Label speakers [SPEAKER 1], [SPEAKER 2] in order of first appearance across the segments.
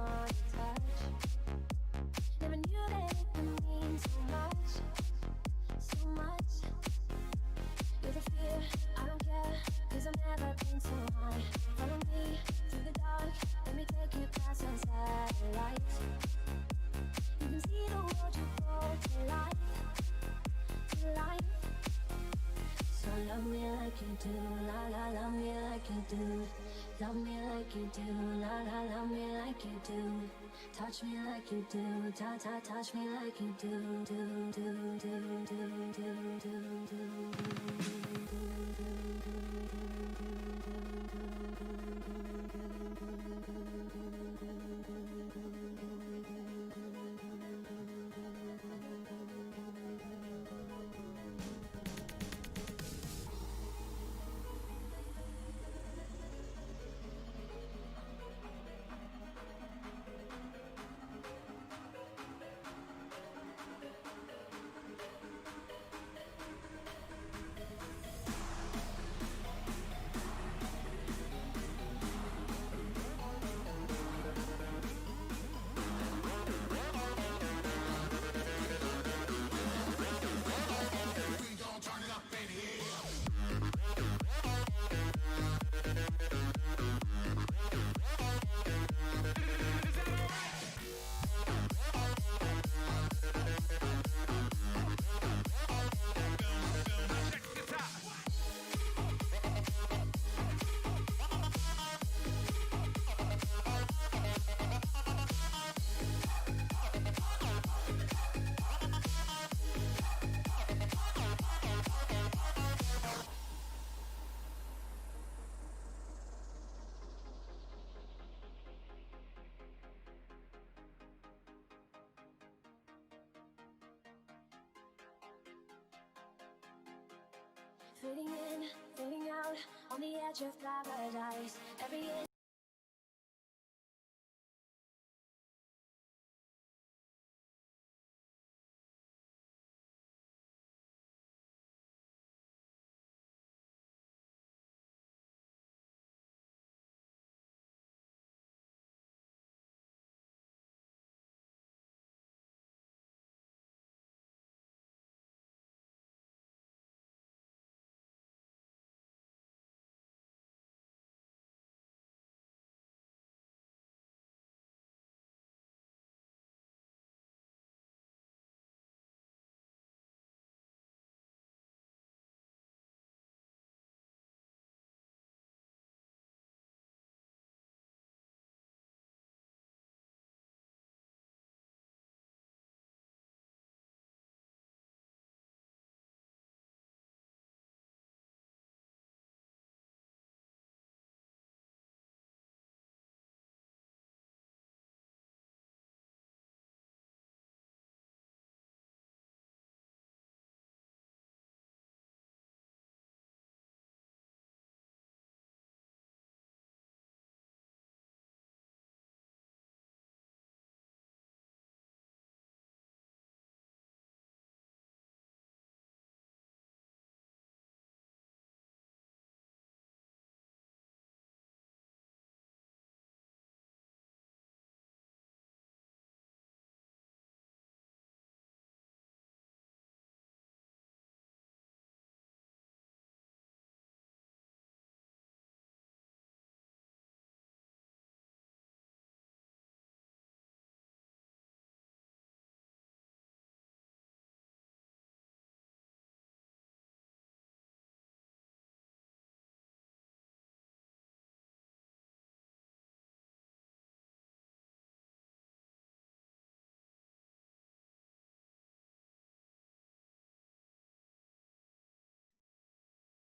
[SPEAKER 1] want your touch. Never knew that it could mean so much, so much. You're the fear, I don't care, cause I've never been so high. Follow me through the dark, let me take you past our satellite. You can see the world you brought to life, to life. So love me like you do, la la, love me like you do. Love me like you do, la la, love me like you do. Touch me like you do, ta ta, touch me like you do, do do do do do do do. Fading in, fading out, on the edge of paradise. Every inch.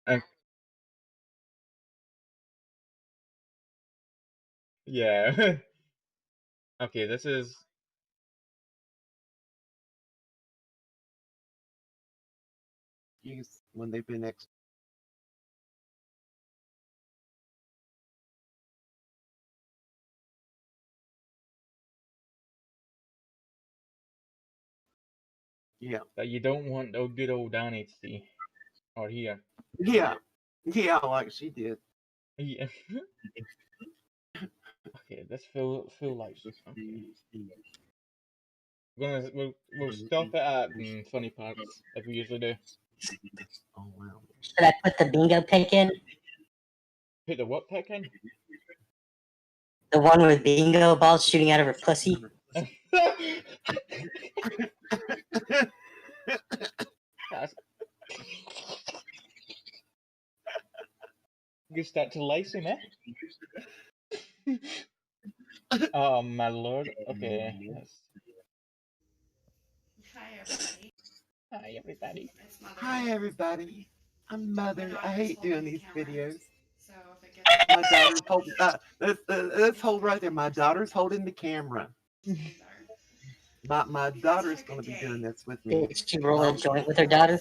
[SPEAKER 2] Uh, yeah. Okay, this is
[SPEAKER 3] Use when they've been yeah,
[SPEAKER 2] that you don't want no good old Donnie to see or hear.
[SPEAKER 3] yeah, yeah, like she did.
[SPEAKER 2] Yeah. Okay, let's fill lights. Okay. We'll stop it at funny parts like we usually do.
[SPEAKER 3] Oh wow.
[SPEAKER 4] Should I put the bingo pick in?
[SPEAKER 2] Hit the what pick in?
[SPEAKER 4] The one with bingo balls shooting out of her pussy?
[SPEAKER 2] That's... You start to lacing, eh? Oh my lord. Okay.
[SPEAKER 5] Hi, everybody.
[SPEAKER 2] Hi everybody.
[SPEAKER 5] It's Mother.
[SPEAKER 3] Hi everybody. I'm Mother. I hate doing these videos.
[SPEAKER 5] So if it gets
[SPEAKER 3] My daughter's holding. Let's hold right there. My daughter's holding the camera. My daughter's going to be doing this with me.
[SPEAKER 4] Did she roll a joint with her daughter?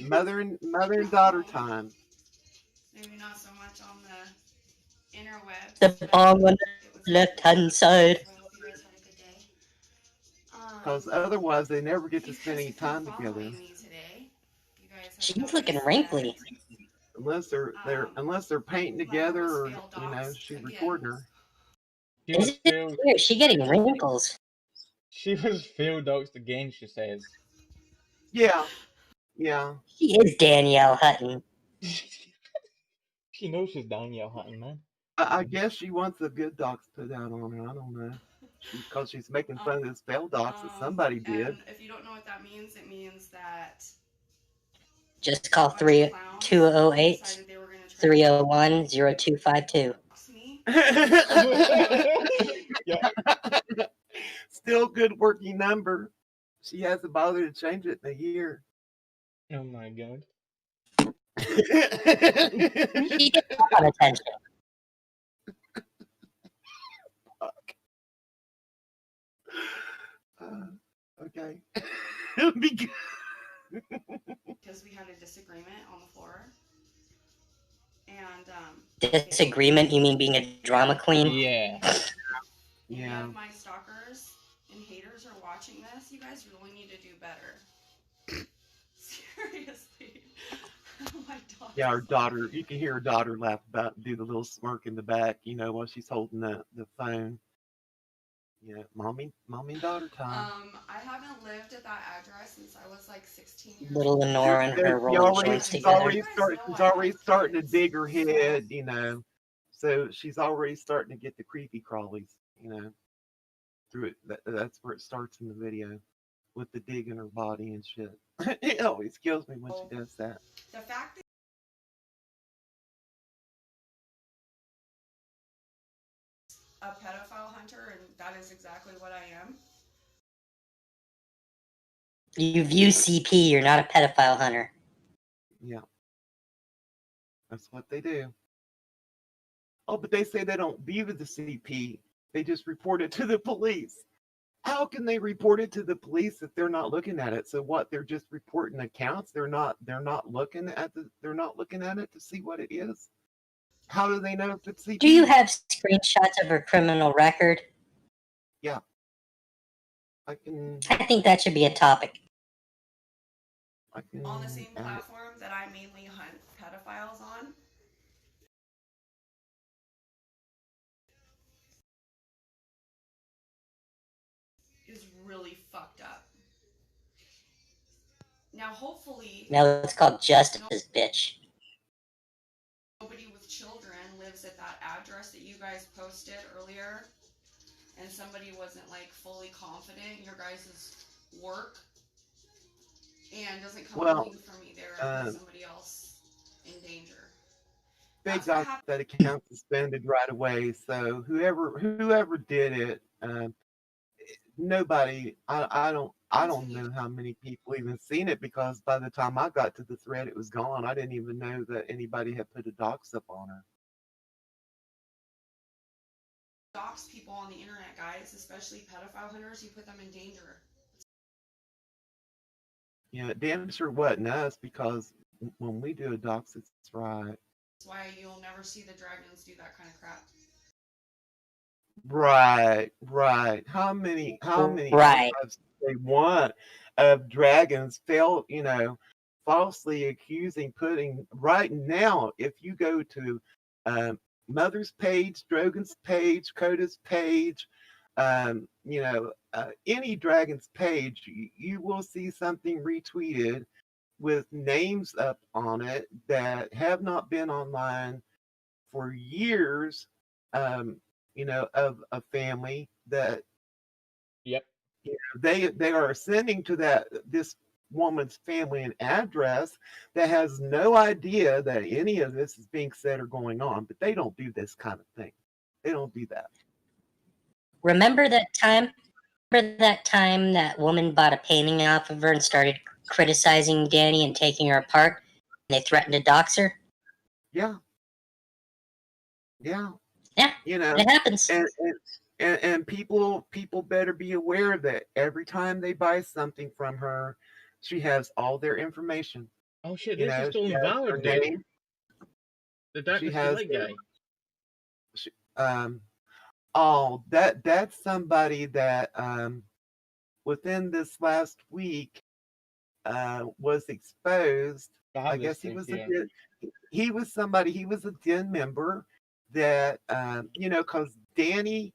[SPEAKER 3] Mother and daughter time.
[SPEAKER 5] Maybe not so much on the interwebs.
[SPEAKER 4] The bong on the left-hand side.
[SPEAKER 5] I hope you guys had a good day.
[SPEAKER 3] Because otherwise, they never get to
[SPEAKER 5] you
[SPEAKER 3] spend
[SPEAKER 5] guys
[SPEAKER 3] any
[SPEAKER 5] have been
[SPEAKER 3] time together.
[SPEAKER 5] following me today. You guys have
[SPEAKER 4] She's looking
[SPEAKER 5] noticed
[SPEAKER 4] wrinkly.
[SPEAKER 3] Unless they're painting together, or she's recording her.
[SPEAKER 2] She was
[SPEAKER 4] Is it weird? She getting wrinkles.
[SPEAKER 2] She was failed doxed again, she says.
[SPEAKER 3] Yeah.
[SPEAKER 4] She is Danielle Hutton.
[SPEAKER 2] She knows she's Danielle Hutton, man.
[SPEAKER 3] I guess she wants the good docs put out on her. I don't know. Because she's making fun of this failed docs that somebody did.
[SPEAKER 5] And if you don't know what that means, it means that
[SPEAKER 4] Just call 208 301 0252.
[SPEAKER 2] Yeah.
[SPEAKER 3] Still good working number. She hasn't bothered to change it in a year.
[SPEAKER 2] Oh my god.
[SPEAKER 4] She gets a lot of attention.
[SPEAKER 3] Okay.
[SPEAKER 5] Because we had a disagreement on the floor. And
[SPEAKER 4] Disagreement? You mean being a drama queen?
[SPEAKER 2] Yeah.
[SPEAKER 5] Any of my stalkers and haters are watching this, you guys really need to do better. Seriously. My daughter.
[SPEAKER 3] Yeah, her daughter. You can hear her daughter laugh do the little smirk in the back, while she's holding the phone. Yeah, mommy and daughter time.
[SPEAKER 5] I haven't lived at that address since I was like 16 years
[SPEAKER 4] Little Lenore and her rolling joints
[SPEAKER 3] She's
[SPEAKER 4] together.
[SPEAKER 3] already starting to dig her head, So she's already starting to get the creepy crawlies, through it. That's where it starts in the video, with the dig in her body and shit. It always kills me when she does that.
[SPEAKER 5] The fact that a pedophile hunter, and that is exactly what I am.
[SPEAKER 4] You view CP, you're not a pedophile hunter.
[SPEAKER 3] Yeah. That's what they do. Oh, but they say they don't view the CP. They just report it to the police. How can they report it to the police if they're not looking at it? So what? They're just reporting accounts. They're not looking at it to see what it is. How do they know if it's CP?
[SPEAKER 4] Do you have screenshots of her criminal record?
[SPEAKER 3] Yeah. I can.
[SPEAKER 4] I think that should be a topic.
[SPEAKER 5] On the same platform that I mainly hunt pedophiles on. Is really fucked up. Now, hopefully...
[SPEAKER 4] No, it's called justice, bitch.
[SPEAKER 5] Nobody with children lives at that address that you guys posted earlier, and somebody wasn't, fully confident in your guys' work, and doesn't come looking for me there and put somebody else in danger.
[SPEAKER 3] They got that account suspended right away, so whoever did it, nobody. I don't know how many people even seen it, because by the time I got to the thread, it was gone. I didn't even know that anybody had put a dox up on her.
[SPEAKER 5] Dox people on the internet, guys, especially pedophile hunters. You put them in danger.
[SPEAKER 3] Yeah, damn sure wasn't us, because when we do a dox, it's right.
[SPEAKER 5] That's why you'll never see the dragons do that kind of crap.
[SPEAKER 3] Right. How many archives do they want of dragons falsely accusing, putting right now, if you go to Mother's page, Drogon's page, Coda's page, any Dragon's page, you will see something retweeted with names up on it that have not been online for years, of a family that
[SPEAKER 2] Yep.
[SPEAKER 3] they are sending to this woman's family an address that has no idea that any of this is being said or going on, but they don't do this kind of thing. They don't do that.
[SPEAKER 4] Remember that time? Remember that time that woman bought a painting off of her and started criticizing Danny and taking her apart? And they threatened to dox her?
[SPEAKER 3] Yeah. Yeah.
[SPEAKER 4] Yeah, it happens.
[SPEAKER 3] And people better be aware that every time they buy something from her, she has all their information.
[SPEAKER 2] Oh shit,
[SPEAKER 3] You
[SPEAKER 2] this is
[SPEAKER 3] know, she
[SPEAKER 2] Stolen
[SPEAKER 3] has
[SPEAKER 2] Valor,
[SPEAKER 3] their
[SPEAKER 2] dude.
[SPEAKER 3] name.
[SPEAKER 2] The
[SPEAKER 3] She
[SPEAKER 2] Darkness to
[SPEAKER 3] has
[SPEAKER 2] Light
[SPEAKER 3] their,
[SPEAKER 2] guy.
[SPEAKER 3] oh, that's somebody that within this last week was exposed.
[SPEAKER 2] I have
[SPEAKER 3] I
[SPEAKER 2] this
[SPEAKER 3] guess he
[SPEAKER 2] thing
[SPEAKER 3] was
[SPEAKER 2] here.
[SPEAKER 3] he was somebody, he was a den member that because Danny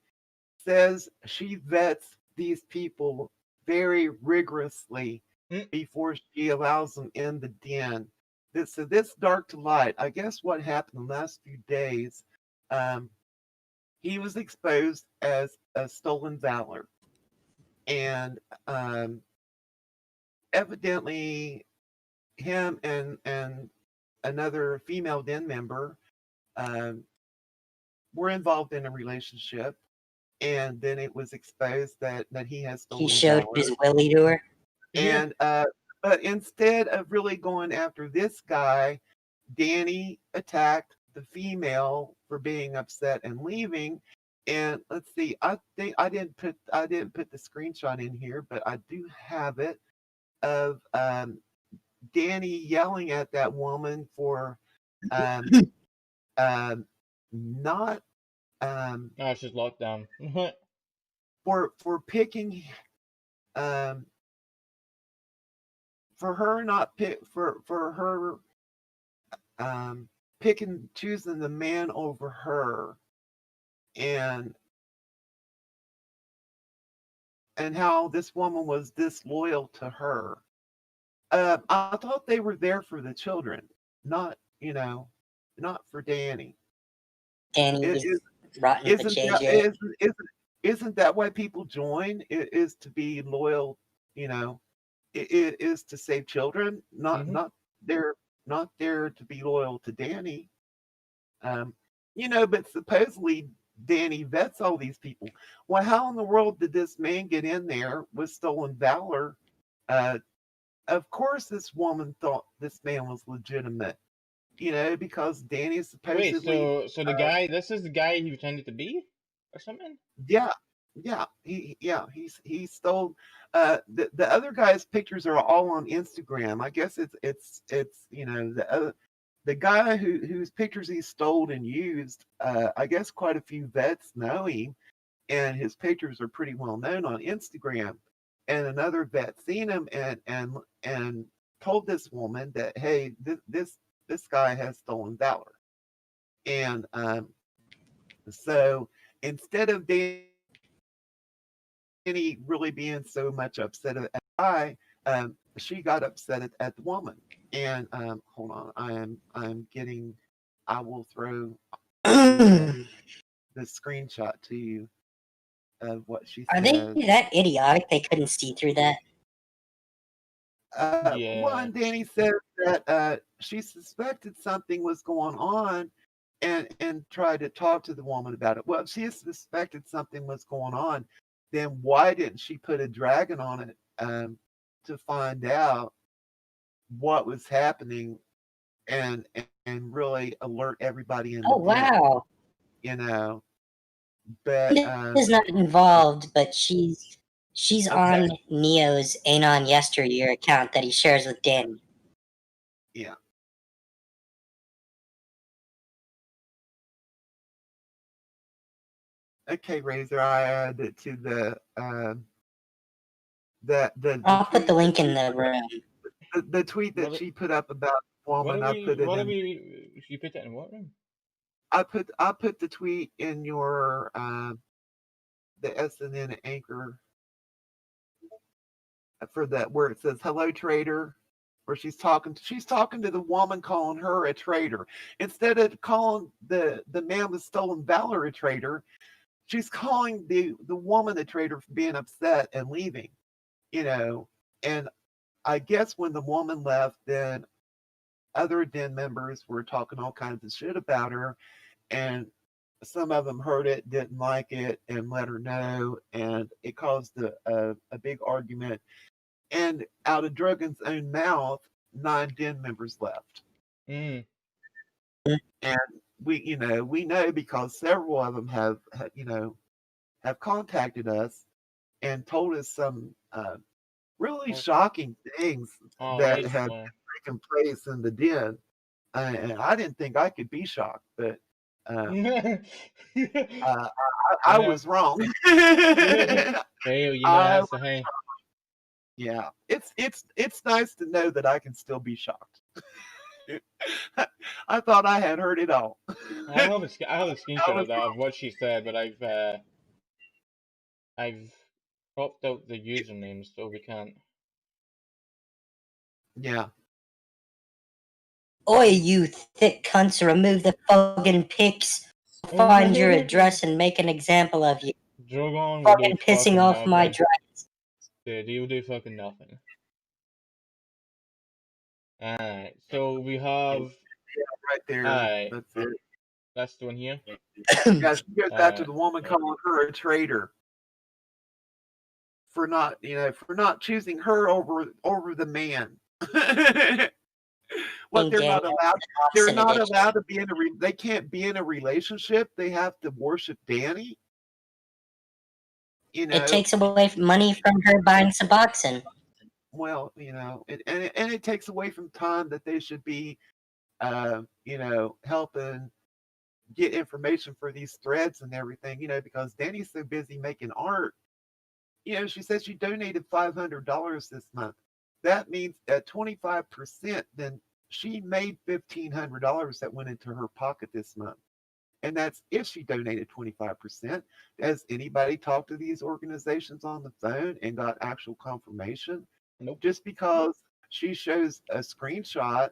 [SPEAKER 3] says she vets these people very rigorously
[SPEAKER 2] Mm.
[SPEAKER 3] before she allows them in the den. This dark to light, I guess what happened the last few days, um, he was exposed as a stolen valor. And evidently him and another female den member um, were involved in a relationship, and then it was exposed that he has
[SPEAKER 4] He
[SPEAKER 3] stolen
[SPEAKER 4] showed
[SPEAKER 3] valor.
[SPEAKER 4] his willy to her.
[SPEAKER 2] Yeah.
[SPEAKER 3] And but instead of really going after this guy, Danny attacked the female for being upset and leaving. And let's see, I think I didn't put the screenshot in here, but I do have it of Danny yelling at that woman for um, not
[SPEAKER 2] No, it's just locked down.
[SPEAKER 3] for picking um, for her not pick for her picking choosing the man over her, and how this woman was disloyal to her. I thought they were there for the children, not not for Danny.
[SPEAKER 4] Danny
[SPEAKER 3] It
[SPEAKER 4] was
[SPEAKER 3] is
[SPEAKER 4] rotten with
[SPEAKER 3] isn't that
[SPEAKER 4] JJ.
[SPEAKER 3] isn't that why people join? It is to be loyal, it is to save children,
[SPEAKER 2] Mhm.
[SPEAKER 3] they're not there to be loyal to Danny. Um, but supposedly Danny vets all these people. Well, how in the world did this man get in there with stolen valor? Uh, of course, this woman thought this man was legitimate, because Danny is
[SPEAKER 2] Wait,
[SPEAKER 3] supposedly,
[SPEAKER 2] so the guy, this is the guy he pretended to be, or something?
[SPEAKER 3] yeah, he stole. The other guy's pictures are all on Instagram. I guess it's the guy whose pictures he stole and used. I guess quite a few vets know him, and his pictures are pretty well known on Instagram. And another vet seen him and told this woman that, hey, this guy has stolen valor. And so instead of Danny really being so much upset at the guy, she got upset at the woman. And hold on, I'm getting. I will throw the screenshot to you of what she
[SPEAKER 4] Are they
[SPEAKER 3] says.
[SPEAKER 4] that idiotic they couldn't see through that?
[SPEAKER 2] Yeah.
[SPEAKER 3] One, Danny said that she suspected something was going on, and tried to talk to the woman about it. Well, if she suspected something was going on, then why didn't she put a dragon on it to find out what was happening and really alert everybody in the
[SPEAKER 4] Oh
[SPEAKER 3] den?
[SPEAKER 4] wow.
[SPEAKER 3] You know, but
[SPEAKER 4] Is not involved, but she's
[SPEAKER 3] okay,
[SPEAKER 4] on Neo's Anon Yesteryear account that he shares with Danny.
[SPEAKER 3] yeah. Okay, Razor, I added it to the
[SPEAKER 4] I'll put the
[SPEAKER 3] tweet that
[SPEAKER 4] link in
[SPEAKER 3] she
[SPEAKER 4] the
[SPEAKER 3] put up,
[SPEAKER 4] room.
[SPEAKER 3] the tweet that
[SPEAKER 2] What?
[SPEAKER 3] she put up about the woman. I put it
[SPEAKER 2] What are
[SPEAKER 3] in.
[SPEAKER 2] we? You put that in what room?
[SPEAKER 3] I put the tweet in your the SNN anchor for that where it says hello trader, where she's talking to the woman calling her a traitor. Instead of calling the man with stolen valor a traitor, she's calling the woman a traitor for being upset and leaving, you know. And I guess when the woman left, then other den members were talking all kinds of shit about her, and some of them heard it, didn't like it, and let her know, and it caused a big argument. And out of Drogon's own mouth, 9 den members left.
[SPEAKER 2] Mm.
[SPEAKER 3] And we know because several of them have contacted us and told us some really shocking things
[SPEAKER 2] Oh,
[SPEAKER 3] that
[SPEAKER 2] right.
[SPEAKER 3] had taken place in the den. And I didn't think I could be shocked, but I, I
[SPEAKER 2] Yeah.
[SPEAKER 3] was wrong.
[SPEAKER 2] Hey, you know
[SPEAKER 3] I,
[SPEAKER 2] that's the thing.
[SPEAKER 3] yeah, it's nice to know that I can still be shocked. I thought I had heard it all.
[SPEAKER 2] I have a screenshot
[SPEAKER 3] was
[SPEAKER 2] of that of what she said, but I've cropped out the username so we can't.
[SPEAKER 3] Yeah.
[SPEAKER 4] Oi, you thick cunts, remove the fucking pics. Find your address and make an example of you.
[SPEAKER 2] Drogon will do
[SPEAKER 4] Fucking pissing
[SPEAKER 2] fucking
[SPEAKER 4] off my
[SPEAKER 2] nothing.
[SPEAKER 4] drive.
[SPEAKER 2] Dude, he will do fucking nothing. Alright, so we have.
[SPEAKER 3] Right there.
[SPEAKER 2] Alright,
[SPEAKER 3] That's it.
[SPEAKER 2] that's the one here.
[SPEAKER 3] Yeah, she goes after the woman calling her a traitor for not choosing her over the man. What they're not allowed. They're not allowed to be in they can't be in a relationship. They have to worship Danny.
[SPEAKER 4] It takes away money from her buying Suboxone.
[SPEAKER 3] Well, and it takes away from time that they should be, helping get information for these threads and everything. Because Danny's so busy making art. She says she donated $500 this month. That means at 25%, then she made $1,500 that went into her pocket this month. And that's if she donated 25%. Has anybody talked to these organizations on the phone and got actual confirmation?
[SPEAKER 2] Nope.
[SPEAKER 3] Just because she shows a screenshot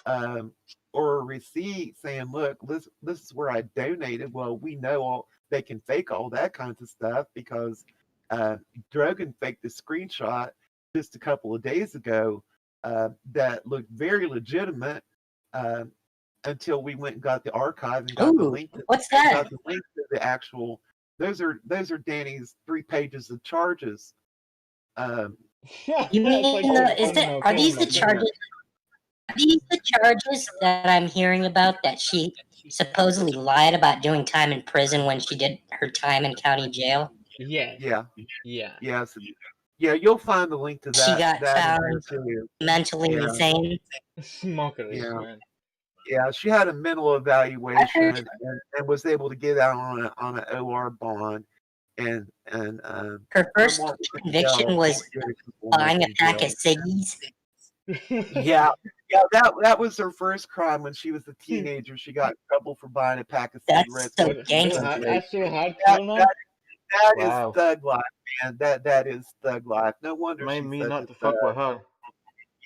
[SPEAKER 3] or a receipt saying, look, this is where I donated. Well, we know they can fake all that kinds of stuff because Drogon faked a screenshot just a couple of days ago that looked very legitimate until we went and got the archive and got the link.
[SPEAKER 4] What's that?
[SPEAKER 3] Got the link to the actual. Those are Danny's 3 pages of charges.
[SPEAKER 4] You mean are these the charges? Are these the charges that I'm hearing about that she supposedly lied about doing time in prison when she did her time in county jail?
[SPEAKER 2] Yeah.
[SPEAKER 3] Yeah.
[SPEAKER 2] Yeah.
[SPEAKER 3] Yes. Yeah, you'll find the link to that.
[SPEAKER 4] She got
[SPEAKER 3] that
[SPEAKER 4] found mentally insane.
[SPEAKER 2] Mockeries, man.
[SPEAKER 3] Yeah, she had a mental evaluation and was able to get out on an OR bond. And
[SPEAKER 4] her first conviction was buying a pack of ciggies.
[SPEAKER 3] Yeah, that was her first crime when she was a teenager. She got in trouble for buying a pack of cigarettes.
[SPEAKER 4] That's so gangster.
[SPEAKER 2] That's so hardcore now.
[SPEAKER 3] That is thug life, man. That is thug life. No wonder
[SPEAKER 6] Made
[SPEAKER 3] she's
[SPEAKER 6] me
[SPEAKER 3] such
[SPEAKER 6] not
[SPEAKER 3] a
[SPEAKER 6] to fuck
[SPEAKER 3] thug.
[SPEAKER 6] with her.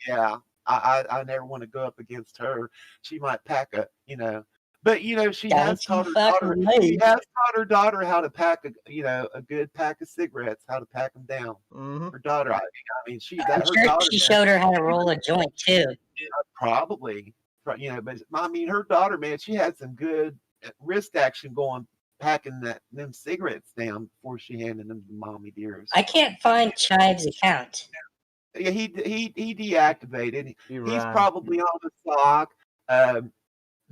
[SPEAKER 3] Yeah, I never want to go up against her. She might pack but she has taught her daughter. She has taught her daughter how to pack a good pack of cigarettes, how to pack them down.
[SPEAKER 6] Mm-hmm.
[SPEAKER 3] Her daughter, I mean,
[SPEAKER 4] she showed her how to roll a joint too.
[SPEAKER 3] Probably, but I mean, her daughter, man, she had some good wrist action going, packing them cigarettes down before she handed them to mommy dears.
[SPEAKER 4] I can't find Chive's account.
[SPEAKER 3] Yeah, he deactivated. He's
[SPEAKER 6] ran.
[SPEAKER 3] probably on the sock,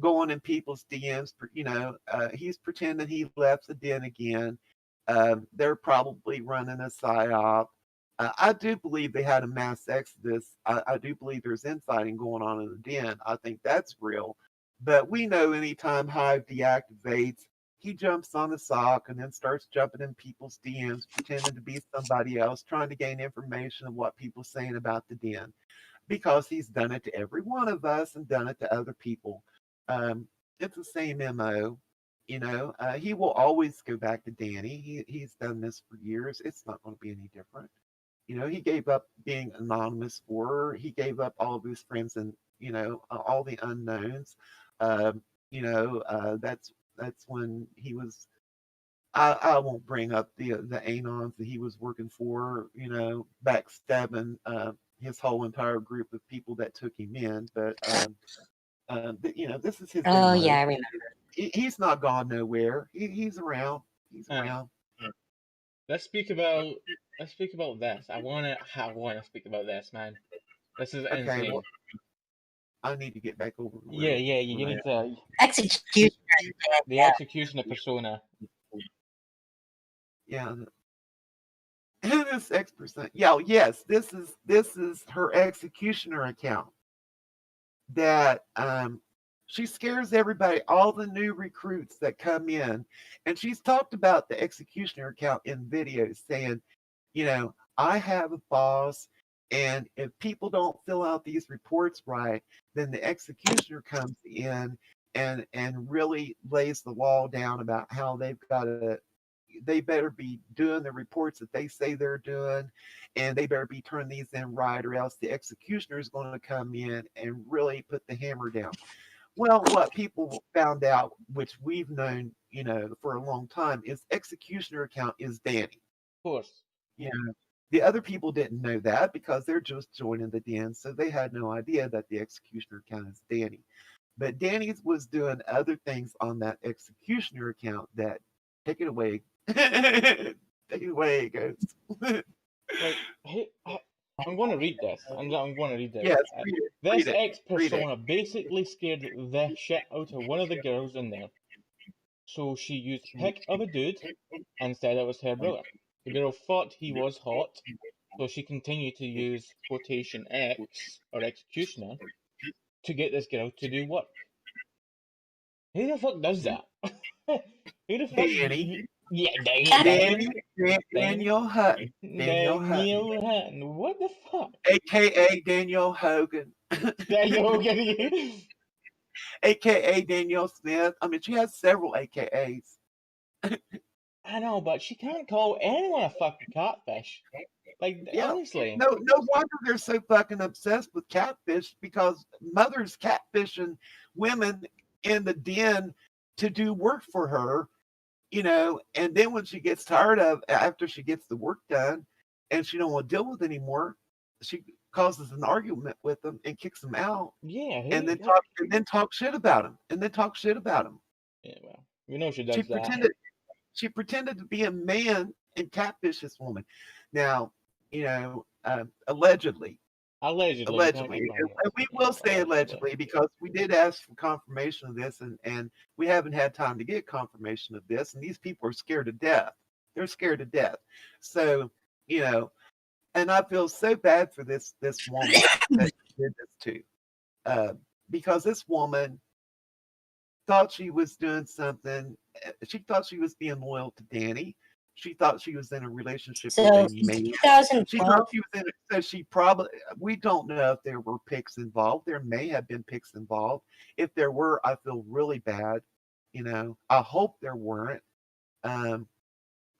[SPEAKER 3] going in people's DMs. He's pretending he left the den again. They're probably running a psyop. I do believe they had a mass exodus. I do believe there's infighting going on in the den. I think that's real. But we know anytime Hive deactivates, he jumps on the sock and then starts jumping in people's DMs, pretending to be somebody else, trying to gain information of what people are saying about the den. Because he's done it to every one of us and done it to other people. It's the same MO. He will always go back to Danny. He's done this for years. It's not going to be any different. He gave up being anonymous for her. He gave up all of his friends and all the unknowns. That's when he was. I won't bring up the anons that he was working for. Backstabbing his whole entire group of people that took him in. But this is his.
[SPEAKER 4] Oh,
[SPEAKER 3] MO.
[SPEAKER 4] yeah, I remember.
[SPEAKER 3] He's not gone nowhere. He's around. He's around.
[SPEAKER 2] Let's speak about this. I wanna speak about this, man. This is
[SPEAKER 3] Okay,
[SPEAKER 2] insane.
[SPEAKER 3] well, I need to get back over.
[SPEAKER 2] Yeah, you need to.
[SPEAKER 4] Executioner.
[SPEAKER 2] The executioner persona.
[SPEAKER 3] Yeah. This X%. Yeah, yes, this is her executioner account. That she scares everybody, all the new recruits that come in, and she's talked about the executioner account in videos, saying, I have a boss, and if people don't fill out these reports right, then the executioner comes in and really lays the law down about how they better be doing the reports that they say they're doing, and they better be turning these in right, or else the executioner is going to come in and really put the hammer down. Well, what people found out, which we've known, for a long time, is executioner account is Danny.
[SPEAKER 2] Of course.
[SPEAKER 3] The other people didn't know that because they're just joining the den, so they had no idea that the executioner account is Danny. But Danny was doing other things on that executioner account that take it away. Take it away, Ghost.
[SPEAKER 2] Like, hey, I'm going to read this. I'm going to read this.
[SPEAKER 3] Yes, read
[SPEAKER 2] This
[SPEAKER 3] it.
[SPEAKER 2] ex-persona basically scared the shit out of one of the girls in there. So she used pic of a dude and said it was her brother. The girl thought he was hot, so she continued to use quotation X, or executioner, to get this girl to do work. Who the fuck does that? Who the fuck?
[SPEAKER 3] Danny.
[SPEAKER 2] Yeah,
[SPEAKER 3] Daniel Hutton. Daniel
[SPEAKER 2] Hutton. What the fuck?
[SPEAKER 3] AKA Daniel Hogan.
[SPEAKER 2] Daniel Hogan.
[SPEAKER 3] AKA Danielle Smith. I mean, she has several AKAs.
[SPEAKER 2] I know, but she can't call anyone a fucking catfish. Like, honestly.
[SPEAKER 3] No wonder they're so fucking obsessed with catfish, because mothers catfishing women in the den to do work for her, and then when she gets tired after she gets the work done and she don't want to deal with it anymore, she causes an argument with them and kicks them out.
[SPEAKER 2] Yeah.
[SPEAKER 3] And then talk shit about them.
[SPEAKER 2] Yeah, well, we know she does that.
[SPEAKER 3] She pretended to be a man and catfish this woman. Now, allegedly. Allegedly. And we will say allegedly, because we did ask for confirmation of this, and we haven't had time to get confirmation of this. And these people are scared to death. They're scared to death. So, and I feel so bad for this woman that did this to. Because this woman thought she was doing something. She thought she was being loyal to Danny. She thought she was in a relationship with a man.
[SPEAKER 4] 2012.
[SPEAKER 3] She thought she was in it. So she probably, we don't know if there were pics involved. There may have been pics involved. If there were, I feel really bad. I hope there weren't.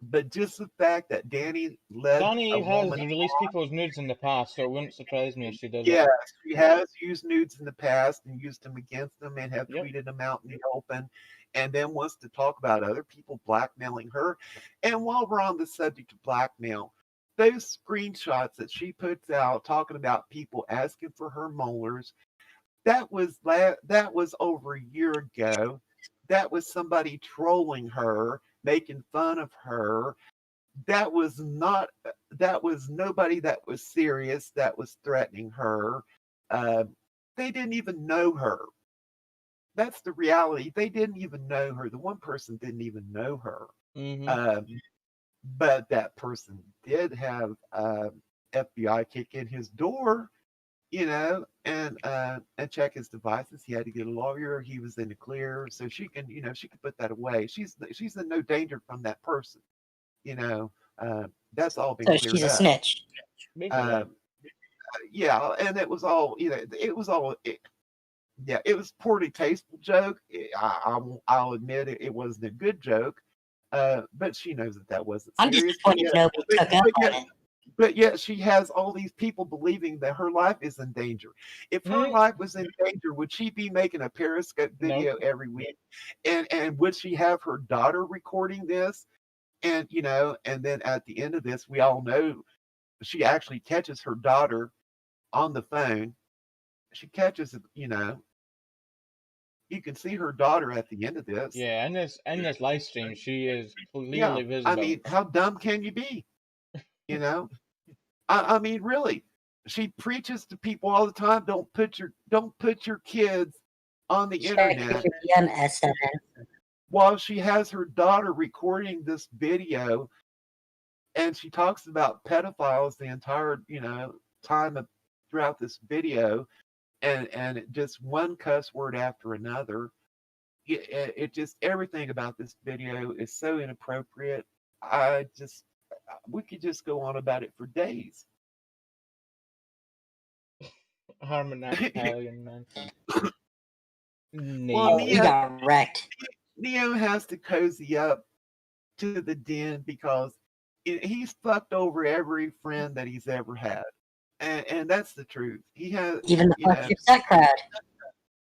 [SPEAKER 3] But just the fact that Danny
[SPEAKER 2] has released people's nudes in the past, so it wouldn't surprise me if she did.
[SPEAKER 3] Yes, she has used nudes in the past and used them against them, and have tweeted them out in the open, and then wants to talk about other people blackmailing her. And while we're on the subject of blackmail, those screenshots that she puts out talking about people asking for her molars, that was over a year ago. That was somebody trolling her, making fun of her. That was nobody that was serious, that was threatening her. They didn't even know her. That's the reality. They didn't even know her. The one person didn't even know her.
[SPEAKER 2] Mm-hmm.
[SPEAKER 3] But that person did have FBI kick in his door, and check his devices. He had to get a lawyer. He was in the clear, so she can put that away. She's in no danger from that person. That's all been cleared up.
[SPEAKER 4] So she's a snitch.
[SPEAKER 3] Yeah, and it was all Yeah, it was poorly tasteful joke. I'll admit it wasn't a good joke. But she knows that that wasn't
[SPEAKER 4] I'm
[SPEAKER 3] serious. But
[SPEAKER 4] disappointed
[SPEAKER 3] yet,
[SPEAKER 4] nobody
[SPEAKER 3] but,
[SPEAKER 4] took up
[SPEAKER 3] but
[SPEAKER 4] on
[SPEAKER 3] yet,
[SPEAKER 4] it.
[SPEAKER 3] but yet she has all these people believing that her life is in danger. If her life was in danger, would she be making a Periscope
[SPEAKER 2] No.
[SPEAKER 3] video every week? And would she have her daughter recording this? And and then at the end of this, we all know she actually catches her daughter on the phone. She catches, you can see her daughter at the end of this.
[SPEAKER 2] Yeah, in this live stream, she is
[SPEAKER 3] Yeah,
[SPEAKER 2] clearly
[SPEAKER 3] I
[SPEAKER 2] visible.
[SPEAKER 3] mean, how dumb can you be? You know, I mean, really, she preaches to people all the time. Don't put your kids on the
[SPEAKER 4] Check
[SPEAKER 3] internet.
[SPEAKER 4] your DM, SNN.
[SPEAKER 3] While she has her daughter recording this video, and she talks about pedophiles the entire time throughout this video, and just one cuss word after another. It just everything about this video is so inappropriate. I just we could just go on about it for days.
[SPEAKER 2] Harmon Italian man.
[SPEAKER 3] Well,
[SPEAKER 4] Oh,
[SPEAKER 2] Neo.
[SPEAKER 4] he got wrecked.
[SPEAKER 3] Neo has to cozy up to the den because he's fucked over every friend that he's ever had, and that's the truth. He has,
[SPEAKER 4] Even the fuck that crowd.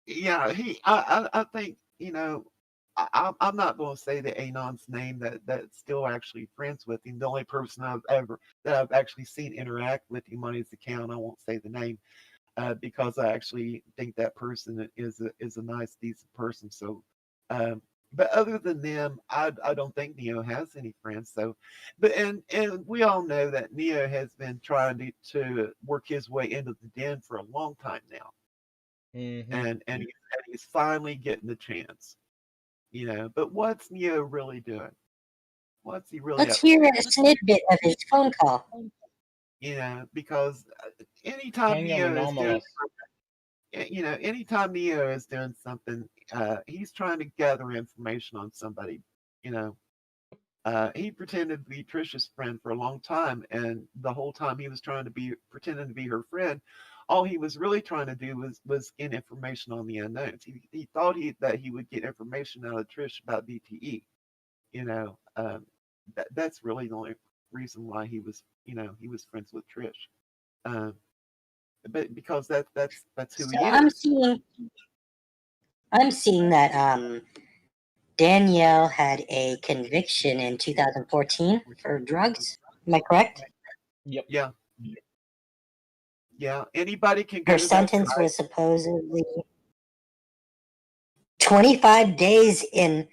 [SPEAKER 3] yeah. I think I'm not going to say the Anon's name that's still actually friends with him. The only person that I've actually seen interact with him on his account, I won't say the name, because I actually think that person is a nice, decent person. So, but other than them, I don't think Neo has any friends. So, but and we all know that Neo has been trying to work his way into the den for a long time now,
[SPEAKER 2] Mm-hmm.
[SPEAKER 3] and he's finally getting the chance. But what's Neo really doing? What's he really
[SPEAKER 4] Let's
[SPEAKER 3] up
[SPEAKER 4] hear
[SPEAKER 3] to?
[SPEAKER 4] a snippet of his phone call.
[SPEAKER 3] Because anytime
[SPEAKER 2] Kind of
[SPEAKER 3] Neo is doing
[SPEAKER 2] anomalous.
[SPEAKER 3] anytime Neo is doing something, he's trying to gather information on somebody. You know, he pretended to be Trisha's friend for a long time, and the whole time he was trying to be pretending to be her friend. All he was really trying to do was get information on the unknowns. He thought that he would get information out of Trish about BTE. You know, that's really the only reason why he was friends with Trish. Um, but because that's who
[SPEAKER 4] So
[SPEAKER 3] he
[SPEAKER 4] I'm
[SPEAKER 3] is.
[SPEAKER 4] seeing that Danielle had a conviction in 2014 for drugs. Am I correct?
[SPEAKER 2] Yep.
[SPEAKER 3] Yeah. Yeah. Anybody can go
[SPEAKER 4] Her
[SPEAKER 3] to that
[SPEAKER 4] sentence
[SPEAKER 3] site.
[SPEAKER 4] was supposedly 25 days in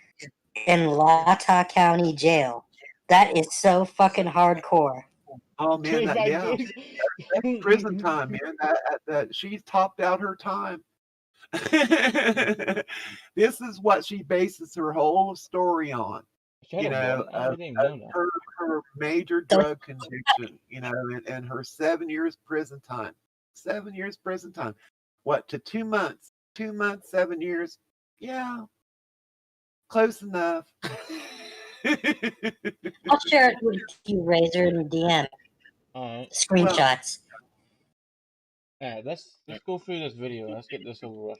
[SPEAKER 4] Latah County Jail. That is so fucking hardcore.
[SPEAKER 3] Oh man,
[SPEAKER 2] 25 days.
[SPEAKER 3] that's prison time, man. That she's topped out her time. This is what she bases her whole story on.
[SPEAKER 2] She had a warrant? I didn't even know that.
[SPEAKER 3] Her major drug conviction, and her 7 years prison time. 7 years prison time. What, to 2 months? 2 months, 7 years? Yeah, close enough.
[SPEAKER 4] I'll share it with you, Razor, in DM.
[SPEAKER 2] Alright.
[SPEAKER 4] Screenshots.
[SPEAKER 2] Yeah, let's go through this video. Let's get this over with.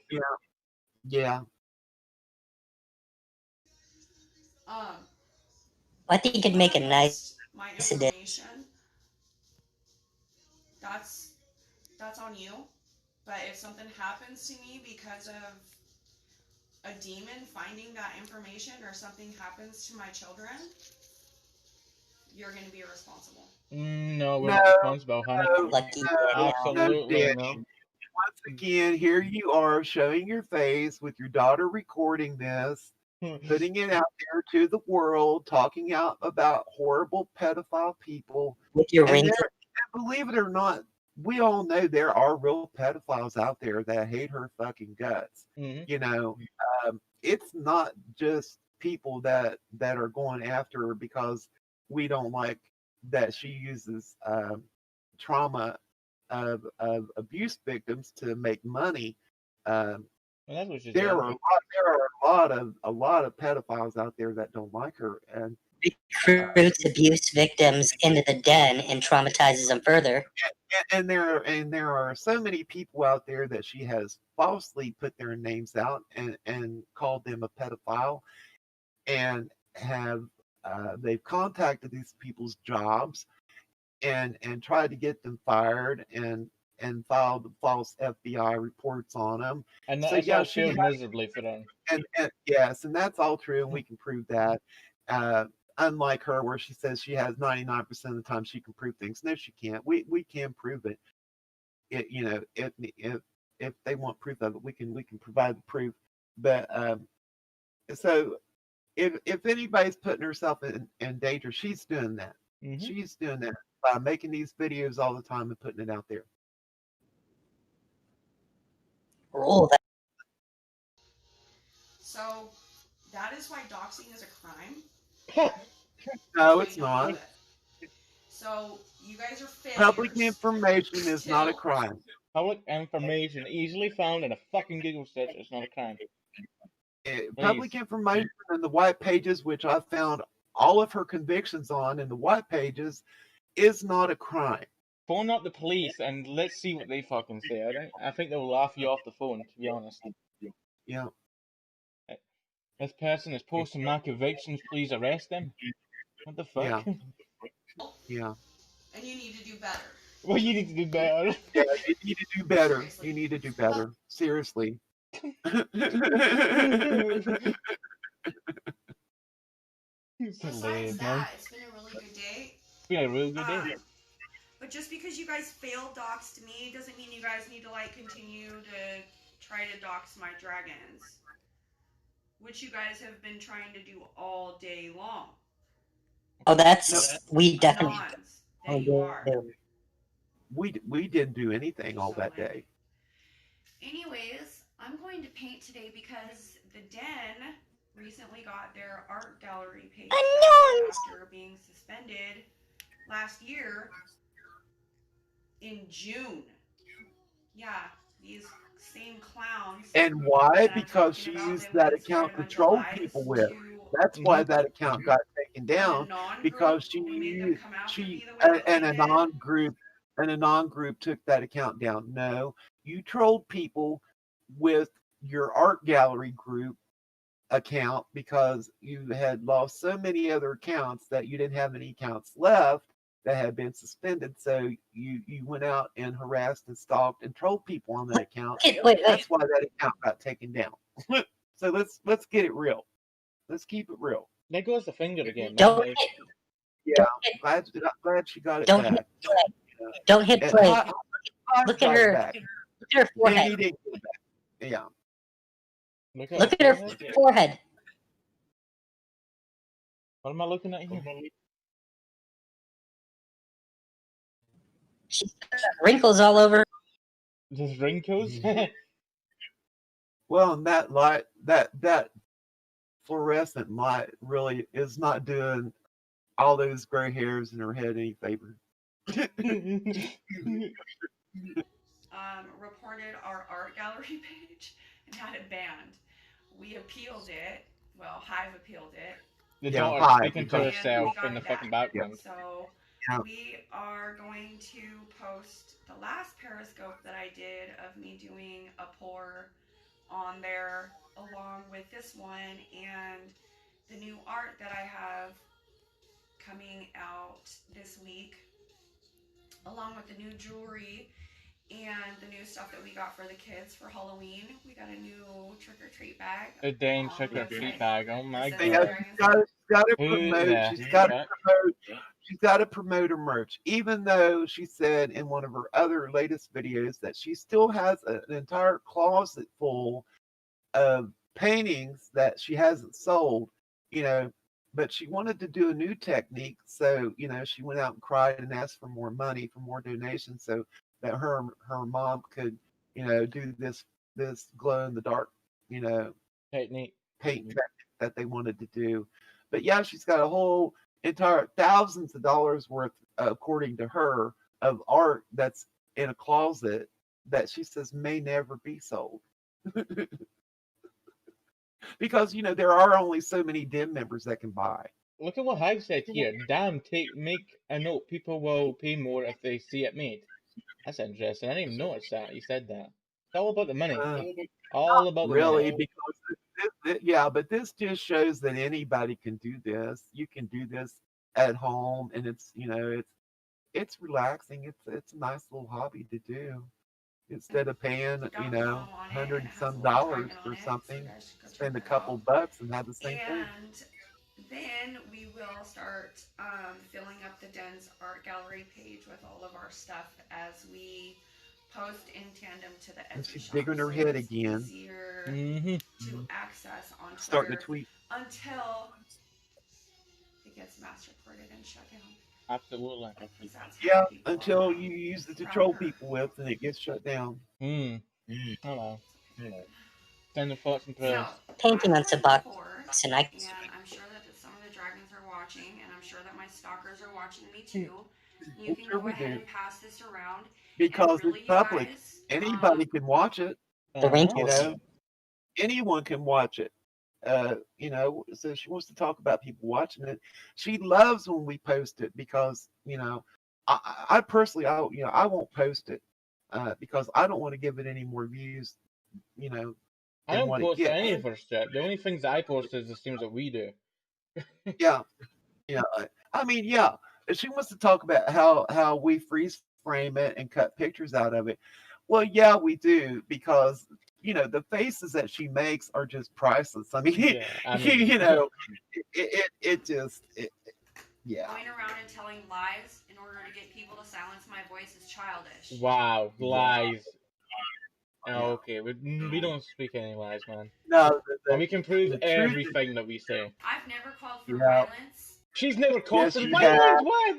[SPEAKER 3] Yeah.
[SPEAKER 4] I think you could make a nice
[SPEAKER 5] my
[SPEAKER 4] edition.
[SPEAKER 5] information. That's on you. But if something happens to me because of a demon finding that information, or something happens to my children, you're going to be responsible.
[SPEAKER 2] No, we're not responsible, honey.
[SPEAKER 4] Lucky
[SPEAKER 2] Absolutely
[SPEAKER 3] Danny.
[SPEAKER 2] no.
[SPEAKER 3] Once again, here you are showing your face with your daughter recording this, putting it out there to the world, talking out about horrible pedophile people.
[SPEAKER 4] with your
[SPEAKER 3] And
[SPEAKER 4] ring.
[SPEAKER 3] believe it or not, we all know there are real pedophiles out there that hate her fucking guts.
[SPEAKER 2] Mm-hmm.
[SPEAKER 3] It's not just people that are going after her because we don't like that she uses trauma of abuse victims to make money.
[SPEAKER 2] Well, that's what she
[SPEAKER 3] There
[SPEAKER 2] said.
[SPEAKER 3] are a lot of pedophiles out there that don't like her, and
[SPEAKER 4] recruits abuse victims into the den and traumatizes them further.
[SPEAKER 3] And there are so many people out there that she has falsely put their names out and called them a pedophile, and have they've contacted these people's jobs and tried to get them fired and filed false FBI reports on them.
[SPEAKER 2] And
[SPEAKER 3] So
[SPEAKER 2] that is
[SPEAKER 3] yeah,
[SPEAKER 2] all
[SPEAKER 3] she
[SPEAKER 2] failed
[SPEAKER 3] has,
[SPEAKER 2] miserably for them.
[SPEAKER 3] and yes, and that's all true, and we can prove that. Uh, Unlike her, where she says she has 99% of the time she can prove things. No, she can't. We can prove it. If they want proof of it, we can provide the proof. But so if anybody's putting herself in danger, she's doing that.
[SPEAKER 2] Mm-hmm.
[SPEAKER 3] She's doing that by making these videos all the time and putting it out there.
[SPEAKER 4] Oh, that,
[SPEAKER 5] So that is why doxing is a crime.
[SPEAKER 3] No,
[SPEAKER 5] I
[SPEAKER 3] it's
[SPEAKER 5] don't know
[SPEAKER 3] not.
[SPEAKER 5] that. So you guys are failures.
[SPEAKER 3] Public information is not a
[SPEAKER 5] Still.
[SPEAKER 3] crime.
[SPEAKER 2] Public information easily found in a fucking Google search is not a crime.
[SPEAKER 3] Public information in the white pages, which I found all of her convictions on in the white pages, is not a crime.
[SPEAKER 2] Phone up the police and let's see what they fucking say. I think they'll laugh you off the phone, to be honest.
[SPEAKER 3] Yeah.
[SPEAKER 2] This person is posting my convictions, please arrest them. What the fuck?
[SPEAKER 3] Yeah. Yeah.
[SPEAKER 5] And you need to do better.
[SPEAKER 2] Well, you need to do better.
[SPEAKER 3] Yeah, you need to do better.
[SPEAKER 5] Seriously.
[SPEAKER 3] You need to do better. Seriously.
[SPEAKER 2] It's
[SPEAKER 5] Besides
[SPEAKER 2] hilarious,
[SPEAKER 5] that,
[SPEAKER 2] man.
[SPEAKER 5] it's been a really good day.
[SPEAKER 2] It's been a really good day.
[SPEAKER 5] But just because you guys failed doxed me doesn't mean you guys need to like continue to try to dox my dragons, which you guys have been trying to do all day long.
[SPEAKER 4] oh, that's we definitely.
[SPEAKER 5] Anons that you are.
[SPEAKER 3] We didn't do anything all that day.
[SPEAKER 5] Anyways, I'm going to paint today because the Den recently got their art gallery page back after being suspended last year in June. Yeah, these same clowns.
[SPEAKER 3] And why?
[SPEAKER 5] that I'm
[SPEAKER 3] Because
[SPEAKER 5] talking
[SPEAKER 3] she
[SPEAKER 5] about,
[SPEAKER 3] used
[SPEAKER 5] they
[SPEAKER 3] that
[SPEAKER 5] went
[SPEAKER 3] account
[SPEAKER 5] and
[SPEAKER 3] to
[SPEAKER 5] spread a bunch
[SPEAKER 3] troll
[SPEAKER 5] of lies
[SPEAKER 3] people with.
[SPEAKER 5] to
[SPEAKER 3] That's why that account got taken
[SPEAKER 5] an
[SPEAKER 3] down,
[SPEAKER 5] anon
[SPEAKER 3] because
[SPEAKER 5] group who made them come after me the way that
[SPEAKER 3] an
[SPEAKER 5] they did.
[SPEAKER 3] anon group took that account down. No, you trolled people with your art gallery group account because you had lost so many other accounts that you didn't have any accounts left that had been suspended. So you went out and harassed and stalked and trolled people on that account.
[SPEAKER 4] Wait.
[SPEAKER 3] That's why that account got taken down. So let's get it real. Let's keep it real.
[SPEAKER 2] There goes the finger again.
[SPEAKER 4] Don't
[SPEAKER 2] Man.
[SPEAKER 4] hit.
[SPEAKER 3] Yeah, glad she got it
[SPEAKER 4] Don't
[SPEAKER 3] back.
[SPEAKER 4] hit play. Don't hit
[SPEAKER 3] And
[SPEAKER 4] play.
[SPEAKER 3] Hodge
[SPEAKER 4] Look at
[SPEAKER 3] got it
[SPEAKER 4] her.
[SPEAKER 3] back.
[SPEAKER 4] Look at her
[SPEAKER 3] And he
[SPEAKER 4] forehead.
[SPEAKER 3] didn't get it back. Yeah.
[SPEAKER 2] Look
[SPEAKER 4] Look at her forehead.
[SPEAKER 2] What am I looking at here?
[SPEAKER 4] She's got wrinkles all over.
[SPEAKER 2] Just wrinkles?
[SPEAKER 3] Well, and that light, that fluorescent light really is not doing all those gray hairs in her head any favor.
[SPEAKER 5] Reported our art gallery page and had it banned. We appealed it. Well, Hive appealed it.
[SPEAKER 2] The
[SPEAKER 3] Yeah,
[SPEAKER 2] daughter
[SPEAKER 3] hi,
[SPEAKER 2] speaking to
[SPEAKER 3] because-
[SPEAKER 2] herself
[SPEAKER 5] got
[SPEAKER 2] in the
[SPEAKER 5] it
[SPEAKER 2] fucking
[SPEAKER 5] back.
[SPEAKER 2] background.
[SPEAKER 5] So
[SPEAKER 3] Yeah.
[SPEAKER 5] we are going to post the last Periscope that I did of me doing a pour on there, along with this one and the new art that I have coming out this week, along with the new jewelry and the new stuff that we got for the kids for Halloween. We got a new trick-or-treat bag.
[SPEAKER 2] The dang
[SPEAKER 5] on
[SPEAKER 2] trick or
[SPEAKER 5] the
[SPEAKER 2] treat
[SPEAKER 5] website.
[SPEAKER 2] bag. Oh my
[SPEAKER 5] It says
[SPEAKER 3] Yeah,
[SPEAKER 2] god.
[SPEAKER 5] Dragons
[SPEAKER 3] she's got to
[SPEAKER 2] Who
[SPEAKER 3] promote.
[SPEAKER 2] the
[SPEAKER 3] She's got to
[SPEAKER 2] fuck?
[SPEAKER 3] promote. She's got to promote her merch, even though she said in one of her other latest videos that she still has an entire closet full of paintings that she hasn't sold. But she wanted to do a new technique, so she went out and cried and asked for more money, for more donations, so that her mom could do this glow in the dark
[SPEAKER 2] Technique.
[SPEAKER 3] paint technique that they wanted to do. But yeah, she's got a whole entire thousands of dollars worth, according to her, of art that's in a closet that she says may never be sold. Because there are only so many den members that can buy.
[SPEAKER 2] look at what I've said here. Damn, make a note. People will pay more if they see it made. That's interesting. I didn't even notice that. You said that. It's all about the money.
[SPEAKER 3] Uh,
[SPEAKER 2] All about the money.
[SPEAKER 3] really, because yeah, but this just shows that anybody can do this. You can do this at home, and it's it's relaxing. It's a nice little hobby to do instead of paying
[SPEAKER 5] Got promo on it, and
[SPEAKER 3] hundred
[SPEAKER 5] it
[SPEAKER 3] and
[SPEAKER 5] has a
[SPEAKER 3] some
[SPEAKER 5] little
[SPEAKER 3] dollars
[SPEAKER 5] dragon on
[SPEAKER 3] for
[SPEAKER 5] it, so you
[SPEAKER 3] something.
[SPEAKER 5] guys should go check
[SPEAKER 3] Spend a
[SPEAKER 5] that out.
[SPEAKER 3] couple bucks and have the same thing.
[SPEAKER 5] And then we will start filling up the Den's art gallery page with all of our stuff as we post in tandem to the
[SPEAKER 3] And
[SPEAKER 5] Etsy
[SPEAKER 3] she's
[SPEAKER 5] shop.
[SPEAKER 3] digging her
[SPEAKER 5] So
[SPEAKER 3] head
[SPEAKER 5] it's
[SPEAKER 3] again,
[SPEAKER 5] easier
[SPEAKER 2] Mm-hmm.
[SPEAKER 5] to access on
[SPEAKER 3] starting to
[SPEAKER 5] Twitter
[SPEAKER 3] tweet.
[SPEAKER 5] until it gets mass reported and shut down.
[SPEAKER 2] Absolutely.
[SPEAKER 5] Because that's how
[SPEAKER 3] Yeah,
[SPEAKER 5] people
[SPEAKER 3] until
[SPEAKER 5] are
[SPEAKER 3] you use it to
[SPEAKER 5] from
[SPEAKER 3] troll
[SPEAKER 5] her.
[SPEAKER 3] people with, and it gets shut down.
[SPEAKER 2] Hello. Send the thoughts and
[SPEAKER 5] So,
[SPEAKER 2] prayers.
[SPEAKER 4] Painting on
[SPEAKER 5] I've said
[SPEAKER 4] Suboc,
[SPEAKER 5] before,
[SPEAKER 4] and I
[SPEAKER 5] and I'm sure that some of the dragons are watching, and I'm sure that my stalkers are watching me too. You can
[SPEAKER 3] Sure
[SPEAKER 5] go
[SPEAKER 3] we
[SPEAKER 5] ahead
[SPEAKER 3] do.
[SPEAKER 5] and pass this around.
[SPEAKER 3] Because
[SPEAKER 5] And really,
[SPEAKER 3] it's
[SPEAKER 5] you
[SPEAKER 3] public.
[SPEAKER 5] guys,
[SPEAKER 3] Anybody can watch it.
[SPEAKER 4] the
[SPEAKER 2] Uh-huh.
[SPEAKER 4] wrinkles.
[SPEAKER 3] Anyone can watch it. So she wants to talk about people watching it. She loves when we post it because I personally, I won't post it because I don't want to give it any more views, you know,
[SPEAKER 2] I
[SPEAKER 3] than
[SPEAKER 2] don't
[SPEAKER 3] what it
[SPEAKER 2] post
[SPEAKER 3] gets.
[SPEAKER 2] any of her shit. The only things I post is the streams that we do.
[SPEAKER 3] Yeah, yeah. I mean, yeah. If she wants to talk about how we freeze frame it and cut pictures out of it, well, yeah, we do because the faces that she makes are just priceless. I mean,
[SPEAKER 2] Yeah, I mean,
[SPEAKER 3] yeah.
[SPEAKER 5] going around and telling lies in order to get people to silence my voice is childish.
[SPEAKER 2] wow, lies.
[SPEAKER 3] Yeah.
[SPEAKER 2] Oh, okay, we don't speak any lies, man.
[SPEAKER 3] No,
[SPEAKER 2] And we can prove
[SPEAKER 3] the truth is,
[SPEAKER 2] everything that we say.
[SPEAKER 5] I've never called for
[SPEAKER 3] yeah.
[SPEAKER 5] violence.
[SPEAKER 2] She's never called
[SPEAKER 3] Yes,
[SPEAKER 2] for
[SPEAKER 3] you
[SPEAKER 2] violence.
[SPEAKER 3] have.
[SPEAKER 2] What?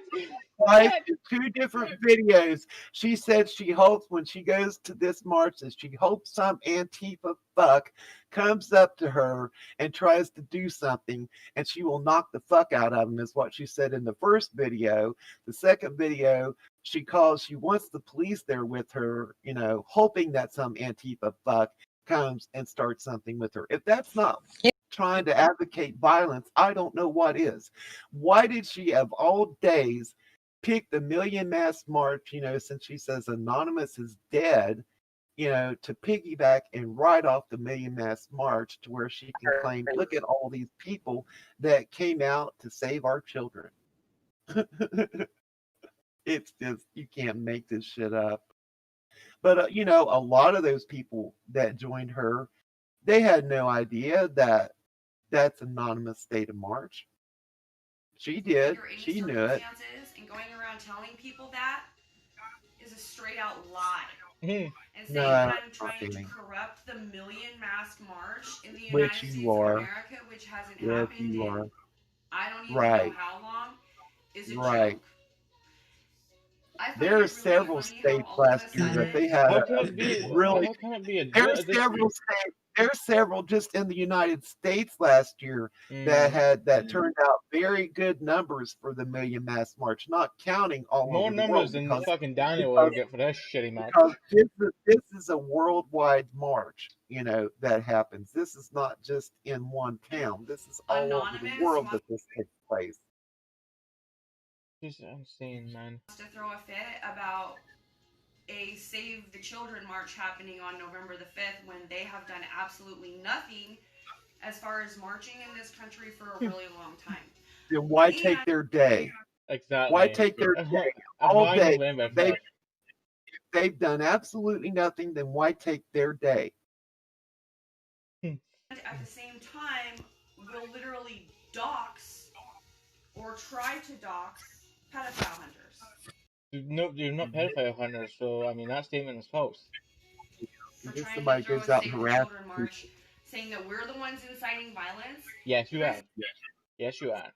[SPEAKER 3] Twice
[SPEAKER 2] What?
[SPEAKER 3] in 2 different videos. She said she hopes when she goes to this march that she hopes some Antifa fuck comes up to her and tries to do something and she will knock the fuck out of him, is what she said in the first video. The second video, she wants the police there with her, hoping that some Antifa fuck comes and starts something with her. If that's not trying to advocate violence, I don't know what is. Why did she, of all days, pick the Million Mass March, since she says Anonymous is dead, to piggyback and ride off the Million Mass March to where she can claim, look at all these people that came out to save our children. It's just, you can't make this shit up. But, a lot of those people that joined her, they had no idea that that's Anonymous State of March. She did.
[SPEAKER 5] Under any
[SPEAKER 3] She knew it.
[SPEAKER 5] circumstances, and going around telling people that is a straight out lie.
[SPEAKER 2] Hmm.
[SPEAKER 5] And saying
[SPEAKER 3] No,
[SPEAKER 5] that I'm
[SPEAKER 3] not
[SPEAKER 5] trying to
[SPEAKER 3] kidding.
[SPEAKER 5] corrupt the Million Mask March in the
[SPEAKER 3] Which
[SPEAKER 5] United
[SPEAKER 3] you
[SPEAKER 5] States of
[SPEAKER 3] are.
[SPEAKER 5] America, which hasn't
[SPEAKER 3] Yes,
[SPEAKER 5] happened
[SPEAKER 3] you
[SPEAKER 5] in
[SPEAKER 3] are.
[SPEAKER 5] I don't even
[SPEAKER 3] Right.
[SPEAKER 5] know how long, is a
[SPEAKER 3] Right.
[SPEAKER 5] joke. I find
[SPEAKER 3] There are
[SPEAKER 5] it really
[SPEAKER 3] several
[SPEAKER 5] funny how
[SPEAKER 3] states
[SPEAKER 5] all of a
[SPEAKER 3] last year that
[SPEAKER 5] sudden
[SPEAKER 3] they had
[SPEAKER 2] How can it be?
[SPEAKER 3] really.
[SPEAKER 2] How can it be a
[SPEAKER 3] There's
[SPEAKER 2] joke?
[SPEAKER 3] several states. There's several just in the United States last year
[SPEAKER 2] Mm,
[SPEAKER 3] that turned out very good numbers for the Million Mass March, not counting all
[SPEAKER 2] more
[SPEAKER 3] over the
[SPEAKER 2] numbers
[SPEAKER 3] world
[SPEAKER 2] than fucking Daniel will
[SPEAKER 3] because
[SPEAKER 2] ever get for this shitty match.
[SPEAKER 3] because this is a worldwide march, that happens. This is not just in one town. This is all over the
[SPEAKER 5] Anonymous
[SPEAKER 3] world
[SPEAKER 5] wants
[SPEAKER 3] that this takes place.
[SPEAKER 2] She's insane, man.
[SPEAKER 5] to throw a fit about a Save the Children march happening on November the 5th when they have done absolutely nothing as far as marching in this country for a really long time.
[SPEAKER 3] Then why take their day?
[SPEAKER 2] Exactly.
[SPEAKER 3] Why take their day all
[SPEAKER 2] Why
[SPEAKER 3] day?
[SPEAKER 2] November 5th?
[SPEAKER 3] They've done absolutely nothing. Then why take their day?
[SPEAKER 5] And at the same time, will literally dox or try to dox pedophile hunters.
[SPEAKER 2] No, you're not pedophile hunters, so I mean that statement is false.
[SPEAKER 5] For
[SPEAKER 3] If
[SPEAKER 5] trying
[SPEAKER 3] somebody
[SPEAKER 5] to throw
[SPEAKER 3] goes
[SPEAKER 5] a
[SPEAKER 3] out
[SPEAKER 5] Save
[SPEAKER 3] and
[SPEAKER 5] the
[SPEAKER 3] harasses
[SPEAKER 5] Children march, saying that we're the ones inciting violence.
[SPEAKER 2] Yes, you
[SPEAKER 5] guys-
[SPEAKER 2] are. Yes, you are.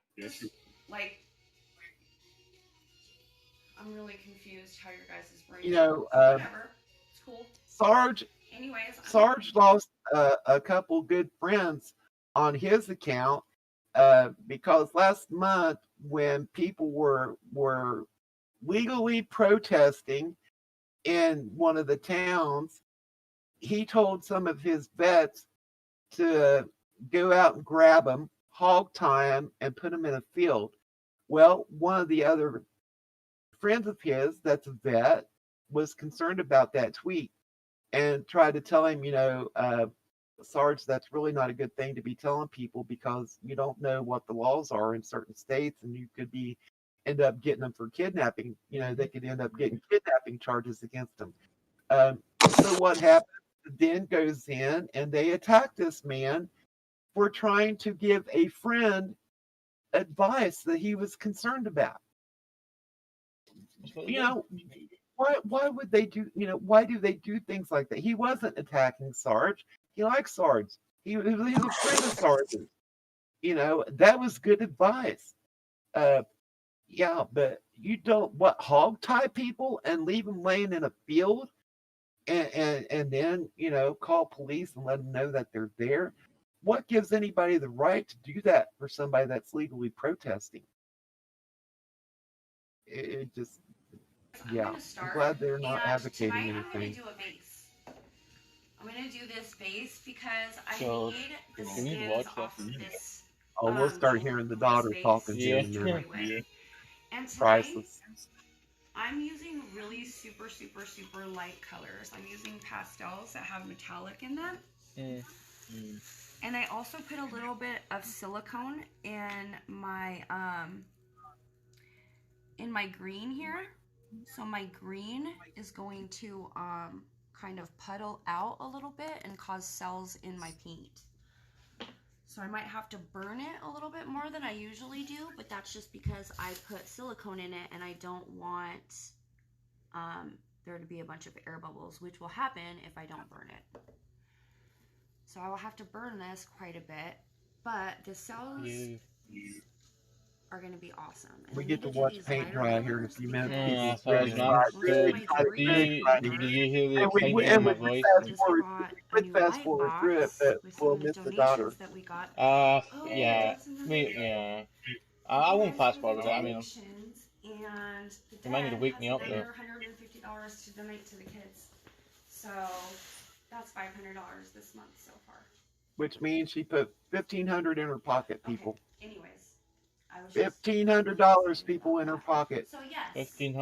[SPEAKER 5] Like, I'm really confused how your guys' brains whatever. It's cool.
[SPEAKER 3] Sarge
[SPEAKER 5] Anyways,
[SPEAKER 3] Sarge lost a couple good friends on his account because last month when people were legally protesting in one of the towns, he told some of his vets to go out and grab them, hog tie him, and put him in a field. Well, one of the other friends of his that's a vet was concerned about that tweet and tried to tell him, Sarge, that's really not a good thing to be telling people because you don't know what the laws are in certain states, and you could end up getting them for kidnapping. They could end up getting kidnapping charges against them. So what happened? The den goes in and they attack this man for trying to give a friend advice that he was concerned about.
[SPEAKER 2] That's what they
[SPEAKER 3] You
[SPEAKER 2] do.
[SPEAKER 3] know, why would they do, why do they do things like that? He wasn't attacking Sarge. He likes Sarge. He was a friend of Sarge's. That was good advice. Yeah, but you don't hog tie people and leave them laying in a field and then call police and let them know that they're there. What gives anybody the right to do that for somebody that's legally protesting? It just,
[SPEAKER 5] I'm
[SPEAKER 3] yeah,
[SPEAKER 5] gonna
[SPEAKER 3] I'm
[SPEAKER 5] start,
[SPEAKER 3] glad they're not
[SPEAKER 5] and
[SPEAKER 3] advocating
[SPEAKER 5] tonight I'm gonna
[SPEAKER 3] anything.
[SPEAKER 5] do a base. I'm gonna do this base because I
[SPEAKER 2] So,
[SPEAKER 5] made the
[SPEAKER 2] we need to
[SPEAKER 5] skins
[SPEAKER 2] watch
[SPEAKER 5] off
[SPEAKER 2] this.
[SPEAKER 5] of this
[SPEAKER 3] Oh, we'll start
[SPEAKER 5] jewel,
[SPEAKER 3] hearing the
[SPEAKER 5] this
[SPEAKER 3] daughter
[SPEAKER 5] vase
[SPEAKER 3] talking here
[SPEAKER 2] Yeah.
[SPEAKER 3] in a minute.
[SPEAKER 5] with. And tonight
[SPEAKER 3] Priceless.
[SPEAKER 5] I'm using really super, super, super light colors. I'm using pastels that have metallic in them.
[SPEAKER 2] Mm.
[SPEAKER 5] And I also put a little bit of silicone in my green here. So my green is going to kind of puddle out a little bit and cause cells in my paint. So I might have to burn it a little bit more than I usually do, but that's just because I put silicone in it and I don't want there to be a bunch of air bubbles, which will happen if I don't burn it. So I will have to burn this quite a bit, but the cells are going to be awesome. And
[SPEAKER 3] We
[SPEAKER 5] I
[SPEAKER 3] get
[SPEAKER 5] need
[SPEAKER 3] to
[SPEAKER 5] do
[SPEAKER 3] watch
[SPEAKER 5] these
[SPEAKER 3] paint
[SPEAKER 5] lighter
[SPEAKER 3] dry here in a
[SPEAKER 5] colors
[SPEAKER 3] few minutes.
[SPEAKER 5] because
[SPEAKER 3] People
[SPEAKER 2] That's
[SPEAKER 3] very
[SPEAKER 2] always, man.
[SPEAKER 3] excited,
[SPEAKER 5] most
[SPEAKER 2] So,
[SPEAKER 5] of
[SPEAKER 3] very
[SPEAKER 5] my
[SPEAKER 3] excited,
[SPEAKER 5] jewelry
[SPEAKER 2] do
[SPEAKER 3] very
[SPEAKER 5] is
[SPEAKER 2] you,
[SPEAKER 3] excited.
[SPEAKER 2] did you hear the
[SPEAKER 3] And we
[SPEAKER 2] excitement in my
[SPEAKER 3] would
[SPEAKER 2] voice?
[SPEAKER 3] fast
[SPEAKER 5] just
[SPEAKER 3] forward,
[SPEAKER 5] bought a
[SPEAKER 3] we
[SPEAKER 5] new
[SPEAKER 3] would fast
[SPEAKER 5] light
[SPEAKER 3] forward through it,
[SPEAKER 5] box
[SPEAKER 3] but
[SPEAKER 5] with some
[SPEAKER 3] we'll
[SPEAKER 5] of the
[SPEAKER 3] miss the daughter.
[SPEAKER 5] donations that we got.
[SPEAKER 2] Yeah.
[SPEAKER 5] That's in the
[SPEAKER 2] Yeah.
[SPEAKER 5] You
[SPEAKER 2] I won't
[SPEAKER 5] guys
[SPEAKER 2] fast
[SPEAKER 5] for the
[SPEAKER 2] forward it. I mean,
[SPEAKER 5] donations, and the
[SPEAKER 2] you might need to
[SPEAKER 5] dad
[SPEAKER 2] wake
[SPEAKER 5] has
[SPEAKER 2] me up there.
[SPEAKER 5] another $150 to donate to the kids. So that's $500 this month so far.
[SPEAKER 3] Which means she put $1,500 in her pocket, people.
[SPEAKER 5] Okay. Anyways, I was just
[SPEAKER 3] $1,500, people, in her pocket.
[SPEAKER 5] So yes,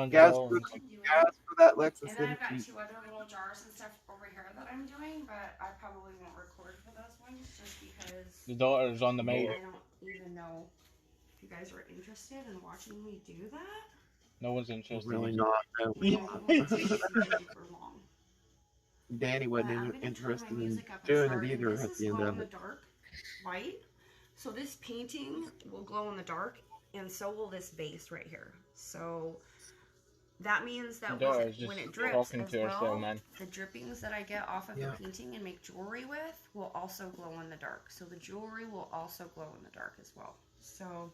[SPEAKER 3] Gas
[SPEAKER 2] $1,500.
[SPEAKER 3] for that Lexus
[SPEAKER 5] and then
[SPEAKER 3] isn't
[SPEAKER 5] I've got
[SPEAKER 3] cheap.
[SPEAKER 5] 2 other little jars and stuff over here that I'm doing, but I probably won't record for those ones just because
[SPEAKER 2] The daughter's on the mic.
[SPEAKER 5] I don't even know if you guys are interested in watching me do that.
[SPEAKER 2] No one's
[SPEAKER 3] We're
[SPEAKER 2] interested.
[SPEAKER 3] really not. No, we're
[SPEAKER 2] Yeah.
[SPEAKER 3] not.
[SPEAKER 5] It won't take super long.
[SPEAKER 3] Danny
[SPEAKER 5] But I'm
[SPEAKER 3] wasn't
[SPEAKER 5] gonna turn
[SPEAKER 3] interested
[SPEAKER 5] my
[SPEAKER 3] in
[SPEAKER 5] music up and
[SPEAKER 3] doing
[SPEAKER 5] start,
[SPEAKER 3] it
[SPEAKER 5] and
[SPEAKER 3] either
[SPEAKER 5] this
[SPEAKER 3] at
[SPEAKER 5] is
[SPEAKER 3] the end
[SPEAKER 5] glow
[SPEAKER 3] of
[SPEAKER 5] in the
[SPEAKER 3] it.
[SPEAKER 5] dark white. So this painting will glow in the dark, and so will this base right here. So that means that
[SPEAKER 2] Daughter's
[SPEAKER 5] when
[SPEAKER 2] just
[SPEAKER 5] it drips
[SPEAKER 2] talking
[SPEAKER 5] as
[SPEAKER 2] to herself,
[SPEAKER 5] well,
[SPEAKER 2] man.
[SPEAKER 5] the drippings that I get off of
[SPEAKER 3] Yeah.
[SPEAKER 5] the painting and make jewelry with will also glow in the dark. So the jewelry will also glow in the dark as well. So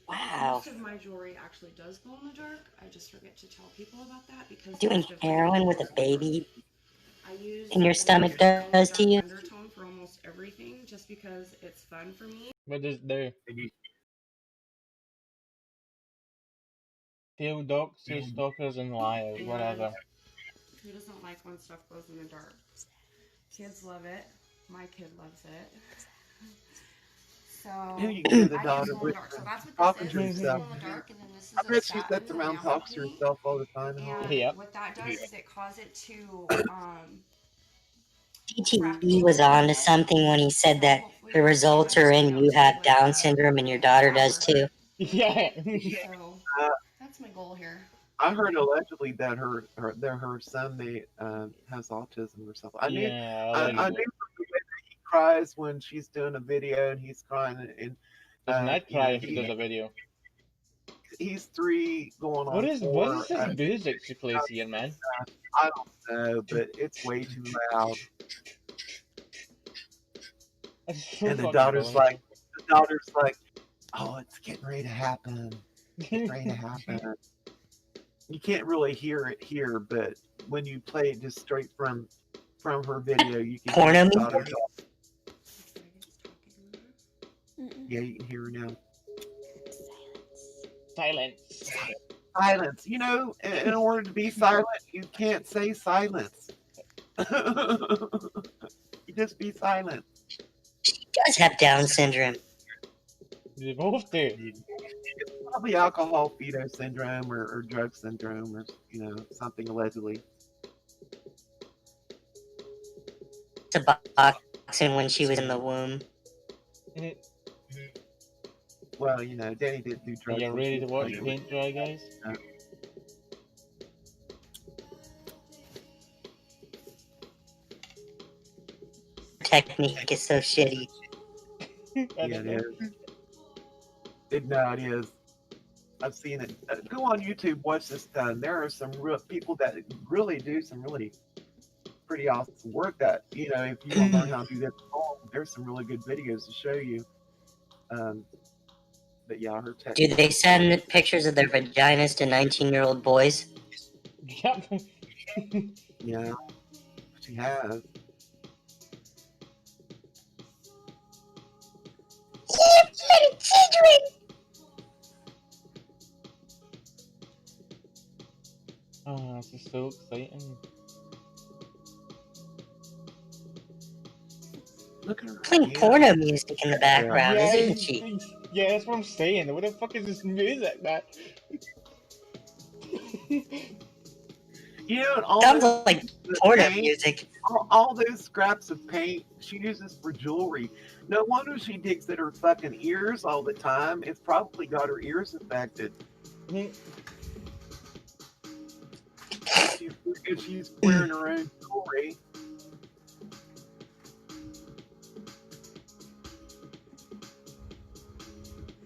[SPEAKER 4] Wow.
[SPEAKER 5] most of my jewelry actually does glow in the dark. I just forget to tell people about that because
[SPEAKER 4] Doing
[SPEAKER 5] most of
[SPEAKER 4] heroin
[SPEAKER 5] my
[SPEAKER 4] with a baby
[SPEAKER 5] I use
[SPEAKER 4] in your stomach does to you?
[SPEAKER 5] undertone for almost everything just because it's fun for me.
[SPEAKER 2] What does it do?
[SPEAKER 3] Maybe
[SPEAKER 2] Tail doxers, stalkers, and liars. Whatever.
[SPEAKER 5] Who doesn't like when stuff glows in the dark? Kids love it. My kid loves it. So
[SPEAKER 3] And you can hear the
[SPEAKER 5] I
[SPEAKER 3] daughter
[SPEAKER 5] use glow in the dark. So that's what
[SPEAKER 3] talking
[SPEAKER 5] this
[SPEAKER 3] to
[SPEAKER 5] is. This is
[SPEAKER 3] herself.
[SPEAKER 5] glow in the dark, and then this is
[SPEAKER 3] I
[SPEAKER 5] a
[SPEAKER 3] bet she
[SPEAKER 5] satin
[SPEAKER 3] sits around and
[SPEAKER 5] enamel
[SPEAKER 3] talks to
[SPEAKER 5] paint.
[SPEAKER 3] herself all the time.
[SPEAKER 5] And
[SPEAKER 2] Yep.
[SPEAKER 5] what that does is it causes it to
[SPEAKER 4] TTE was on to something when he said that
[SPEAKER 5] hopefully
[SPEAKER 4] the results are in you have Down syndrome and your daughter does too.
[SPEAKER 2] Yeah.
[SPEAKER 5] So that's my goal here.
[SPEAKER 3] I heard allegedly that her son has autism or something. I knew
[SPEAKER 2] Yeah,
[SPEAKER 3] from the way
[SPEAKER 2] allegedly.
[SPEAKER 3] that he cries when she's doing a video and he's crying and
[SPEAKER 2] Doesn't that cry if he
[SPEAKER 3] he,
[SPEAKER 2] does a video?
[SPEAKER 3] he's 3 going
[SPEAKER 2] What
[SPEAKER 3] on
[SPEAKER 2] is
[SPEAKER 3] 4.
[SPEAKER 2] this music she plays here, man?
[SPEAKER 3] I don't know, but it's way too loud.
[SPEAKER 2] That's so
[SPEAKER 3] And the
[SPEAKER 2] fucking
[SPEAKER 3] daughter's
[SPEAKER 2] annoying.
[SPEAKER 3] like, oh, it's getting ready to happen. Getting ready to happen. You can't really hear it here, but when you play it just straight from her video, you can
[SPEAKER 4] Porno
[SPEAKER 3] hear the
[SPEAKER 4] music?
[SPEAKER 3] daughter talk. Yeah, you can hear her now.
[SPEAKER 2] Silence.
[SPEAKER 3] Silence. In order to be silent, you can't say silence. You just be silent.
[SPEAKER 4] does have Down syndrome.
[SPEAKER 2] They both do.
[SPEAKER 3] It's probably alcohol fetal syndrome or drug syndrome or something allegedly.
[SPEAKER 4] To boxing when she was in the womb.
[SPEAKER 2] Mhm.
[SPEAKER 3] Well, Danny did do
[SPEAKER 2] Are
[SPEAKER 3] drugs.
[SPEAKER 2] you
[SPEAKER 3] when
[SPEAKER 2] ready
[SPEAKER 3] she
[SPEAKER 2] to
[SPEAKER 3] was
[SPEAKER 2] watch
[SPEAKER 3] pregnant.
[SPEAKER 2] paint dry, guys?
[SPEAKER 4] Technique is so shitty.
[SPEAKER 2] I
[SPEAKER 3] Yeah,
[SPEAKER 2] don't
[SPEAKER 3] it
[SPEAKER 2] know.
[SPEAKER 3] is. No, it is. I've seen it. Go on YouTube, watch this done. There are some real people that really do some really pretty awesome work. That if you want to learn how to do that at home, there's some really good videos to show you. But yeah, her
[SPEAKER 4] Do
[SPEAKER 3] technique.
[SPEAKER 4] they send pictures of their vaginas to 19-year-old boys?
[SPEAKER 2] Yep.
[SPEAKER 3] Yeah, she has.
[SPEAKER 2] Oh, this is so exciting.
[SPEAKER 3] Look at her.
[SPEAKER 4] Playing
[SPEAKER 3] hands.
[SPEAKER 4] porno music in the background,
[SPEAKER 2] Yeah,
[SPEAKER 4] isn't she?
[SPEAKER 2] yeah, that's what I'm saying. What the fuck is this music, man?
[SPEAKER 3] And all
[SPEAKER 4] Sounds
[SPEAKER 3] those
[SPEAKER 4] like
[SPEAKER 3] pieces of
[SPEAKER 4] porno
[SPEAKER 3] paint,
[SPEAKER 4] music.
[SPEAKER 3] all those scraps of paint she uses for jewelry. No wonder she digs at her fucking ears all the time. It's probably got her ears infected. She's wearing her own jewelry.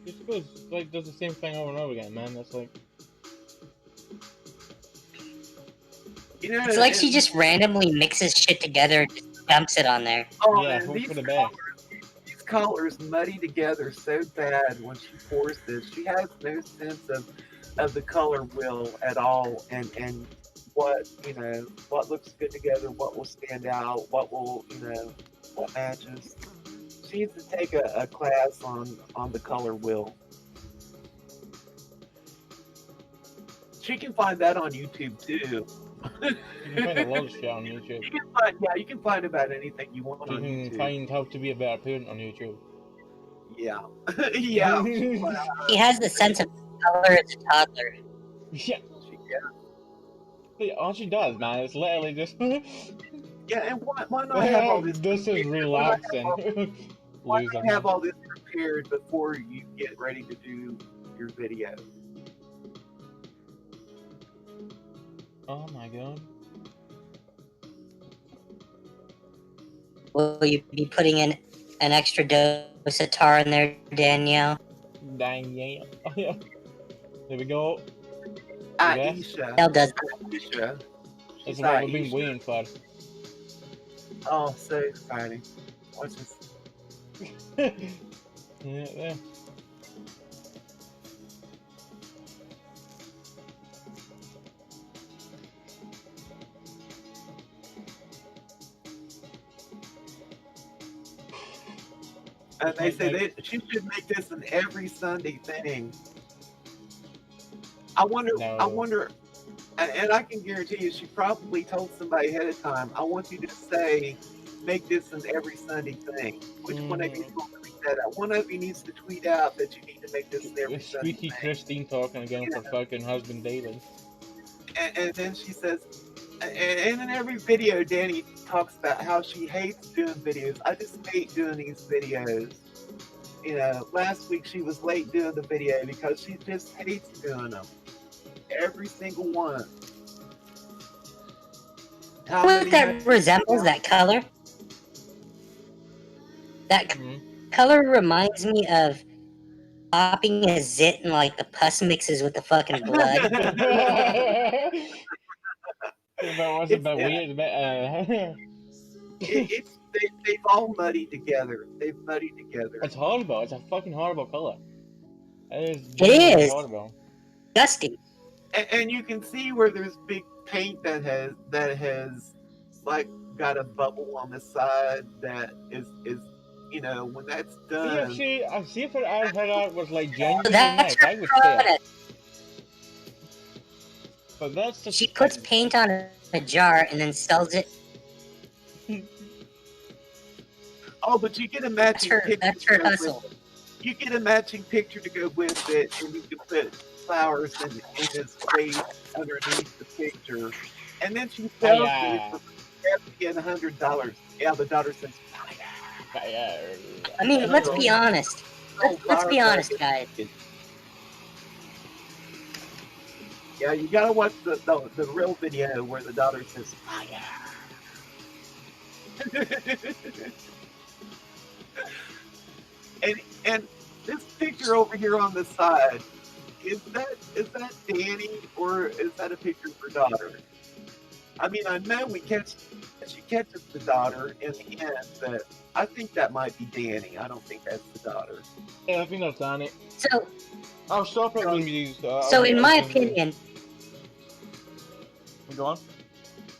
[SPEAKER 2] Just goes like does the same thing over and over again, man. That's like
[SPEAKER 4] It's like she just randomly mixes shit together and just dumps it on there.
[SPEAKER 3] Oh,
[SPEAKER 2] yeah,
[SPEAKER 3] and
[SPEAKER 2] hope for the best.
[SPEAKER 3] these colors muddy together so bad when she pours this. She has no sense of the color wheel at all, and what what looks good together, what will stand out, what will what matches. She needs to take a class on the color wheel. She can find that on YouTube too.
[SPEAKER 2] You can find a lot of shit on YouTube.
[SPEAKER 3] You can find about anything you want
[SPEAKER 2] You
[SPEAKER 3] on
[SPEAKER 2] can
[SPEAKER 3] YouTube.
[SPEAKER 2] find how to be a better parent on YouTube.
[SPEAKER 3] Yeah, yeah.
[SPEAKER 4] She has the sense of color as a toddler.
[SPEAKER 2] Yeah. All she does, man, is literally just.
[SPEAKER 3] Yeah, and why not have all this?
[SPEAKER 2] This is relaxing.
[SPEAKER 3] Why
[SPEAKER 2] Loser,
[SPEAKER 3] not have
[SPEAKER 2] man.
[SPEAKER 3] all this prepared before you get ready to do your video?
[SPEAKER 2] Oh my god.
[SPEAKER 4] Will you be putting in an extra dose of tar in there, Danielle?
[SPEAKER 2] Danielle. Oh, yeah. There we go. Yes.
[SPEAKER 3] Aisha.
[SPEAKER 4] Danielle does.
[SPEAKER 3] Aisha.
[SPEAKER 2] That's
[SPEAKER 3] She's
[SPEAKER 2] what we've been
[SPEAKER 3] Aisha.
[SPEAKER 2] waiting for.
[SPEAKER 3] Oh, so exciting. Watch this.
[SPEAKER 2] Yeah, there.
[SPEAKER 3] And they say she should make this an every Sunday thing. I wonder,
[SPEAKER 2] No.
[SPEAKER 3] and I can guarantee you, she probably told somebody ahead of time, I want you to say, make this an every Sunday thing. Which one of you will tweet that out? One of you needs to tweet out that you need to make this an every Sunday
[SPEAKER 2] Squeaky
[SPEAKER 3] thing.
[SPEAKER 2] Christine talking again for fucking husband David.
[SPEAKER 3] And then she says, and in every video, Danny talks about how she hates doing videos. I just hate doing these videos. Last week she was late doing the video because she just hates doing them. Every single one. How
[SPEAKER 4] What
[SPEAKER 3] many
[SPEAKER 4] that resembles that color? That color reminds me of popping a zit and like the pus mixes with the fucking blood.
[SPEAKER 2] It was a bit weird, but
[SPEAKER 3] they've all muddied together. They've muddied together.
[SPEAKER 2] it's horrible. It's a fucking horrible color. It is
[SPEAKER 4] It
[SPEAKER 2] genuinely
[SPEAKER 4] is.
[SPEAKER 2] horrible.
[SPEAKER 4] Disgusting.
[SPEAKER 3] And you can see where there's big paint that has like got a bubble on the side that is when that's done.
[SPEAKER 2] See if her art was like genuinely
[SPEAKER 4] That's
[SPEAKER 2] nice, I
[SPEAKER 4] her
[SPEAKER 2] would say it.
[SPEAKER 4] product.
[SPEAKER 2] But that's just
[SPEAKER 4] She puts paint on a jar and then sells it.
[SPEAKER 3] Oh, but you get a matching picture.
[SPEAKER 4] That's her hustle.
[SPEAKER 3] You get a matching picture to go with it, and you can put flowers in his face underneath the picture. And then she sells it for $100. Yeah, the daughter says,
[SPEAKER 2] Fire.
[SPEAKER 4] I mean, let's be honest. Let's be honest, guys.
[SPEAKER 3] Yeah, you gotta watch the real video where the daughter says, fire. and this picture over here on the side, is that Danny, or is that a picture of her daughter? I mean, I know she catches the daughter in the end, but I think that might be Danny. I don't think that's the daughter.
[SPEAKER 2] Yeah, I think that's on it.
[SPEAKER 4] So,
[SPEAKER 2] I'll stop it when you.
[SPEAKER 4] so in my opinion,
[SPEAKER 2] Go on.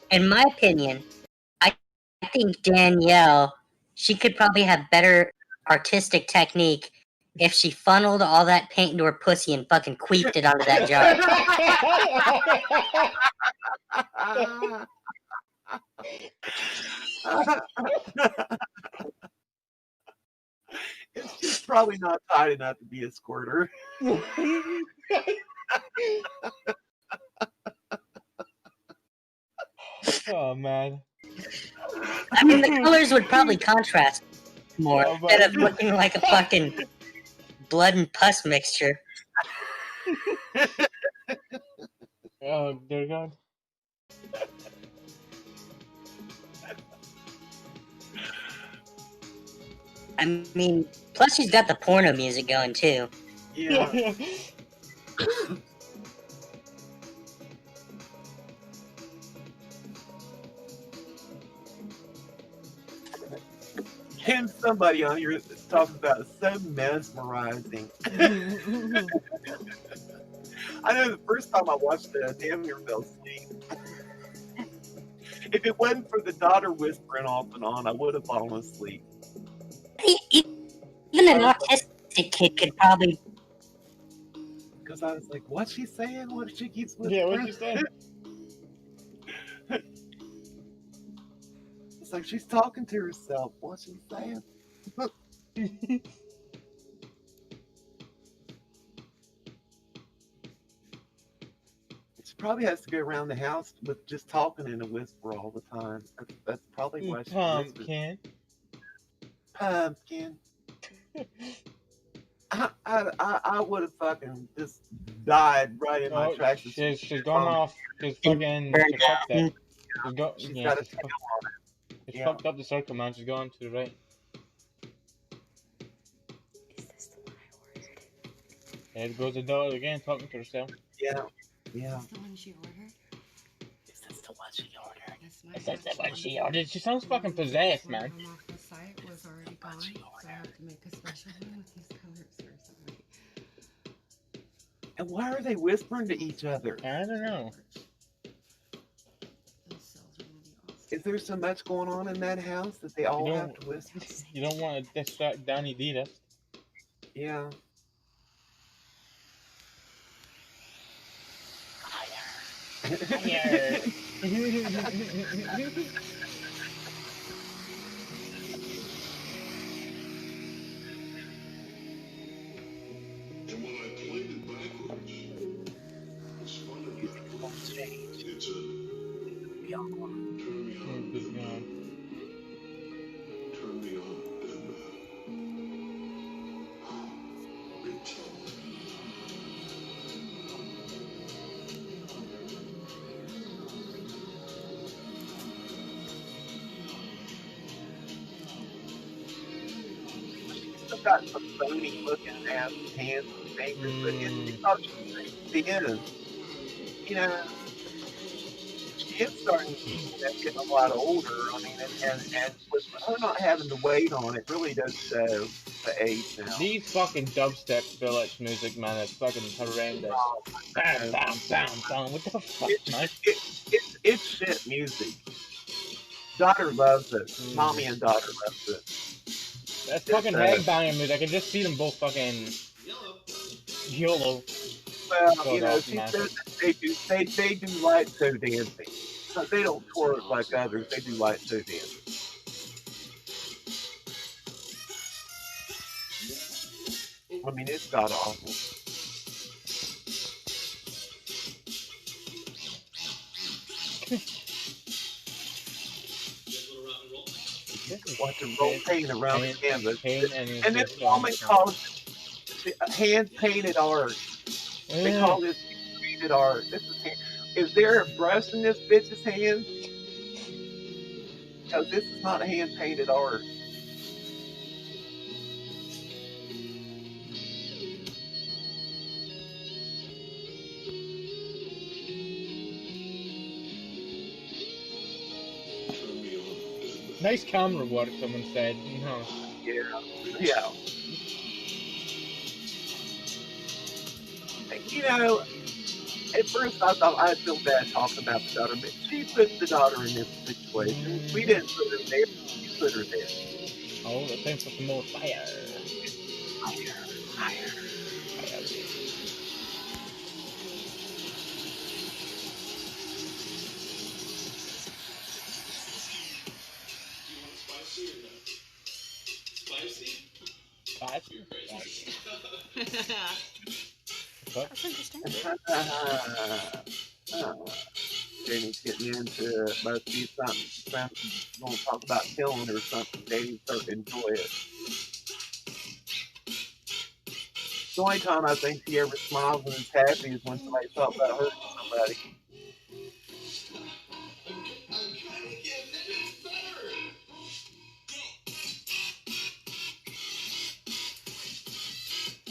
[SPEAKER 4] in my opinion, I think Danielle, she could probably have better artistic technique if she funneled all that paint into her pussy and fucking queefed it onto that jar.
[SPEAKER 3] It's just probably not tight enough to be a squirter.
[SPEAKER 2] Oh man.
[SPEAKER 4] I mean, the colors would probably contrast more
[SPEAKER 2] Yeah, but-
[SPEAKER 4] instead of looking like a fucking blood and pus mixture.
[SPEAKER 2] Oh dear God.
[SPEAKER 4] I mean, plus she's got the porno music going too.
[SPEAKER 3] Yeah. And somebody on here talking about so mesmerizing. I know the first time I watched it, I damn near fell asleep. If it wasn't for the daughter whispering off and on, I would have fallen asleep.
[SPEAKER 4] Even an autistic kid could probably.
[SPEAKER 3] Because I was like, what's she saying? What did she keep whispering?
[SPEAKER 2] Yeah, what'd you say?
[SPEAKER 3] It's like she's talking to herself. What's she saying? She probably has to go around the house with just talking in a whisper all the time. That's probably why she whispers.
[SPEAKER 2] Pumpkin.
[SPEAKER 3] Pumpkin. I would have fucking just died right in my
[SPEAKER 2] Oh,
[SPEAKER 3] tracks.
[SPEAKER 2] she's gone off. She's fucking. She fucked it.
[SPEAKER 3] She's
[SPEAKER 2] Yeah,
[SPEAKER 3] got a
[SPEAKER 2] she's
[SPEAKER 3] tail on it.
[SPEAKER 2] It's
[SPEAKER 3] Yeah.
[SPEAKER 2] fucked up the circle, man. She's gone to the right.
[SPEAKER 1] Is this the one I ordered?
[SPEAKER 2] There goes the dog again, talking to herself.
[SPEAKER 3] Yeah. Yeah.
[SPEAKER 5] That's the one she ordered.
[SPEAKER 3] Is this the one she ordered?
[SPEAKER 5] That's my
[SPEAKER 2] Is that the
[SPEAKER 5] batch
[SPEAKER 2] one
[SPEAKER 5] one.
[SPEAKER 2] she ordered? She sounds fucking
[SPEAKER 5] One
[SPEAKER 2] possessed,
[SPEAKER 5] of
[SPEAKER 2] man.
[SPEAKER 5] them off the site was already gone, so I have to make a special one with these colors for somebody.
[SPEAKER 3] And why are they whispering to each other?
[SPEAKER 2] I don't know.
[SPEAKER 5] Those cells are gonna be awesome.
[SPEAKER 3] Is there so much going on in that house that they all have to whisper?
[SPEAKER 2] You don't want to distract Danny Dita.
[SPEAKER 3] Yeah.
[SPEAKER 2] Yeah.
[SPEAKER 6] And when I played it backwards, it's fun and backwards. It's a turn me on,
[SPEAKER 2] Good God.
[SPEAKER 6] turn me on, and return.
[SPEAKER 3] Still got some bony looking ass hands and fingers, but it's because she's thin. You know, she is starting to get a lot older. I mean, and with her not having the weight on, it really does show the age now.
[SPEAKER 2] These fucking dubstep Phillips music, man, is fucking horrendous. Bam, bam, bam, bam. What the fuck, man?
[SPEAKER 3] It's shit music. Daughter loves it. Mommy and daughter loves it.
[SPEAKER 2] That's fucking headbanging music. I can just see them both fucking YOLO.
[SPEAKER 3] Well,
[SPEAKER 2] God,
[SPEAKER 3] you know,
[SPEAKER 2] awesome,
[SPEAKER 3] she
[SPEAKER 2] man.
[SPEAKER 3] says that they do light show dancing. So they don't twerk like others. They do light show dancing. I mean, it's god awful.
[SPEAKER 2] This is
[SPEAKER 3] Watch him roll paint around the canvas.
[SPEAKER 2] paint and it's
[SPEAKER 3] And this
[SPEAKER 2] just so
[SPEAKER 3] woman calls it hand painted art. They call this painted art. This is is there a brush in this bitch's hand? Because this is not hand painted art.
[SPEAKER 2] nice camera work, someone said. No.
[SPEAKER 3] Yeah. You know, at first I thought I'd feel bad talking about the daughter, but she put the daughter in this situation. We didn't put her there. She put her there.
[SPEAKER 2] Oh, it's time for some more fire.
[SPEAKER 3] Fire.
[SPEAKER 2] Spicy?
[SPEAKER 7] That's interesting.
[SPEAKER 3] Jamie's getting into must be something. You want to talk about killing or something. Jamie's starting to enjoy it. The only time I think she ever smiles and is happy is when somebody talks about hurting somebody.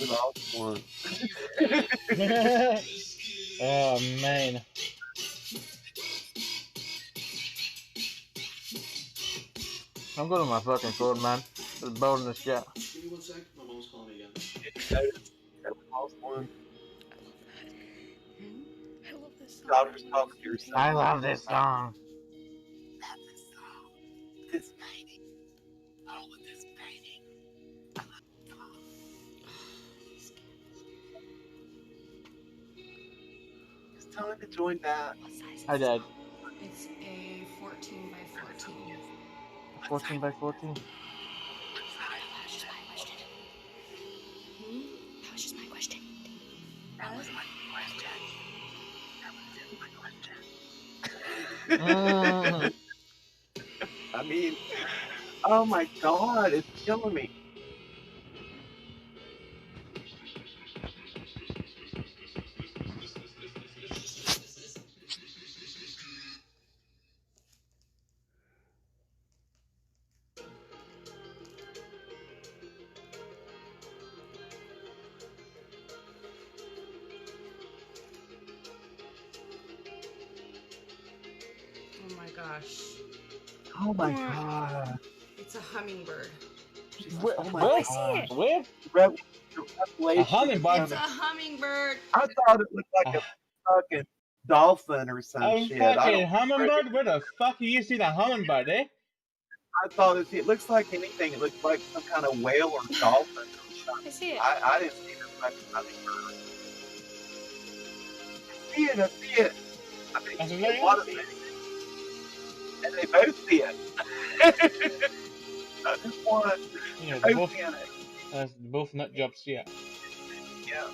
[SPEAKER 3] We lost one.
[SPEAKER 2] Oh, man. I'm going to my fucking sword, man. It's bold in the shit.
[SPEAKER 6] Give me 1 sec. My mom's calling me again.
[SPEAKER 3] We lost one.
[SPEAKER 7] I love this song.
[SPEAKER 3] Daughters talk to your son.
[SPEAKER 2] I love this song.
[SPEAKER 3] This painting. Oh, this painting. I love this song. It's time to join that.
[SPEAKER 2] Hi, Dad.
[SPEAKER 5] It's a 14 by 14.
[SPEAKER 2] 14 by 14.
[SPEAKER 7] That was just my question.
[SPEAKER 3] That was my question. I mean, oh my god, it's killing me.
[SPEAKER 5] Oh my gosh.
[SPEAKER 3] Oh my god.
[SPEAKER 5] It's a hummingbird.
[SPEAKER 2] Where?
[SPEAKER 3] Oh my
[SPEAKER 2] Where?
[SPEAKER 3] god.
[SPEAKER 2] Where?
[SPEAKER 3] The
[SPEAKER 2] A
[SPEAKER 3] revelation.
[SPEAKER 2] hummingbird?
[SPEAKER 5] It's a hummingbird.
[SPEAKER 3] I thought it looked like a fucking dolphin or some
[SPEAKER 2] A
[SPEAKER 3] shit. I
[SPEAKER 2] fucking
[SPEAKER 3] don't.
[SPEAKER 2] hummingbird? Where the fuck have you seen a hummingbird, eh?
[SPEAKER 3] I thought it looks like anything. It looks like some kind of whale or dolphin or something.
[SPEAKER 7] I see it.
[SPEAKER 3] I didn't see this fucking hummingbird. I see it. I mean,
[SPEAKER 2] That's
[SPEAKER 3] a
[SPEAKER 2] right.
[SPEAKER 3] lot of things. And they both see it. Not just one.
[SPEAKER 2] You know,
[SPEAKER 3] Both
[SPEAKER 2] both,
[SPEAKER 3] seeing it.
[SPEAKER 2] both nut jobs, yeah.
[SPEAKER 3] Yeah.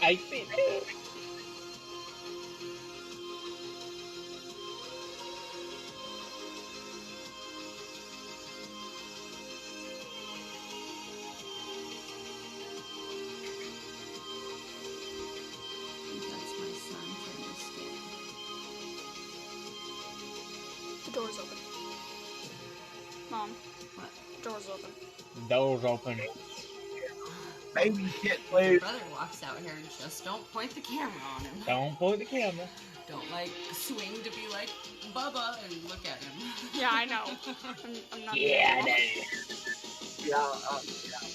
[SPEAKER 2] I see it.
[SPEAKER 5] That's my son trying to escape.
[SPEAKER 7] The door's open. Mom,
[SPEAKER 5] What?
[SPEAKER 7] door's open.
[SPEAKER 2] Doors open.
[SPEAKER 3] Baby shit,
[SPEAKER 5] Your
[SPEAKER 3] please.
[SPEAKER 5] brother walks out here and just don't point the camera on him.
[SPEAKER 2] Don't point the camera.
[SPEAKER 5] Don't like swing to be like Bubba and look at him.
[SPEAKER 7] Yeah, I know. I'm not.
[SPEAKER 2] Yeah,
[SPEAKER 7] normal.
[SPEAKER 3] Yeah,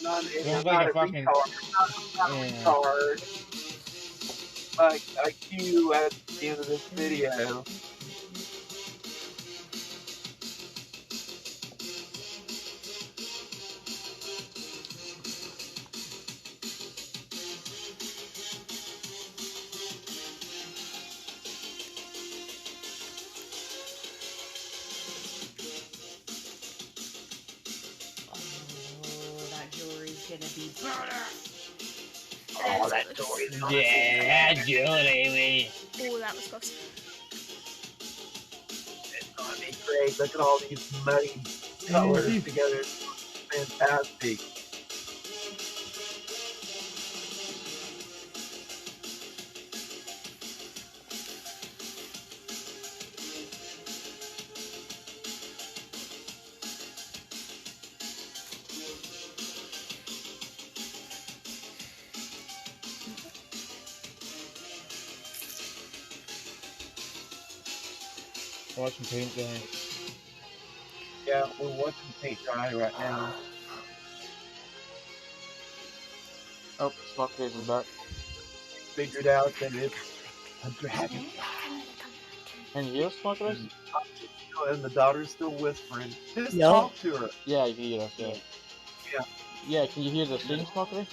[SPEAKER 3] not,
[SPEAKER 2] Sounds
[SPEAKER 3] I'm
[SPEAKER 2] like
[SPEAKER 3] not
[SPEAKER 2] a
[SPEAKER 3] a
[SPEAKER 2] fucking-
[SPEAKER 3] retard. I'm not a
[SPEAKER 2] Yeah.
[SPEAKER 3] retard. Like you at the end of this video.
[SPEAKER 5] Oh, that jewelry's getting
[SPEAKER 3] Oh, that Dory's gonna
[SPEAKER 2] Yeah, Julie.
[SPEAKER 7] Oh, that was close.
[SPEAKER 3] be great. Look at all these muddy colors together. It's fantastic.
[SPEAKER 2] Watching paint dry.
[SPEAKER 3] Yeah, we're watching paint dry right now.
[SPEAKER 2] Oh, Smoke Race is back.
[SPEAKER 3] Figured out that it's a dragon.
[SPEAKER 2] Can you hear Smoke Race?
[SPEAKER 3] And the daughter's still whispering. Just
[SPEAKER 4] Yo.
[SPEAKER 3] talk to her.
[SPEAKER 2] Yeah, you can hear us, yeah.
[SPEAKER 3] Yeah.
[SPEAKER 2] Yeah, can you hear the singing, Smoke Race?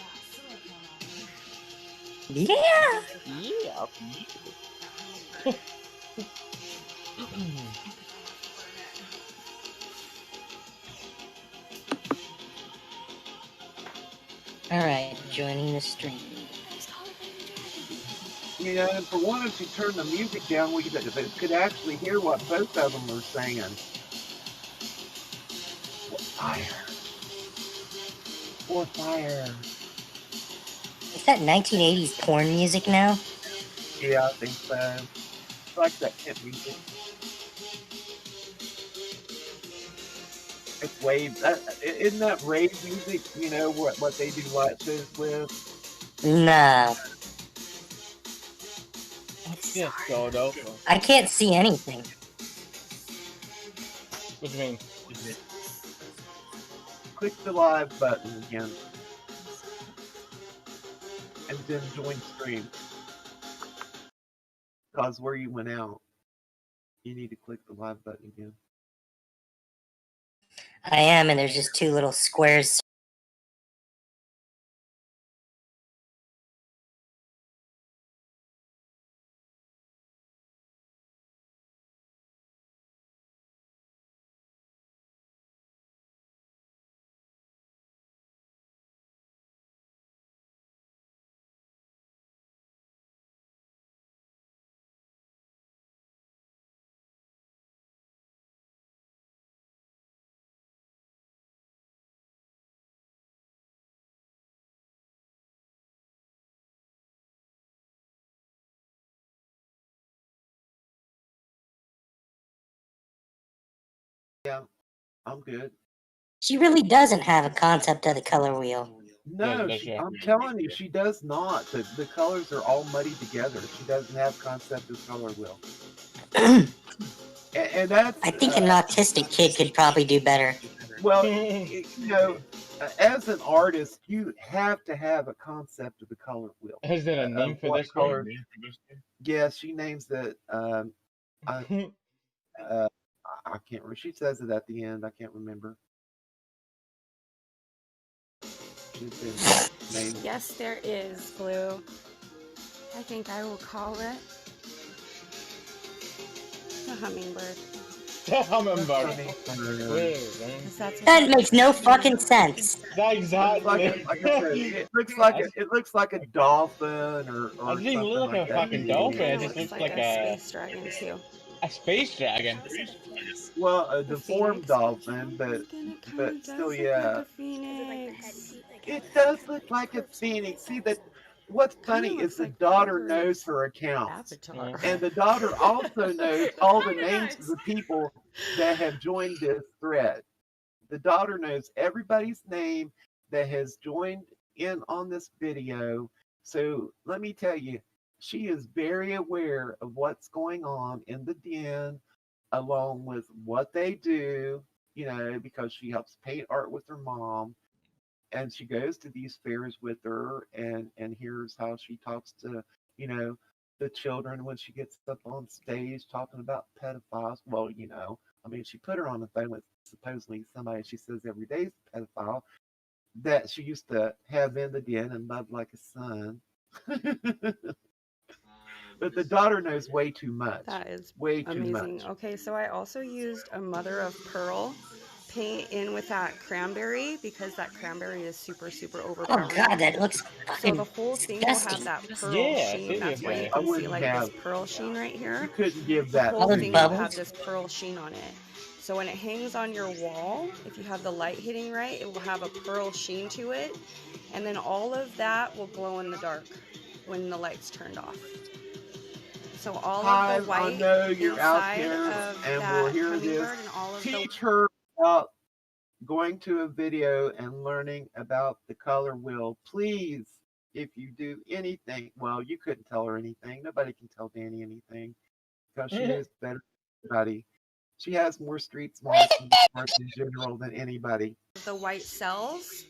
[SPEAKER 4] Yeah.
[SPEAKER 2] Yeah.
[SPEAKER 4] All right, joining the stream.
[SPEAKER 3] You know, and for one, if you turn the music down, we could actually hear what both of them are saying. Fire. Or fire.
[SPEAKER 4] Is that 1980s porn music now?
[SPEAKER 3] Yeah, I think so. It's like that hit music. It's wave. Isn't that rave music? You know what they do light shows with?
[SPEAKER 4] No.
[SPEAKER 2] Yes, God awful.
[SPEAKER 4] I can't see anything.
[SPEAKER 2] What do you mean?
[SPEAKER 3] Click the live button again. And then join stream. Because where you went out, you need to click the live button again.
[SPEAKER 4] I am, and there's just two little squares.
[SPEAKER 3] Yeah, I'm good.
[SPEAKER 4] She really doesn't have a concept of the color wheel.
[SPEAKER 3] No,
[SPEAKER 2] Yeah.
[SPEAKER 3] I'm telling you, she does not. The colors are all muddy together. She doesn't have concept of color wheel. and that's.
[SPEAKER 4] I think an autistic kid could probably do better.
[SPEAKER 3] Well, you know, as an artist, you have to have a concept of the color wheel.
[SPEAKER 2] Is there a name for
[SPEAKER 3] what
[SPEAKER 2] this
[SPEAKER 3] color?
[SPEAKER 2] one?
[SPEAKER 3] Yeah, she names it. I can't remember. She says it at the end. I can't remember.
[SPEAKER 8] Yes, there is, Blue. I think I will call it a hummingbird.
[SPEAKER 2] Hummingbird.
[SPEAKER 4] That makes no fucking sense.
[SPEAKER 2] Exactly.
[SPEAKER 3] Like I said, it looks like a dolphin or
[SPEAKER 2] It
[SPEAKER 3] something
[SPEAKER 2] doesn't even look like a
[SPEAKER 3] that.
[SPEAKER 2] fucking dolphin. It just
[SPEAKER 8] Looks
[SPEAKER 2] looks like
[SPEAKER 8] a space dragon too.
[SPEAKER 2] a space dragon.
[SPEAKER 3] Well, a deformed dolphin, but still, yeah. It does look like a phoenix. See that. What's funny is the daughter knows her accounts, and the daughter also knows all the names of the people that have joined this thread. The daughter knows everybody's name that has joined in on this video. So let me tell you, she is very aware of what's going on in the den, along with what they do, you know, because she helps paint art with her mom. And she goes to these fairs with her and hears how she talks to, you know, the children when she gets up on stage talking about pedophiles. Well, you know, I mean, she put her on the phone with supposedly somebody she says every day is a pedophile that she used to have in the den and love like a son. But the daughter knows way too much.
[SPEAKER 8] That is
[SPEAKER 3] way too
[SPEAKER 8] amazing.
[SPEAKER 3] much.
[SPEAKER 8] Okay, so I also used a mother of pearl paint in with that cranberry because that cranberry is super, super
[SPEAKER 4] Oh
[SPEAKER 8] overpowering.
[SPEAKER 4] god, that looks
[SPEAKER 8] So
[SPEAKER 4] fucking
[SPEAKER 8] the whole thing will have
[SPEAKER 4] disgusting.
[SPEAKER 8] that pearl
[SPEAKER 2] Yeah,
[SPEAKER 8] sheen. That's why you
[SPEAKER 2] seriously.
[SPEAKER 3] I
[SPEAKER 8] can see
[SPEAKER 3] wouldn't
[SPEAKER 8] like
[SPEAKER 3] have.
[SPEAKER 8] this pearl sheen right
[SPEAKER 3] You
[SPEAKER 8] here.
[SPEAKER 3] couldn't give
[SPEAKER 8] The
[SPEAKER 3] that
[SPEAKER 8] whole
[SPEAKER 4] All
[SPEAKER 3] to
[SPEAKER 4] those
[SPEAKER 8] thing
[SPEAKER 3] me.
[SPEAKER 8] will
[SPEAKER 4] bubbles.
[SPEAKER 8] have this pearl sheen on it. So when it hangs on your wall, if you have the light hitting right, it will have a pearl sheen to it. And then all of that will glow in the dark when the light's turned off. So all of
[SPEAKER 3] Hive,
[SPEAKER 8] the
[SPEAKER 3] I
[SPEAKER 8] white
[SPEAKER 3] know you're out
[SPEAKER 8] inside
[SPEAKER 3] there
[SPEAKER 8] of
[SPEAKER 3] and
[SPEAKER 8] that
[SPEAKER 3] we'll hear
[SPEAKER 8] hummingbird
[SPEAKER 3] this.
[SPEAKER 8] and all of the
[SPEAKER 3] Teach her about going to a video and learning about the color wheel. Please, if you do anything, well, you couldn't tell her anything. Nobody can tell Danny anything because she knows better than anybody. She has more street smarts and smarts in general than anybody.
[SPEAKER 8] the white cells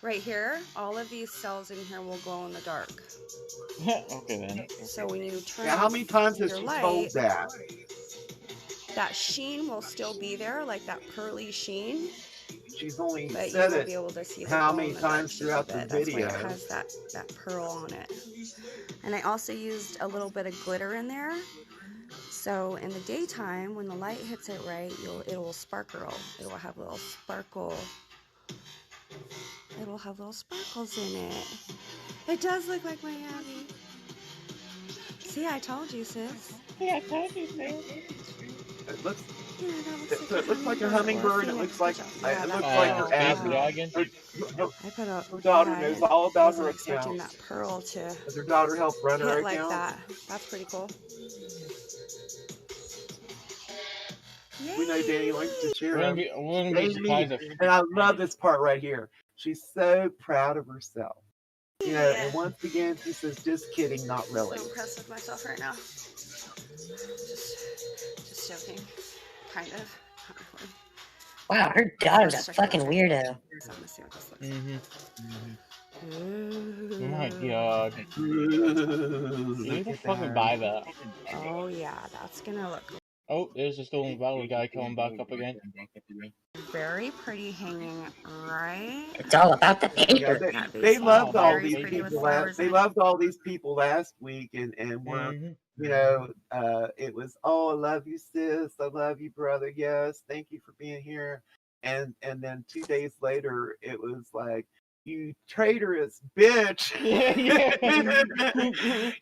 [SPEAKER 8] right here, all of these cells in here will glow in the dark.
[SPEAKER 2] Okay then.
[SPEAKER 8] So when you turn
[SPEAKER 3] Now, how
[SPEAKER 8] off
[SPEAKER 3] many times has
[SPEAKER 8] your
[SPEAKER 3] she
[SPEAKER 8] light,
[SPEAKER 3] told that?
[SPEAKER 8] that sheen will still be there, like that pearly sheen,
[SPEAKER 3] She's only
[SPEAKER 8] but you
[SPEAKER 3] said
[SPEAKER 8] won't
[SPEAKER 3] it
[SPEAKER 8] be able to see the
[SPEAKER 3] how
[SPEAKER 8] glow
[SPEAKER 3] many
[SPEAKER 8] in the dark
[SPEAKER 3] times
[SPEAKER 8] sheen
[SPEAKER 3] throughout
[SPEAKER 8] of
[SPEAKER 3] the
[SPEAKER 8] it. That's why it
[SPEAKER 3] video.
[SPEAKER 8] has that pearl on it. And I also used a little bit of glitter in there. So in the daytime, when the light hits it right, it will sparkle. It will have little sparkle. It will have little sparkles in it. It does look like my Abby. See, I told you, sis.
[SPEAKER 2] Yeah, I told you, sis.
[SPEAKER 3] It looks,
[SPEAKER 8] Yeah, that looks
[SPEAKER 3] so it looks like a hummingbird. It looks like
[SPEAKER 8] Yeah,
[SPEAKER 3] it
[SPEAKER 8] that
[SPEAKER 3] looks like
[SPEAKER 8] pearl.
[SPEAKER 3] her
[SPEAKER 2] Space
[SPEAKER 3] Abby.
[SPEAKER 2] dragon.
[SPEAKER 8] I put a.
[SPEAKER 3] Her daughter
[SPEAKER 8] Yeah,
[SPEAKER 3] knows
[SPEAKER 8] I
[SPEAKER 3] all about her
[SPEAKER 8] wasn't expecting
[SPEAKER 3] account.
[SPEAKER 8] that pearl to
[SPEAKER 3] Does her daughter help run her
[SPEAKER 8] hit like
[SPEAKER 3] account?
[SPEAKER 8] that. That's pretty cool.
[SPEAKER 3] We know Danny likes to cheer him.
[SPEAKER 2] Wouldn't be surprised if
[SPEAKER 3] And I love this part right here. She's so proud of herself. You know, and once again, she says, just kidding, not really.
[SPEAKER 8] So impressed with myself right now. Just joking. Kind of. Not really.
[SPEAKER 4] Wow, her daughter's a fucking weirdo.
[SPEAKER 8] So I'm gonna see what this looks like.
[SPEAKER 2] Oh my god. You don't fucking buy that.
[SPEAKER 8] Oh yeah, that's gonna look
[SPEAKER 2] Oh, there's the Stolen Valor guy coming back up again.
[SPEAKER 8] very pretty hanging right.
[SPEAKER 4] It's all about the
[SPEAKER 3] Yeah,
[SPEAKER 4] paper.
[SPEAKER 3] they loved all
[SPEAKER 8] Very
[SPEAKER 3] these
[SPEAKER 8] pretty with
[SPEAKER 3] people
[SPEAKER 8] flowers
[SPEAKER 3] they
[SPEAKER 8] in it.
[SPEAKER 3] loved all these people last week and were you know it was, oh, I love you sis, I love you brother, yes, thank you for being here, and then 2 days later it was like, you traitorous bitch.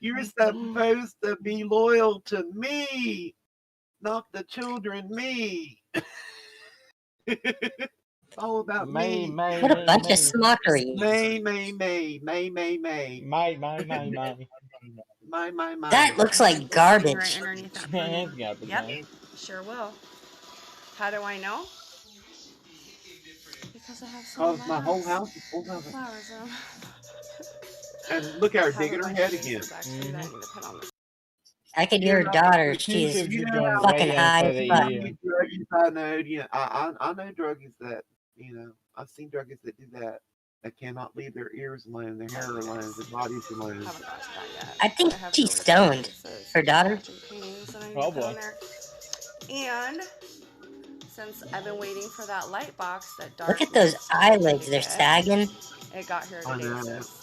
[SPEAKER 3] You're supposed to be loyal to me, not the children, me. It's all about me.
[SPEAKER 4] What a bunch of smockery.
[SPEAKER 3] May. My.
[SPEAKER 4] That looks like
[SPEAKER 8] Right
[SPEAKER 4] garbage.
[SPEAKER 8] underneath that
[SPEAKER 2] It's
[SPEAKER 8] pretty.
[SPEAKER 2] garbage,
[SPEAKER 8] Yep,
[SPEAKER 2] man.
[SPEAKER 8] sure will. How do I know? Because I have some
[SPEAKER 3] Oh,
[SPEAKER 8] of
[SPEAKER 3] my whole house is full of it.
[SPEAKER 8] flowers on.
[SPEAKER 3] And look at her
[SPEAKER 8] I have a
[SPEAKER 3] digging her
[SPEAKER 8] bunch
[SPEAKER 3] head
[SPEAKER 8] of these
[SPEAKER 3] again.
[SPEAKER 8] actually that I need to put on the
[SPEAKER 4] I could hear her daughter. She's fucking high as fuck.
[SPEAKER 3] Druggies I know, you know, I know druggies that, you know, I've seen druggies that do that. That cannot leave their ears alone, their hair alone, their bodies alone.
[SPEAKER 8] haven't got to that yet.
[SPEAKER 4] I think
[SPEAKER 8] have
[SPEAKER 4] she's
[SPEAKER 8] really
[SPEAKER 4] stoned.
[SPEAKER 8] places,
[SPEAKER 4] Her daughter?
[SPEAKER 8] matching paintings that I need to put
[SPEAKER 2] Probably.
[SPEAKER 8] on there. And since I've been waiting for that light box, that dark.
[SPEAKER 4] Look at those
[SPEAKER 8] mist
[SPEAKER 4] eyelids.
[SPEAKER 8] to
[SPEAKER 4] They're
[SPEAKER 8] get,
[SPEAKER 4] sagging.
[SPEAKER 8] It got here
[SPEAKER 3] I
[SPEAKER 8] today.
[SPEAKER 3] know.
[SPEAKER 8] Sis.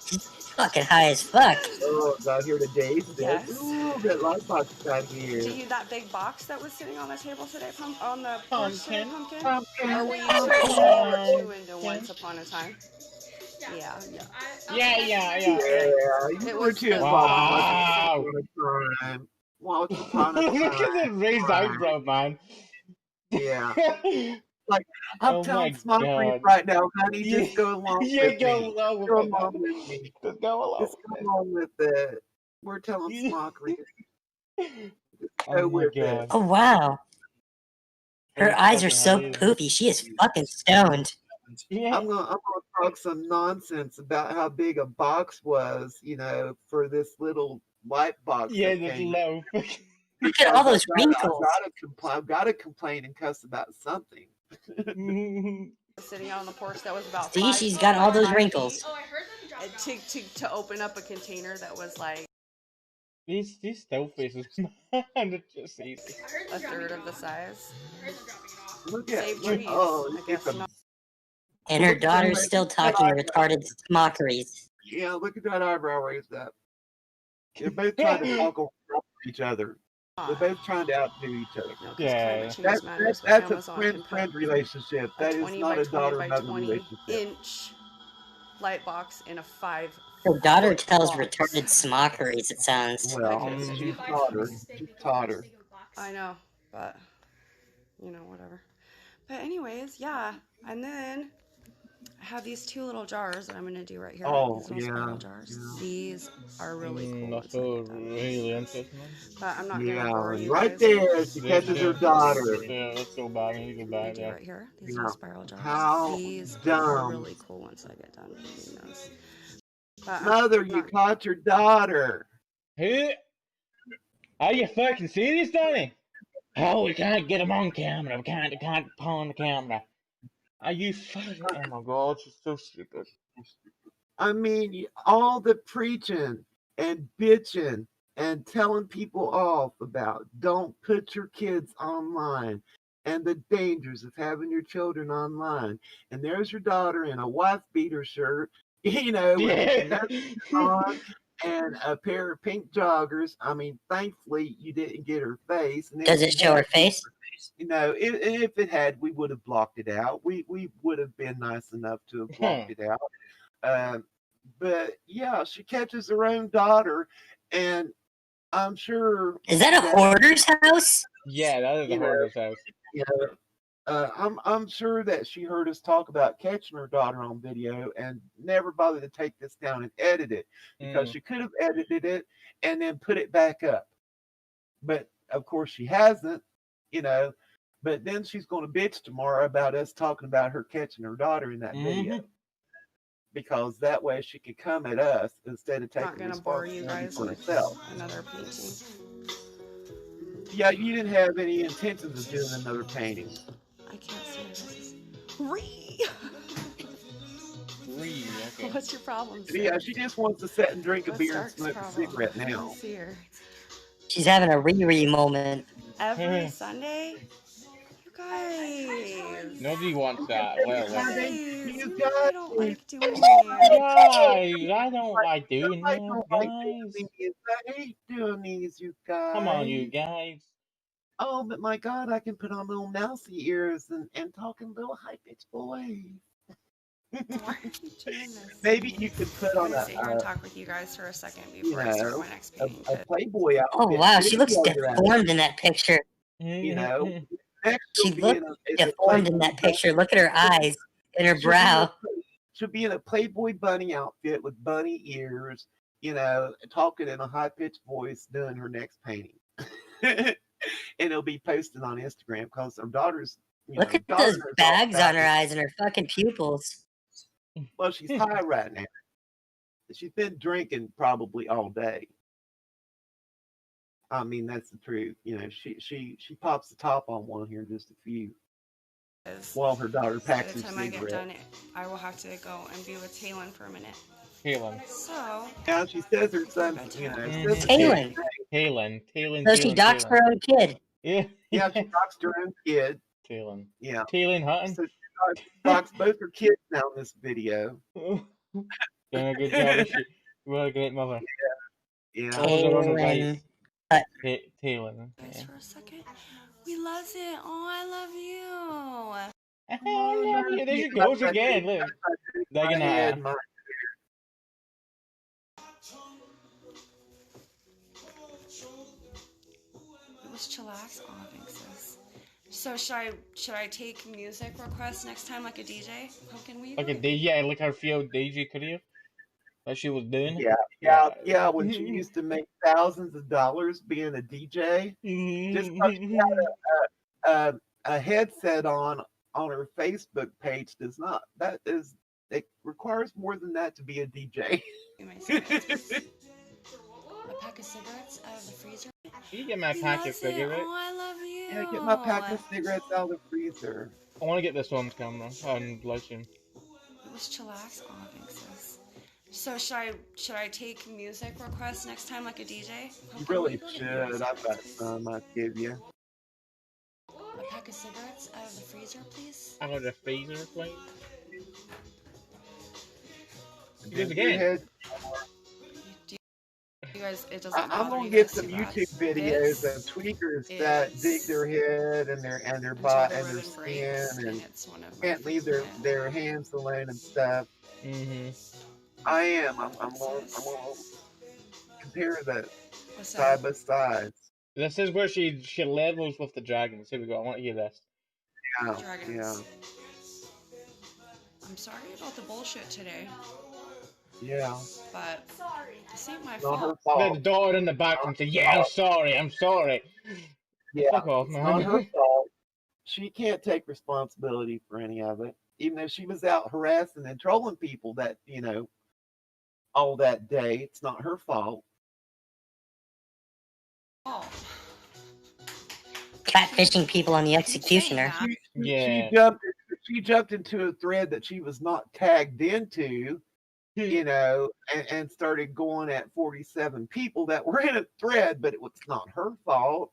[SPEAKER 4] She's fucking high as fuck.
[SPEAKER 3] Oh, got here today.
[SPEAKER 8] Yes.
[SPEAKER 3] Ooh, that light box got here.
[SPEAKER 8] Do you that big box that was sitting on the table today, on the porch today,
[SPEAKER 2] Pumpkin.
[SPEAKER 8] pumpkin? Or were you two into Once Upon a Time? Yeah.
[SPEAKER 2] Yeah.
[SPEAKER 3] You
[SPEAKER 8] It
[SPEAKER 3] were
[SPEAKER 8] was
[SPEAKER 3] too
[SPEAKER 8] the-
[SPEAKER 2] Wow.
[SPEAKER 3] Once upon a time.
[SPEAKER 2] Look at that raised eyebrow, man.
[SPEAKER 3] Yeah.
[SPEAKER 2] Oh
[SPEAKER 3] I'm
[SPEAKER 2] my
[SPEAKER 3] telling Smockery
[SPEAKER 2] God.
[SPEAKER 3] right now, honey,
[SPEAKER 2] Yeah.
[SPEAKER 3] just go along
[SPEAKER 2] Yeah,
[SPEAKER 3] with
[SPEAKER 2] go
[SPEAKER 3] me.
[SPEAKER 2] along with
[SPEAKER 3] Go
[SPEAKER 2] it.
[SPEAKER 3] along with me.
[SPEAKER 2] Just go along
[SPEAKER 3] Just
[SPEAKER 2] with
[SPEAKER 3] go along with it. We're telling
[SPEAKER 2] Yeah.
[SPEAKER 3] Smockery.
[SPEAKER 2] it.
[SPEAKER 3] Go
[SPEAKER 2] Oh my
[SPEAKER 3] with it.
[SPEAKER 2] god.
[SPEAKER 4] Oh, wow. Her
[SPEAKER 2] That's
[SPEAKER 4] eyes are
[SPEAKER 2] fucking
[SPEAKER 4] so
[SPEAKER 2] amazing.
[SPEAKER 4] poofy. She is fucking stoned.
[SPEAKER 2] Yeah.
[SPEAKER 3] I'm gonna talk some nonsense about how big a box was, you know, for this little light box.
[SPEAKER 2] Yeah,
[SPEAKER 3] that
[SPEAKER 2] that's
[SPEAKER 3] came.
[SPEAKER 2] low.
[SPEAKER 4] Look at all those wrinkles.
[SPEAKER 3] I've got to complain and cuss about something.
[SPEAKER 8] Sitting out on the porch that was about
[SPEAKER 4] See,
[SPEAKER 8] 5
[SPEAKER 4] she's got all those
[SPEAKER 8] 5
[SPEAKER 4] wrinkles.
[SPEAKER 8] feet, to open up a container that was like
[SPEAKER 2] these still faces, man. It's just easy.
[SPEAKER 8] a third of the size.
[SPEAKER 3] Look at
[SPEAKER 8] Save
[SPEAKER 3] look,
[SPEAKER 8] trees.
[SPEAKER 3] oh,
[SPEAKER 8] I guess not.
[SPEAKER 4] And her daughter's still talking retarded mockeries.
[SPEAKER 3] Yeah, look at that eyebrow raised up. They're both trying to talk over each other. They're both trying to outdo each other.
[SPEAKER 8] No, because
[SPEAKER 2] Yeah.
[SPEAKER 8] climate change matters, but
[SPEAKER 3] That's a
[SPEAKER 8] Amazon can put
[SPEAKER 3] friend-friend relationship.
[SPEAKER 8] a
[SPEAKER 3] That is
[SPEAKER 8] 20
[SPEAKER 3] not
[SPEAKER 8] by
[SPEAKER 3] a
[SPEAKER 8] 20 by
[SPEAKER 3] daughter-mother
[SPEAKER 8] 20
[SPEAKER 3] relationship.
[SPEAKER 8] inch light box in a 5
[SPEAKER 4] Her daughter
[SPEAKER 8] foot
[SPEAKER 4] tells
[SPEAKER 8] box.
[SPEAKER 4] retarded smockeries, it sounds.
[SPEAKER 3] Well,
[SPEAKER 8] Okay, so
[SPEAKER 3] she's
[SPEAKER 8] do-
[SPEAKER 3] taught her. She's taught her.
[SPEAKER 8] I know, but you know, whatever. But anyways, yeah. And then I have these 2 little jars that I'm gonna do right here.
[SPEAKER 3] Oh,
[SPEAKER 8] These little
[SPEAKER 3] yeah,
[SPEAKER 8] spiral jars.
[SPEAKER 3] yeah.
[SPEAKER 8] These are really cool
[SPEAKER 2] That's
[SPEAKER 8] once I
[SPEAKER 2] a
[SPEAKER 8] get done.
[SPEAKER 2] really interesting one.
[SPEAKER 8] But I'm not gonna
[SPEAKER 3] Yeah,
[SPEAKER 8] bore
[SPEAKER 3] and
[SPEAKER 8] you
[SPEAKER 3] right
[SPEAKER 8] guys.
[SPEAKER 3] there, she
[SPEAKER 2] Yeah,
[SPEAKER 3] catches her daughter.
[SPEAKER 2] Yeah, let's go back. We need to go
[SPEAKER 8] I'm gonna
[SPEAKER 2] back
[SPEAKER 8] do
[SPEAKER 2] there.
[SPEAKER 8] right here. These
[SPEAKER 3] Yeah.
[SPEAKER 8] little spiral jars.
[SPEAKER 3] How
[SPEAKER 8] These are
[SPEAKER 3] dumb.
[SPEAKER 8] really cool once I get done doing those. But
[SPEAKER 3] Mother,
[SPEAKER 8] I'm
[SPEAKER 3] you
[SPEAKER 8] not-
[SPEAKER 3] caught your daughter.
[SPEAKER 2] Who? Are you fucking serious, Danny? Oh, we can't get him on camera. We can't pawn the camera. Are you fucking? Oh my god, she's so stupid.
[SPEAKER 3] I mean, all the preaching and bitching and telling people off about don't put your kids online and the dangers of having your children online. And there's your daughter in a wife beater shirt, you know, with
[SPEAKER 2] Yeah.
[SPEAKER 3] on and a pair of pink joggers. I mean, thankfully you didn't get her face. And
[SPEAKER 4] Does it show her face?
[SPEAKER 3] You know, if it had, we would have blocked it out. We would have been nice enough to have blocked it out. But yeah, she catches her own daughter, and I'm sure.
[SPEAKER 4] Is that a hoarder's house?
[SPEAKER 2] Yeah, that is a
[SPEAKER 3] You know,
[SPEAKER 2] hoarder's house.
[SPEAKER 3] You know, I'm sure that she heard us talk about catching her daughter on video and never bothered to take this down and edit it because she could have edited it and then put it back up. But of course she hasn't, you know. But then she's going to bitch tomorrow about us talking about her catching her daughter in that video. Because that way she could come at us instead of taking
[SPEAKER 8] not gonna bore you
[SPEAKER 3] responsibility
[SPEAKER 8] guys
[SPEAKER 3] for
[SPEAKER 8] with
[SPEAKER 3] herself.
[SPEAKER 8] another painting.
[SPEAKER 3] Yeah, you didn't have any intentions of doing another painting.
[SPEAKER 8] I can't see your guys'. Ree!
[SPEAKER 2] Okay.
[SPEAKER 8] What's your problem, Sid?
[SPEAKER 3] Yeah, she just wants to sit and drink a
[SPEAKER 8] What's
[SPEAKER 3] beer and
[SPEAKER 8] Dark's
[SPEAKER 3] smoke a
[SPEAKER 8] problem?
[SPEAKER 3] cigarette
[SPEAKER 8] Let
[SPEAKER 3] now.
[SPEAKER 8] me see her.
[SPEAKER 4] She's having a Riri moment.
[SPEAKER 8] Every Sunday? You guys.
[SPEAKER 2] Nobody wants that. Well,
[SPEAKER 3] You
[SPEAKER 8] I don't like doing
[SPEAKER 2] guys,
[SPEAKER 8] it.
[SPEAKER 2] I don't like doing
[SPEAKER 3] I
[SPEAKER 2] this,
[SPEAKER 3] don't like
[SPEAKER 2] guys.
[SPEAKER 3] doing these. I hate doing these, you guys.
[SPEAKER 2] Come on, you guys.
[SPEAKER 3] Oh, but my God, I can put on little mousy ears and talk in little high-pitched voice.
[SPEAKER 8] Why are you doing this?
[SPEAKER 3] Maybe you could put
[SPEAKER 8] I'm
[SPEAKER 3] on
[SPEAKER 8] gonna sit here and talk with you guys for a second
[SPEAKER 3] you
[SPEAKER 8] before I start
[SPEAKER 3] know,
[SPEAKER 8] my next painting.
[SPEAKER 3] a Playboy outfit.
[SPEAKER 4] Oh wow, she looks
[SPEAKER 3] video you're at.
[SPEAKER 4] deformed in that picture.
[SPEAKER 3] You know, next
[SPEAKER 4] She
[SPEAKER 3] she'll be
[SPEAKER 4] looked
[SPEAKER 3] in a
[SPEAKER 4] deformed in that picture. Look at her eyes and her brow.
[SPEAKER 3] She'll be in a Playboy bunny outfit with bunny ears, you know, talking in a high-pitched voice doing her next painting. And it'll be posted on Instagram because her daughter's, you
[SPEAKER 4] Look
[SPEAKER 3] know,
[SPEAKER 4] at those
[SPEAKER 3] daughter knows all
[SPEAKER 4] bags
[SPEAKER 3] about
[SPEAKER 4] on her
[SPEAKER 3] it.
[SPEAKER 4] eyes and her fucking pupils.
[SPEAKER 3] Well, she's high right now. She's been drinking probably all day. I mean, that's the truth. You know, she pops the top on one here in just a few. While her daughter
[SPEAKER 8] By
[SPEAKER 3] packs
[SPEAKER 8] the
[SPEAKER 3] her
[SPEAKER 8] time I get
[SPEAKER 3] cigarette.
[SPEAKER 8] done, I will have to go and be with Talon for a minute.
[SPEAKER 2] Halen.
[SPEAKER 8] So.
[SPEAKER 3] Now she says her son, you know, says her
[SPEAKER 4] Talon.
[SPEAKER 2] Halen.
[SPEAKER 4] So she doxed her own kid.
[SPEAKER 2] Yeah.
[SPEAKER 3] Yeah, she doxed her own kid.
[SPEAKER 2] Talon.
[SPEAKER 3] Yeah.
[SPEAKER 2] Talon Hutton.
[SPEAKER 3] So she doxed both her kids now in this video.
[SPEAKER 2] Doing a good job. What a great mother.
[SPEAKER 3] Yeah.
[SPEAKER 2] Holds her own advice.
[SPEAKER 4] Talon.
[SPEAKER 2] Talon.
[SPEAKER 8] Guys, for a second. We love it. Oh, I love you.
[SPEAKER 2] I love you. There she goes again. Look. Digging that.
[SPEAKER 8] It was chillax. Oh, thanks, sis. So should I take music requests next time like a DJ? Pumpkin weave?
[SPEAKER 2] Like a DJ, yeah, like her field DJ career that she was doing.
[SPEAKER 3] Yeah. When she used to make thousands of dollars being a DJ, just because she had a headset on her Facebook page does not. It requires more than that to be a DJ.
[SPEAKER 8] A pack of cigarettes out of the freezer.
[SPEAKER 2] You get my pack of cigarettes.
[SPEAKER 8] Oh, I love you.
[SPEAKER 3] Yeah, get my pack of cigarettes out of the freezer.
[SPEAKER 2] I want to get this on camera and listen.
[SPEAKER 8] It was chillax. Oh, thanks, sis. So should I take music requests next time like a DJ?
[SPEAKER 3] You really should. I've got some I'd give you.
[SPEAKER 8] A pack of cigarettes out of the freezer, please.
[SPEAKER 2] Out of the freezer, please.
[SPEAKER 3] Do it again.
[SPEAKER 5] You guys, it doesn't
[SPEAKER 3] I'm
[SPEAKER 5] bother
[SPEAKER 3] gonna
[SPEAKER 5] you
[SPEAKER 3] get
[SPEAKER 5] guys
[SPEAKER 3] some
[SPEAKER 5] too bad.
[SPEAKER 3] YouTube videos of tweakers that dig
[SPEAKER 5] Is
[SPEAKER 3] their head and their
[SPEAKER 5] until
[SPEAKER 3] body
[SPEAKER 5] the
[SPEAKER 3] and their
[SPEAKER 5] ribbon
[SPEAKER 3] skin
[SPEAKER 5] breaks, and
[SPEAKER 3] and
[SPEAKER 5] it's one of my
[SPEAKER 3] can't leave
[SPEAKER 5] favorite.
[SPEAKER 3] their hands alone and stuff.
[SPEAKER 2] Mm-hmm.
[SPEAKER 3] I am. I'm
[SPEAKER 5] What's
[SPEAKER 3] gonna
[SPEAKER 5] this?
[SPEAKER 3] compare that
[SPEAKER 5] What's
[SPEAKER 3] side
[SPEAKER 5] that?
[SPEAKER 3] by side.
[SPEAKER 2] This is where she levels with the dragons. Here we go. I want to hear this.
[SPEAKER 3] Yeah,
[SPEAKER 5] Dragons.
[SPEAKER 3] yeah,
[SPEAKER 5] I'm sorry about the bullshit today,
[SPEAKER 3] yeah.
[SPEAKER 5] but this ain't my
[SPEAKER 3] Not her
[SPEAKER 5] fault.
[SPEAKER 2] The
[SPEAKER 3] fault.
[SPEAKER 2] daughter in the
[SPEAKER 3] Not
[SPEAKER 2] background
[SPEAKER 3] her
[SPEAKER 2] say, "Yeah, I'm
[SPEAKER 3] fault.
[SPEAKER 2] sorry. I'm sorry."
[SPEAKER 3] Yeah,
[SPEAKER 2] Fuck off,
[SPEAKER 3] it's not her
[SPEAKER 2] man.
[SPEAKER 3] fault. She can't take responsibility for any of it, even though she was out harassing and trolling people that all that day. It's not her fault.
[SPEAKER 5] Oh,
[SPEAKER 4] Catfishing people on the
[SPEAKER 5] keep saying
[SPEAKER 4] executioner.
[SPEAKER 5] that.
[SPEAKER 2] Yeah.
[SPEAKER 3] She jumped into a thread that she was not tagged into, and started going at 47 people that were in a thread, but it was not her fault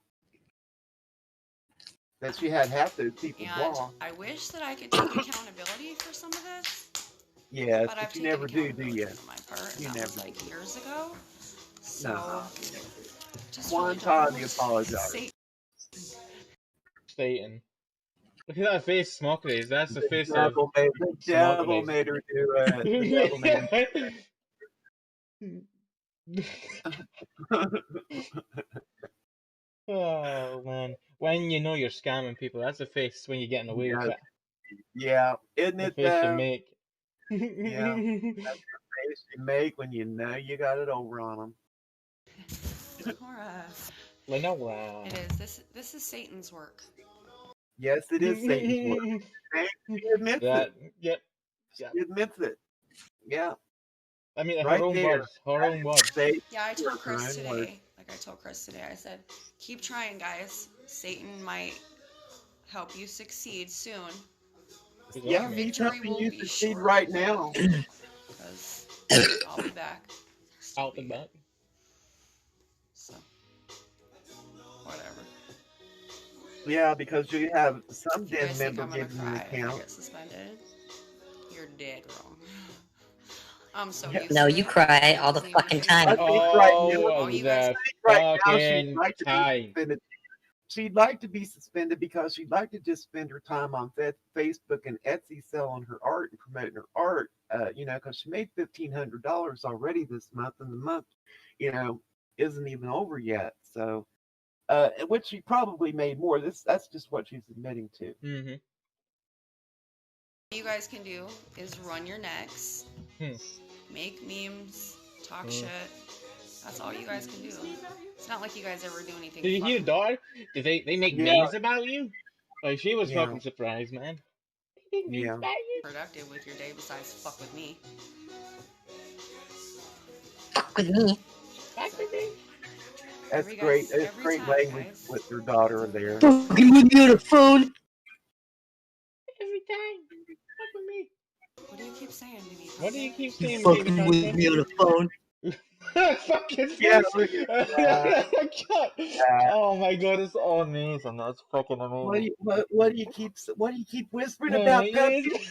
[SPEAKER 3] that she had half those people
[SPEAKER 5] And
[SPEAKER 3] blocked.
[SPEAKER 5] I wish that I could take accountability for some of this,
[SPEAKER 3] Yes,
[SPEAKER 5] but I've
[SPEAKER 3] but you
[SPEAKER 5] taken
[SPEAKER 3] never do
[SPEAKER 5] accountability
[SPEAKER 3] you?
[SPEAKER 5] for my part, and
[SPEAKER 3] You
[SPEAKER 5] that was
[SPEAKER 3] never.
[SPEAKER 5] like years ago. So
[SPEAKER 3] No.
[SPEAKER 5] just
[SPEAKER 3] One
[SPEAKER 5] really
[SPEAKER 3] time
[SPEAKER 5] don't
[SPEAKER 3] you apologize.
[SPEAKER 5] say
[SPEAKER 2] Satan. Look at that face, Smockeries. That's the
[SPEAKER 3] The
[SPEAKER 2] face of
[SPEAKER 3] devil
[SPEAKER 2] Smockeries.
[SPEAKER 3] made her do it. The devil made
[SPEAKER 2] Oh man, when you know you're scamming people, that's the face when you're getting away with
[SPEAKER 3] Yes.
[SPEAKER 2] it.
[SPEAKER 3] Yeah, isn't
[SPEAKER 2] The
[SPEAKER 3] it
[SPEAKER 2] face you
[SPEAKER 3] though?
[SPEAKER 2] make.
[SPEAKER 3] Yeah, that's the face you make when you know you got it over on them.
[SPEAKER 5] Laura.
[SPEAKER 2] Lenora.
[SPEAKER 5] It is. This is Satan's work.
[SPEAKER 3] Yes, it is Satan's work. And she admits it.
[SPEAKER 2] Yep.
[SPEAKER 3] She admits it. Yeah,
[SPEAKER 2] I mean, her
[SPEAKER 3] right
[SPEAKER 2] own
[SPEAKER 3] there.
[SPEAKER 2] words. Her own words.
[SPEAKER 3] Satan's
[SPEAKER 5] Yeah, I told
[SPEAKER 3] work, her
[SPEAKER 5] Chris
[SPEAKER 3] own words.
[SPEAKER 5] today. I said, keep trying, guys. Satan might help you succeed soon.
[SPEAKER 3] Yeah,
[SPEAKER 5] Your
[SPEAKER 3] he's
[SPEAKER 5] victory
[SPEAKER 3] helping
[SPEAKER 5] will
[SPEAKER 3] you
[SPEAKER 5] be
[SPEAKER 3] succeed
[SPEAKER 5] short.
[SPEAKER 3] right now.
[SPEAKER 5] Because I'll be back.
[SPEAKER 2] Out the back.
[SPEAKER 5] So, whatever.
[SPEAKER 3] Yeah, because you have some
[SPEAKER 5] If you
[SPEAKER 3] den
[SPEAKER 5] guys think
[SPEAKER 3] member
[SPEAKER 5] I'm gonna
[SPEAKER 3] giving you an
[SPEAKER 5] cry if I
[SPEAKER 3] account.
[SPEAKER 5] get suspended, you're dead wrong. I'm so
[SPEAKER 3] Yeah.
[SPEAKER 5] used
[SPEAKER 4] No,
[SPEAKER 5] to
[SPEAKER 4] you
[SPEAKER 5] it.
[SPEAKER 4] cry
[SPEAKER 5] It
[SPEAKER 4] all the
[SPEAKER 5] doesn't even
[SPEAKER 4] fucking
[SPEAKER 5] phase me.
[SPEAKER 3] I
[SPEAKER 4] time.
[SPEAKER 3] think right now,
[SPEAKER 5] All you guys,
[SPEAKER 3] she'd
[SPEAKER 2] Fucking
[SPEAKER 3] like to be
[SPEAKER 2] time.
[SPEAKER 3] suspended. She'd like to be suspended because she'd like to just spend her time on Facebook and Etsy selling her art and promoting her art. Because she made $1,500 already this month, and the month, isn't even over yet. So, which she probably made more. That's just what she's admitting to.
[SPEAKER 2] Mm-hmm.
[SPEAKER 5] what you guys can do is run your necks, make memes, talk shit. That's all you guys can do. It's not like you guys ever do anything.
[SPEAKER 2] Did you hear, daughter? Did they make
[SPEAKER 3] Yeah.
[SPEAKER 2] memes about you? Like, she was
[SPEAKER 3] Yeah.
[SPEAKER 2] fucking surprised, man. They make memes
[SPEAKER 3] Yeah.
[SPEAKER 2] about you?
[SPEAKER 5] Productive with your day besides fuck with me.
[SPEAKER 4] Fuck with me.
[SPEAKER 2] Fuck with me.
[SPEAKER 3] That's
[SPEAKER 5] Every
[SPEAKER 3] great.
[SPEAKER 5] guys-
[SPEAKER 3] That's
[SPEAKER 5] every
[SPEAKER 3] great
[SPEAKER 5] time,
[SPEAKER 3] language
[SPEAKER 5] guys.
[SPEAKER 3] with your daughter there.
[SPEAKER 4] Fucking with me on the phone.
[SPEAKER 2] Every time. Fuck with me.
[SPEAKER 5] What do you keep saying to me?
[SPEAKER 2] What do you keep
[SPEAKER 4] You
[SPEAKER 2] saying, baby
[SPEAKER 4] fucking with
[SPEAKER 2] husband?
[SPEAKER 4] me on the phone.
[SPEAKER 2] Fucking
[SPEAKER 3] Yeah,
[SPEAKER 2] face.
[SPEAKER 3] look at that.
[SPEAKER 2] Oh my god, it's all amazing. That's fucking amazing.
[SPEAKER 3] What do you keep whispering about Pepsi?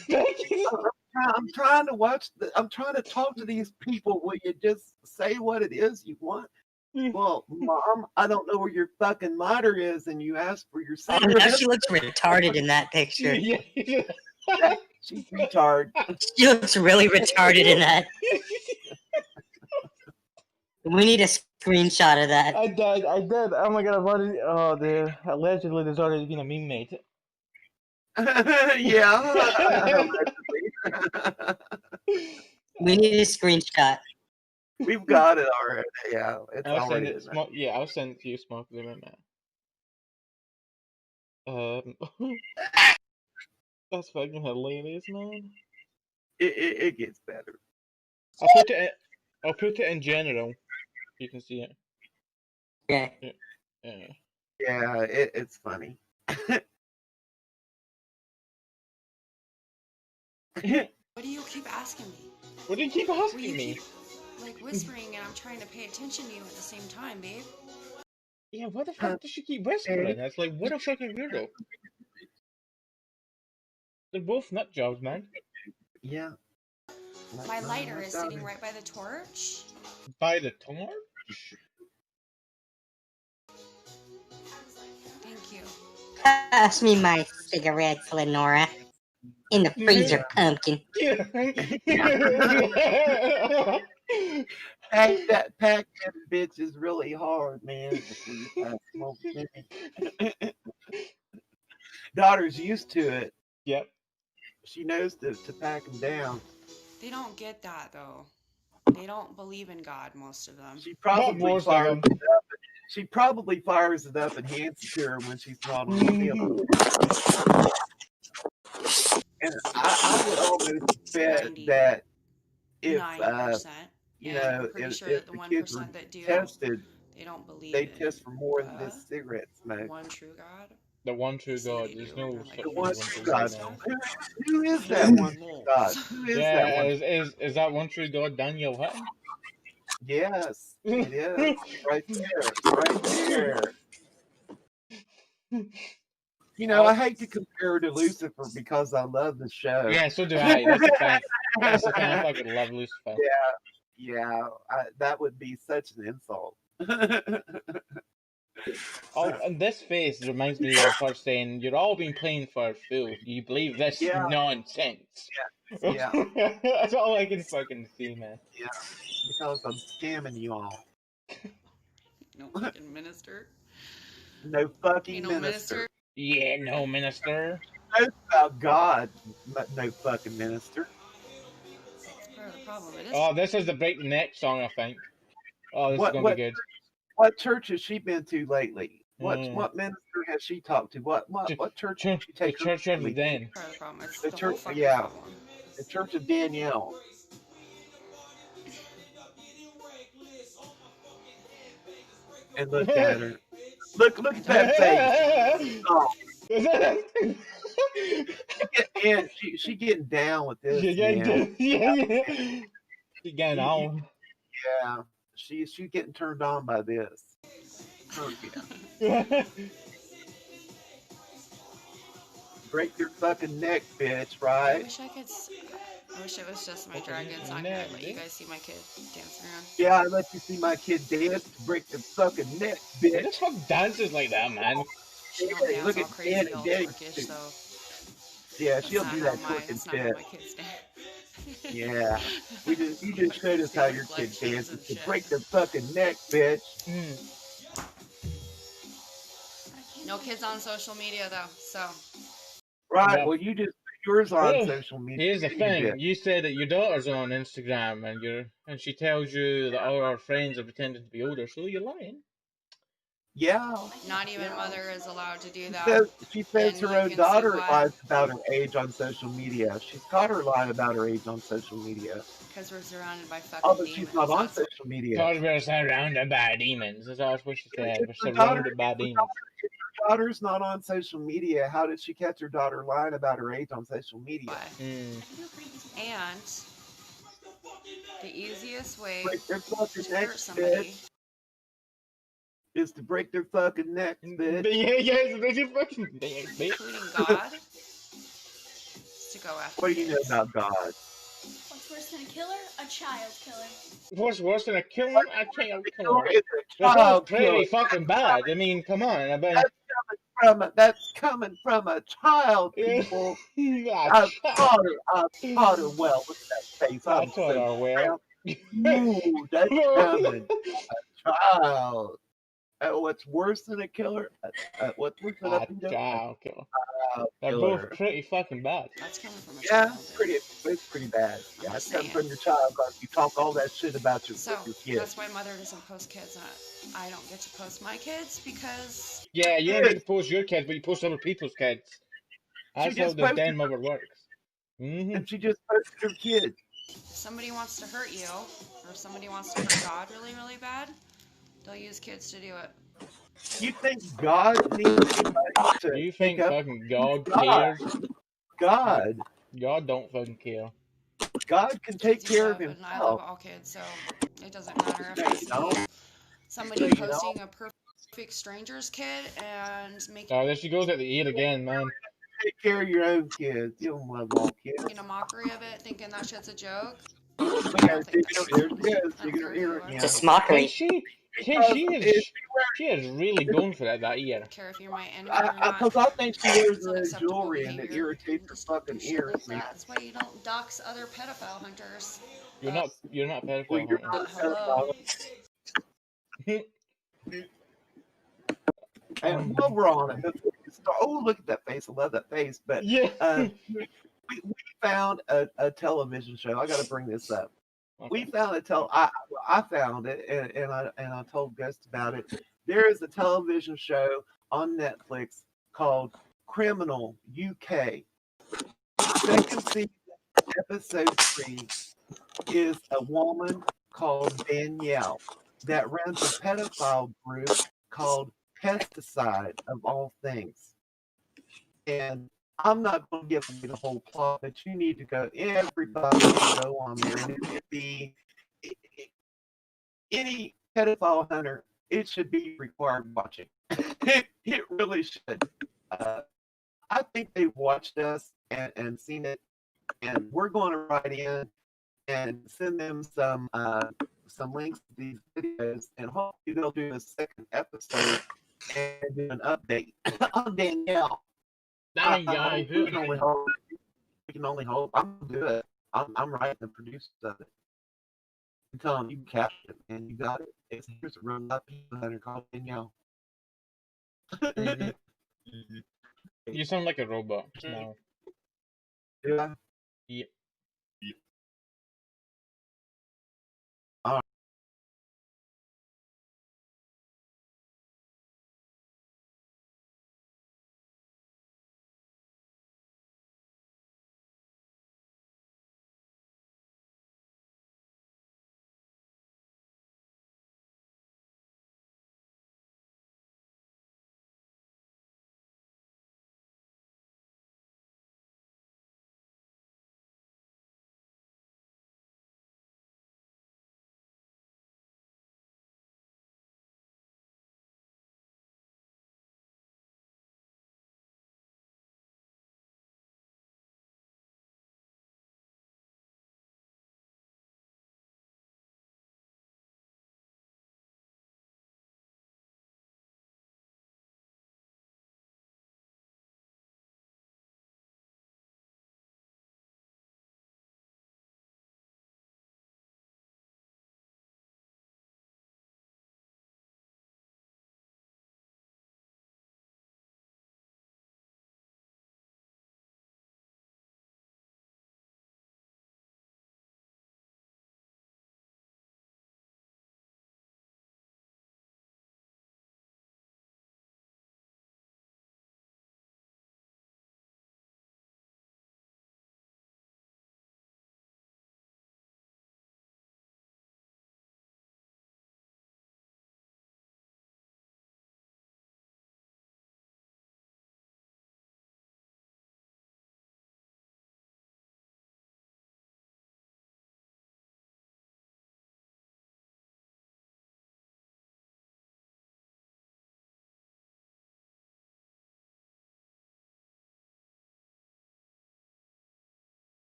[SPEAKER 3] I'm trying to I'm trying to talk to these people. Will you just say what it is you want? Well, Mom, I don't know where your fucking monitor is, and you asked for your
[SPEAKER 4] Oh,
[SPEAKER 3] cigarette.
[SPEAKER 4] now she looks retarded in that picture.
[SPEAKER 3] She's retarded.
[SPEAKER 4] She looks really retarded in that. We need a screenshot of that.
[SPEAKER 2] I did. Oh my god, I've already. Oh, allegedly there's already been a meme made.
[SPEAKER 3] Yeah.
[SPEAKER 4] We need a screenshot.
[SPEAKER 3] We've got it already. Yeah, it's
[SPEAKER 2] I'll send
[SPEAKER 3] already
[SPEAKER 2] it. I'll send it to you, Smokely, right now. That's fucking hilarious, man.
[SPEAKER 3] It gets better.
[SPEAKER 2] I'll put it in general. You can see it.
[SPEAKER 4] Okay.
[SPEAKER 2] Yeah.
[SPEAKER 3] Yeah, it's funny.
[SPEAKER 5] What do you keep asking me?
[SPEAKER 2] What do you keep
[SPEAKER 5] Well,
[SPEAKER 2] asking
[SPEAKER 5] you
[SPEAKER 2] me?
[SPEAKER 5] keep like whispering, and I'm trying to pay attention to you at the same time, babe.
[SPEAKER 2] Yeah, what the fuck does she keep whispering? That's like, what a fucking weirdo. They're both nut jobs, man.
[SPEAKER 3] Yeah.
[SPEAKER 5] My lighter is sitting right by the torch.
[SPEAKER 2] By the torch?
[SPEAKER 5] Thank you.
[SPEAKER 4] Pass me my cigarettes, Lenora. In the freezer, pumpkin.
[SPEAKER 3] Pack that bitch is really hard, man. Before you pass smoke, daughter's used to it.
[SPEAKER 2] Yep.
[SPEAKER 3] She knows to pack them down.
[SPEAKER 5] They don't get that though. They don't believe in God, most of them.
[SPEAKER 3] She
[SPEAKER 2] Not
[SPEAKER 3] probably
[SPEAKER 2] most of
[SPEAKER 3] fires
[SPEAKER 2] them.
[SPEAKER 3] it up. She probably fires it up and hands it to her when she's not on the field. And I would almost bet that if
[SPEAKER 5] 90%.
[SPEAKER 3] you
[SPEAKER 5] And
[SPEAKER 3] know
[SPEAKER 5] I'm pretty
[SPEAKER 3] if,
[SPEAKER 5] sure
[SPEAKER 3] if
[SPEAKER 5] that the
[SPEAKER 3] the kids were
[SPEAKER 5] 1% that do,
[SPEAKER 3] tested,
[SPEAKER 5] they don't believe
[SPEAKER 3] they
[SPEAKER 5] in
[SPEAKER 3] test for more than
[SPEAKER 5] the
[SPEAKER 3] this cigarette smoke.
[SPEAKER 5] one true God.
[SPEAKER 2] The one true
[SPEAKER 5] Yes, they
[SPEAKER 2] God.
[SPEAKER 5] do.
[SPEAKER 2] There's no
[SPEAKER 5] They're like,
[SPEAKER 2] such
[SPEAKER 3] The
[SPEAKER 2] thing
[SPEAKER 3] one
[SPEAKER 2] as one
[SPEAKER 3] true
[SPEAKER 2] true God
[SPEAKER 3] God.
[SPEAKER 2] now.
[SPEAKER 3] Who is that
[SPEAKER 5] No
[SPEAKER 3] one true
[SPEAKER 5] more.
[SPEAKER 3] God? Who is that
[SPEAKER 2] Yeah,
[SPEAKER 3] one?
[SPEAKER 2] is that one true God Daniel Hutton?
[SPEAKER 3] Yes, it is. Right there. Right there. You know, I hate to compare her to Lucifer because I love the show.
[SPEAKER 2] Yeah, so do I. That's the thing. That's the thing. I fucking love Lucifer.
[SPEAKER 3] Yeah, that would be such an insult.
[SPEAKER 2] Oh, and this face reminds me of her saying, "You're all being playing for a fool. You believe this
[SPEAKER 3] Yeah.
[SPEAKER 2] nonsense."
[SPEAKER 3] Yeah,
[SPEAKER 2] That's all I can fucking see, man.
[SPEAKER 3] yeah, because I'm scamming you all.
[SPEAKER 5] No fucking minister.
[SPEAKER 3] No fucking
[SPEAKER 5] Ain't no
[SPEAKER 3] minister.
[SPEAKER 2] Yeah, no minister.
[SPEAKER 3] Knows about God, but no fucking minister.
[SPEAKER 5] That's part of the problem. It is.
[SPEAKER 2] Oh, this is the breakneck song, I think. Oh, this is gonna be good.
[SPEAKER 3] What church has she been to lately?
[SPEAKER 2] Mm.
[SPEAKER 3] What minister has she talked to? What church did she
[SPEAKER 2] The
[SPEAKER 3] take her
[SPEAKER 2] Church of
[SPEAKER 3] to?
[SPEAKER 2] Den.
[SPEAKER 5] Part of the problem. It's
[SPEAKER 3] The
[SPEAKER 5] the
[SPEAKER 3] church,
[SPEAKER 5] whole fucking
[SPEAKER 3] yeah,
[SPEAKER 5] problem.
[SPEAKER 3] the Church of Danielle. And look at her. Look at that face. Oh. She getting down with this, man.
[SPEAKER 2] Yeah. She getting on.
[SPEAKER 3] Yeah, she getting turned on by this. Oh, yeah. Break your fucking neck, bitch,
[SPEAKER 5] I
[SPEAKER 3] right?
[SPEAKER 5] wish I could. I wish it was just my dragon song. I let you guys see my kid dancing around.
[SPEAKER 3] Yeah, I let you see my kid dance to break the fucking neck,
[SPEAKER 2] Who
[SPEAKER 3] bitch.
[SPEAKER 2] the fuck dances like that, man?
[SPEAKER 5] She don't dance
[SPEAKER 3] Look
[SPEAKER 5] all
[SPEAKER 3] at
[SPEAKER 5] crazy, all
[SPEAKER 3] Daddy.
[SPEAKER 5] Turkish, so.
[SPEAKER 3] Yeah, she'll
[SPEAKER 5] That's
[SPEAKER 3] do
[SPEAKER 5] not
[SPEAKER 3] that
[SPEAKER 5] how
[SPEAKER 3] twerking
[SPEAKER 5] that's not how
[SPEAKER 3] shit.
[SPEAKER 5] my kids dance.
[SPEAKER 3] Yeah, you just showed us how your kid
[SPEAKER 5] Reflections
[SPEAKER 3] dances
[SPEAKER 5] and
[SPEAKER 3] to
[SPEAKER 5] shit.
[SPEAKER 3] break the fucking neck, bitch.
[SPEAKER 5] No kids on social media though, so.
[SPEAKER 3] Right.
[SPEAKER 2] No.
[SPEAKER 3] Well, you just put yours on
[SPEAKER 2] Well,
[SPEAKER 3] social media.
[SPEAKER 2] here's the
[SPEAKER 3] You
[SPEAKER 2] thing.
[SPEAKER 3] did.
[SPEAKER 2] You said that your daughter's on Instagram and she tells you that all our friends are pretending to be older, so you're lying.
[SPEAKER 3] Yeah.
[SPEAKER 5] Not even mother is allowed to do
[SPEAKER 3] She
[SPEAKER 5] that.
[SPEAKER 3] says, she says
[SPEAKER 5] And
[SPEAKER 3] her
[SPEAKER 5] you
[SPEAKER 3] own
[SPEAKER 5] can see
[SPEAKER 3] daughter
[SPEAKER 5] why.
[SPEAKER 3] lies about her age on social media. She's caught her lying about her age on social media.
[SPEAKER 5] Because we're surrounded by fucking
[SPEAKER 3] Although
[SPEAKER 5] demons.
[SPEAKER 3] she's not on
[SPEAKER 5] That's
[SPEAKER 3] social media.
[SPEAKER 2] Because we're surrounded by demons. That's all what she said. We're
[SPEAKER 3] If her daughter-
[SPEAKER 2] surrounded by demons.
[SPEAKER 3] If her daughter's not on social media, how did she catch her daughter lying about her age on social media?
[SPEAKER 5] why. And the easiest way
[SPEAKER 3] Break their fucking
[SPEAKER 5] to hurt
[SPEAKER 3] necks,
[SPEAKER 5] somebody
[SPEAKER 3] bitch. Is to break their fucking necks, bitch.
[SPEAKER 2] Yeah, break your fucking neck, bitch.
[SPEAKER 5] including God, to go after
[SPEAKER 3] What do you know
[SPEAKER 5] kids.
[SPEAKER 3] about God?
[SPEAKER 1] What's worse than a killer? A child killer.
[SPEAKER 2] What's worse than a killer? I can't. Come on.
[SPEAKER 3] It's a
[SPEAKER 2] They're both
[SPEAKER 3] child
[SPEAKER 2] pretty
[SPEAKER 3] killer.
[SPEAKER 2] fucking bad. I mean, come on. I mean,
[SPEAKER 3] That's coming from a child, people. I've taught her well. Look at that face.
[SPEAKER 2] I
[SPEAKER 3] I'm
[SPEAKER 2] taught her well.
[SPEAKER 3] Ooh, that's coming. A child. What's worse than a killer? What's worse than a
[SPEAKER 2] child killer.
[SPEAKER 3] child
[SPEAKER 2] They're
[SPEAKER 3] killer?
[SPEAKER 2] both pretty fucking bad.
[SPEAKER 5] That's coming from a
[SPEAKER 3] Yeah,
[SPEAKER 5] child.
[SPEAKER 3] it's pretty bad. Yeah,
[SPEAKER 5] I'm
[SPEAKER 3] it's
[SPEAKER 5] just
[SPEAKER 3] coming
[SPEAKER 5] saying.
[SPEAKER 3] from your child because you talk all that shit about your
[SPEAKER 5] So
[SPEAKER 3] kids.
[SPEAKER 5] that's why mother doesn't post kids, and I don't get to post my kids because
[SPEAKER 2] Yeah, you don't get to post your kids, but you post other people's kids. That's how
[SPEAKER 3] just
[SPEAKER 2] the
[SPEAKER 3] posted
[SPEAKER 2] den mother works.
[SPEAKER 3] And she just posted her kid.
[SPEAKER 5] if somebody wants to hurt you, or if somebody wants to hurt God really, really bad, they'll use kids to do it.
[SPEAKER 3] You think God needs anybody to
[SPEAKER 2] You
[SPEAKER 3] pick
[SPEAKER 2] think
[SPEAKER 3] up?
[SPEAKER 2] fucking God
[SPEAKER 3] God.
[SPEAKER 2] cares?
[SPEAKER 3] God.
[SPEAKER 2] God don't fucking care.
[SPEAKER 3] God can take care of
[SPEAKER 5] And I love
[SPEAKER 3] himself.
[SPEAKER 5] all kids, so it doesn't matter if
[SPEAKER 3] No,
[SPEAKER 5] I
[SPEAKER 3] you
[SPEAKER 5] see
[SPEAKER 3] don't.
[SPEAKER 5] somebody
[SPEAKER 3] No, you
[SPEAKER 5] posting a perfect stranger's kid and making
[SPEAKER 2] Oh, there she goes at the eat again, man.
[SPEAKER 3] Take care of your own kids. You don't love all kids.
[SPEAKER 5] a mockery of it, thinking that shit's a joke.
[SPEAKER 3] We
[SPEAKER 5] I
[SPEAKER 3] got
[SPEAKER 5] don't
[SPEAKER 3] to
[SPEAKER 5] think
[SPEAKER 3] dig
[SPEAKER 5] that's
[SPEAKER 3] her ear.
[SPEAKER 5] true.
[SPEAKER 3] She goes
[SPEAKER 5] I don't
[SPEAKER 3] digging
[SPEAKER 5] care
[SPEAKER 3] her
[SPEAKER 5] who you
[SPEAKER 3] ear
[SPEAKER 5] are.
[SPEAKER 4] It's a
[SPEAKER 3] again.
[SPEAKER 4] smockery.
[SPEAKER 3] Because
[SPEAKER 2] She is really going for it that year.
[SPEAKER 5] I don't care if you're my enemy or not.
[SPEAKER 3] because I think she wears
[SPEAKER 5] It's
[SPEAKER 3] her own
[SPEAKER 5] unacceptable
[SPEAKER 3] jewelry and it
[SPEAKER 5] behavior.
[SPEAKER 3] irritates her
[SPEAKER 5] Just
[SPEAKER 3] fucking
[SPEAKER 5] do shit
[SPEAKER 3] ears,
[SPEAKER 5] like
[SPEAKER 3] man.
[SPEAKER 5] that. That's why you don't dox other pedophile hunters.
[SPEAKER 2] You're not a
[SPEAKER 3] Well,
[SPEAKER 2] pedophile
[SPEAKER 3] you're
[SPEAKER 2] hunter.
[SPEAKER 3] not a
[SPEAKER 5] Hello.
[SPEAKER 3] pedophile. And while we're on it, before we start, oh, look at that face. I love that face. But
[SPEAKER 2] Yeah.
[SPEAKER 3] we found a television show. I got to bring this up. We
[SPEAKER 2] Okay.
[SPEAKER 3] found I found it and I told Ghost about it. There is a television show on Netflix called Criminal UK. Second season, episode 3 is a woman called Danielle that runs a pedophile group called Pesticide of all things. And I'm not going to give away the whole plot, but you need to go. Everybody should go on there, and it should be any pedophile hunter. It should be required watching. It really should. Uh, I think they've watched us and seen it, and we're going to write in and send them some links to these videos, and hopefully they'll do a second episode and do an update on Danielle.
[SPEAKER 2] That guy
[SPEAKER 3] We
[SPEAKER 2] who
[SPEAKER 3] can only hope. We can only hope. I'm gonna do it. I'm writing the producer of it. I'm telling you, capture it, and you got it. Here's a real life people that are called Danielle.
[SPEAKER 2] Mhm. You sound like a robot now.
[SPEAKER 3] Do I?
[SPEAKER 2] Yep.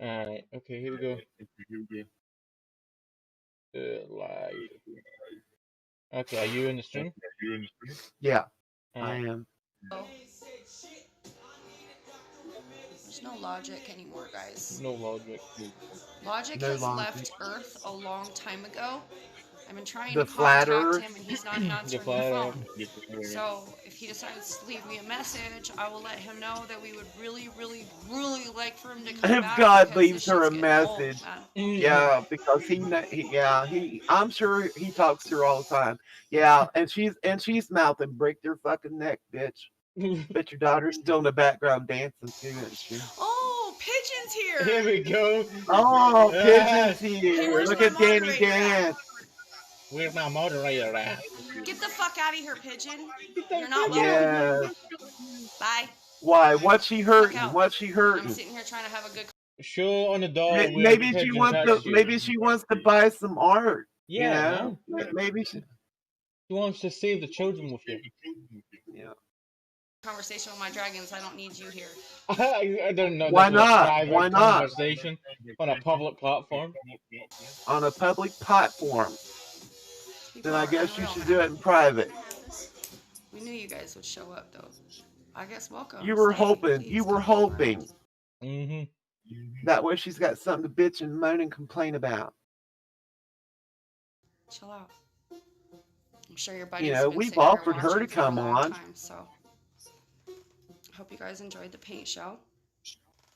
[SPEAKER 2] Alright, okay, here we go. Live. Okay, are you in the stream?
[SPEAKER 3] Yeah, I
[SPEAKER 2] Alright.
[SPEAKER 3] am.
[SPEAKER 5] Oh. There's no logic anymore, guys.
[SPEAKER 2] No logic.
[SPEAKER 5] Logic
[SPEAKER 3] No
[SPEAKER 5] has
[SPEAKER 3] logic.
[SPEAKER 5] left Earth a long time ago. I've been trying
[SPEAKER 3] The
[SPEAKER 5] to
[SPEAKER 3] flat
[SPEAKER 5] contact
[SPEAKER 3] Earth.
[SPEAKER 5] him and he's not
[SPEAKER 2] The
[SPEAKER 5] answering the
[SPEAKER 2] flat
[SPEAKER 5] phone.
[SPEAKER 2] earth.
[SPEAKER 5] So if he decides to leave me a message, I will let him know that we would really, really, really like for him to come
[SPEAKER 3] If
[SPEAKER 5] back
[SPEAKER 3] God
[SPEAKER 5] because
[SPEAKER 3] leaves
[SPEAKER 5] this
[SPEAKER 3] her
[SPEAKER 5] shit's
[SPEAKER 3] a
[SPEAKER 5] getting
[SPEAKER 3] message,
[SPEAKER 5] old, man.
[SPEAKER 3] yeah, because I'm sure he talks to her all the time. Yeah, and she's mouthing, break their fucking neck, bitch. Bet your daughter's still in the background dancing too, isn't she?
[SPEAKER 5] Oh, Pigeon's here.
[SPEAKER 2] Here we go.
[SPEAKER 3] Oh, Pigeon's
[SPEAKER 5] Hey,
[SPEAKER 3] here.
[SPEAKER 5] where's
[SPEAKER 3] Look
[SPEAKER 5] my
[SPEAKER 3] at Danny
[SPEAKER 5] moderator at?
[SPEAKER 3] dance.
[SPEAKER 2] Where's my moderator at?
[SPEAKER 5] Get the fuck out of here, Pigeon.
[SPEAKER 2] Get the
[SPEAKER 5] You're not
[SPEAKER 2] fuck out
[SPEAKER 5] welcome.
[SPEAKER 3] Yes.
[SPEAKER 5] Bye.
[SPEAKER 3] Why? What's she
[SPEAKER 5] Fuck
[SPEAKER 3] hurting?
[SPEAKER 5] out.
[SPEAKER 3] What's she
[SPEAKER 5] I'm
[SPEAKER 3] hurting?
[SPEAKER 5] sitting here trying to have a good.
[SPEAKER 2] Show on the door where
[SPEAKER 3] Maybe she
[SPEAKER 2] Pigeon
[SPEAKER 3] wants to.
[SPEAKER 2] touched you.
[SPEAKER 3] Maybe she wants to buy some art.
[SPEAKER 2] Yeah,
[SPEAKER 3] You know.
[SPEAKER 2] man.
[SPEAKER 3] Maybe she.
[SPEAKER 2] She wants to save the children with you.
[SPEAKER 3] Yeah.
[SPEAKER 5] Conversation with my dragons. I don't need you here.
[SPEAKER 2] I don't know.
[SPEAKER 3] Why
[SPEAKER 2] This is a
[SPEAKER 3] not?
[SPEAKER 2] private
[SPEAKER 3] Why not?
[SPEAKER 2] conversation on a public platform.
[SPEAKER 3] On a public platform.
[SPEAKER 5] People
[SPEAKER 3] Then I
[SPEAKER 5] are
[SPEAKER 3] guess you
[SPEAKER 5] unreal,
[SPEAKER 3] should
[SPEAKER 5] man.
[SPEAKER 3] do it in private.
[SPEAKER 5] We knew you guys would show up, though. I guess welcome.
[SPEAKER 3] You were
[SPEAKER 5] Stay,
[SPEAKER 3] hoping.
[SPEAKER 5] please,
[SPEAKER 3] You were
[SPEAKER 5] come hang
[SPEAKER 3] hoping.
[SPEAKER 5] around.
[SPEAKER 2] Mm-hmm.
[SPEAKER 3] That way she's got something to bitch and moan and complain about.
[SPEAKER 5] Chill out. I'm sure your buddies
[SPEAKER 3] You know,
[SPEAKER 5] have been
[SPEAKER 3] we've
[SPEAKER 5] sitting here
[SPEAKER 3] offered her
[SPEAKER 5] watching
[SPEAKER 3] to
[SPEAKER 5] for a
[SPEAKER 3] come
[SPEAKER 5] long
[SPEAKER 3] on.
[SPEAKER 5] time, so I hope you guys enjoyed the paint show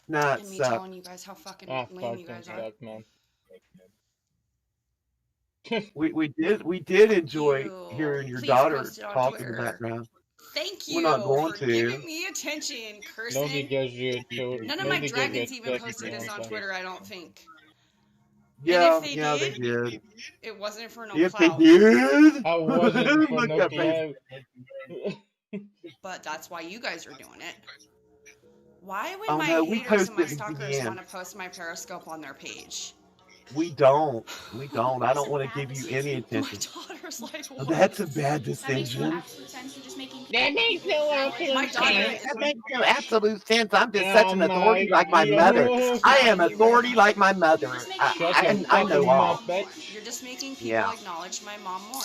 [SPEAKER 3] Nah, it
[SPEAKER 5] and me
[SPEAKER 3] sucked.
[SPEAKER 5] telling you guys how fucking lame you guys are.
[SPEAKER 2] Suck, man.
[SPEAKER 3] We did enjoy
[SPEAKER 5] You.
[SPEAKER 3] hearing your
[SPEAKER 5] Please
[SPEAKER 3] daughter
[SPEAKER 5] post it on
[SPEAKER 3] talk in the
[SPEAKER 5] Twitter.
[SPEAKER 3] background.
[SPEAKER 5] Thank
[SPEAKER 3] We're
[SPEAKER 5] you
[SPEAKER 3] not going
[SPEAKER 5] for
[SPEAKER 3] to.
[SPEAKER 5] giving me attention,
[SPEAKER 2] Nobody
[SPEAKER 5] Kirsten.
[SPEAKER 2] gives you
[SPEAKER 5] None of my
[SPEAKER 2] nobody gives you
[SPEAKER 5] dragons even
[SPEAKER 2] attention
[SPEAKER 5] posted this on
[SPEAKER 2] on
[SPEAKER 5] Twitter, I don't think.
[SPEAKER 3] Yeah,
[SPEAKER 5] And if they
[SPEAKER 3] yeah,
[SPEAKER 5] did,
[SPEAKER 3] they did.
[SPEAKER 5] it wasn't for no
[SPEAKER 3] If they
[SPEAKER 5] clout.
[SPEAKER 3] did,
[SPEAKER 2] I wasn't for
[SPEAKER 3] look
[SPEAKER 2] no
[SPEAKER 3] at face.
[SPEAKER 2] clout.
[SPEAKER 5] But that's why you guys are doing it. Why would
[SPEAKER 3] Oh
[SPEAKER 5] my
[SPEAKER 3] no, we
[SPEAKER 5] haters and my
[SPEAKER 3] posted in
[SPEAKER 5] stalkers
[SPEAKER 3] DM.
[SPEAKER 5] want to post my Periscope on their page?
[SPEAKER 3] We don't. We don't. I don't want to give you any
[SPEAKER 5] My
[SPEAKER 3] attention.
[SPEAKER 5] daughter's like,
[SPEAKER 3] Oh,
[SPEAKER 5] what?
[SPEAKER 3] that's a bad
[SPEAKER 7] That makes no
[SPEAKER 3] decision.
[SPEAKER 7] absolute sense. You're just making
[SPEAKER 2] That makes no
[SPEAKER 5] My
[SPEAKER 2] absolute
[SPEAKER 5] daughter
[SPEAKER 2] sense.
[SPEAKER 5] is
[SPEAKER 3] That makes no absolute sense. I'm just such
[SPEAKER 2] Oh
[SPEAKER 3] an authority
[SPEAKER 2] my
[SPEAKER 3] like my mother.
[SPEAKER 2] god.
[SPEAKER 3] I am authority like my mother.
[SPEAKER 2] Shut your
[SPEAKER 3] I know
[SPEAKER 2] fucking
[SPEAKER 3] all.
[SPEAKER 2] mouth, bitch.
[SPEAKER 5] You're just making people
[SPEAKER 3] Yeah.
[SPEAKER 5] acknowledge my mom more.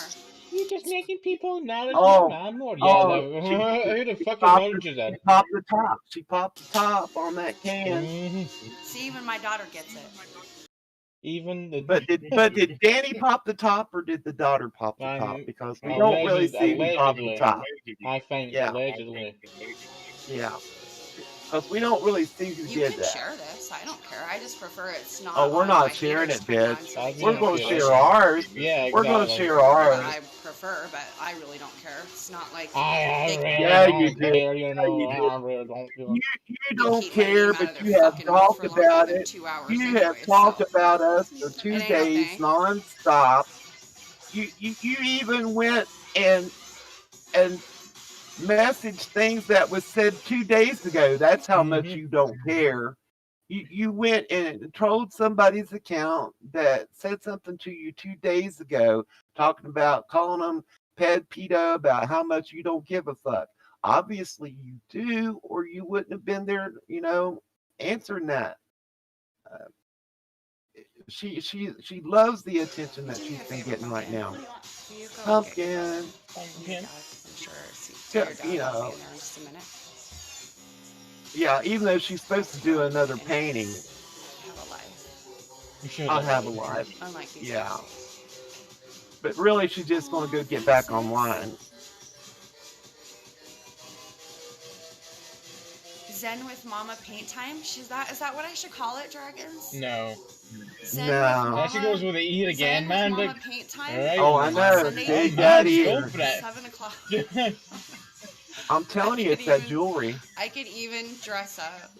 [SPEAKER 2] You're just making people acknowledge
[SPEAKER 3] Oh,
[SPEAKER 2] my mom more. Yeah,
[SPEAKER 3] oh,
[SPEAKER 2] who the fuck
[SPEAKER 3] popped
[SPEAKER 2] acknowledges that?
[SPEAKER 3] she popped the top. She popped the top on that can.
[SPEAKER 2] Mm-hmm.
[SPEAKER 5] See, even my daughter gets it.
[SPEAKER 2] Even the
[SPEAKER 3] But did Danny pop the top or did the daughter pop the top? Because we don't really see who popped the
[SPEAKER 2] allegedly.
[SPEAKER 3] top.
[SPEAKER 2] I think
[SPEAKER 3] Yeah.
[SPEAKER 2] allegedly.
[SPEAKER 3] Yeah. Because we don't really see who
[SPEAKER 5] You
[SPEAKER 3] did
[SPEAKER 5] can
[SPEAKER 3] that.
[SPEAKER 5] share this. I don't care. I just prefer it's not.
[SPEAKER 3] Oh, we're
[SPEAKER 5] on
[SPEAKER 3] not
[SPEAKER 5] my
[SPEAKER 3] sharing
[SPEAKER 5] haters'
[SPEAKER 3] it, bitch.
[SPEAKER 5] timeline, so
[SPEAKER 2] I
[SPEAKER 5] they
[SPEAKER 3] We're
[SPEAKER 2] can
[SPEAKER 5] can't
[SPEAKER 3] going to
[SPEAKER 2] share
[SPEAKER 3] share
[SPEAKER 2] it.
[SPEAKER 3] ours.
[SPEAKER 2] Yeah,
[SPEAKER 3] We're going to
[SPEAKER 2] exactly.
[SPEAKER 3] share
[SPEAKER 5] Yeah,
[SPEAKER 3] ours.
[SPEAKER 5] I prefer, but I really don't care. It's not like
[SPEAKER 2] I
[SPEAKER 5] they,
[SPEAKER 2] really
[SPEAKER 3] Yeah, you
[SPEAKER 2] don't
[SPEAKER 3] do.
[SPEAKER 2] care, you
[SPEAKER 3] Yeah,
[SPEAKER 2] know.
[SPEAKER 3] you do.
[SPEAKER 2] I really don't care.
[SPEAKER 3] You
[SPEAKER 5] they
[SPEAKER 3] don't
[SPEAKER 5] keep my
[SPEAKER 3] care,
[SPEAKER 5] name out
[SPEAKER 3] but
[SPEAKER 5] of their
[SPEAKER 3] you have
[SPEAKER 5] fucking mouth
[SPEAKER 3] talked
[SPEAKER 5] for longer
[SPEAKER 3] about
[SPEAKER 5] than
[SPEAKER 3] it.
[SPEAKER 5] 2 hours
[SPEAKER 3] You have
[SPEAKER 5] anyways,
[SPEAKER 3] talked
[SPEAKER 5] so
[SPEAKER 3] about us for 2
[SPEAKER 5] it ain't no
[SPEAKER 3] days
[SPEAKER 5] thing.
[SPEAKER 3] nonstop. You even went and messaged things that was said 2 days ago. That's how much
[SPEAKER 2] Mhm.
[SPEAKER 3] you don't care. You went and trolled somebody's account that said something to you 2 days ago, talking about calling them pedo about how much you don't give a fuck. Obviously you do, or you wouldn't have been there, answering that. Uh, she loves the attention that
[SPEAKER 5] Do me
[SPEAKER 3] she's
[SPEAKER 5] a
[SPEAKER 3] been
[SPEAKER 5] favor,
[SPEAKER 3] getting right
[SPEAKER 5] Pumpkin.
[SPEAKER 3] now.
[SPEAKER 5] Will you go
[SPEAKER 3] Pumpkin.
[SPEAKER 5] get your brother?
[SPEAKER 2] Pumpkin.
[SPEAKER 5] Yeah, 'cause I'm sure
[SPEAKER 3] Yeah,
[SPEAKER 5] your dad will be in there in just a minute.
[SPEAKER 3] Yeah, even though she's supposed to do another
[SPEAKER 5] And
[SPEAKER 3] painting,
[SPEAKER 5] have a life.
[SPEAKER 2] You should
[SPEAKER 3] I'll
[SPEAKER 2] have.
[SPEAKER 3] have a life.
[SPEAKER 5] Unlike these
[SPEAKER 3] Yeah.
[SPEAKER 5] assholes.
[SPEAKER 3] But really, she's just going to go get back online.
[SPEAKER 5] Zen with Mama paint time? Is that what I should call it, dragons?
[SPEAKER 2] No.
[SPEAKER 5] Zen
[SPEAKER 3] No.
[SPEAKER 5] with Mama.
[SPEAKER 2] That she goes with the eat again,
[SPEAKER 5] Zen
[SPEAKER 2] man.
[SPEAKER 5] with Mama
[SPEAKER 2] Like,
[SPEAKER 5] paint time.
[SPEAKER 2] alright.
[SPEAKER 3] Oh, I
[SPEAKER 5] On
[SPEAKER 3] know.
[SPEAKER 5] Sunday
[SPEAKER 3] Dig
[SPEAKER 5] evening,
[SPEAKER 3] that
[SPEAKER 2] man,
[SPEAKER 3] ear.
[SPEAKER 2] go for that.
[SPEAKER 5] 7:00.
[SPEAKER 3] I'm telling you,
[SPEAKER 5] I
[SPEAKER 3] it's
[SPEAKER 5] could
[SPEAKER 3] that
[SPEAKER 5] even-
[SPEAKER 3] jewelry.
[SPEAKER 5] I could even dress up.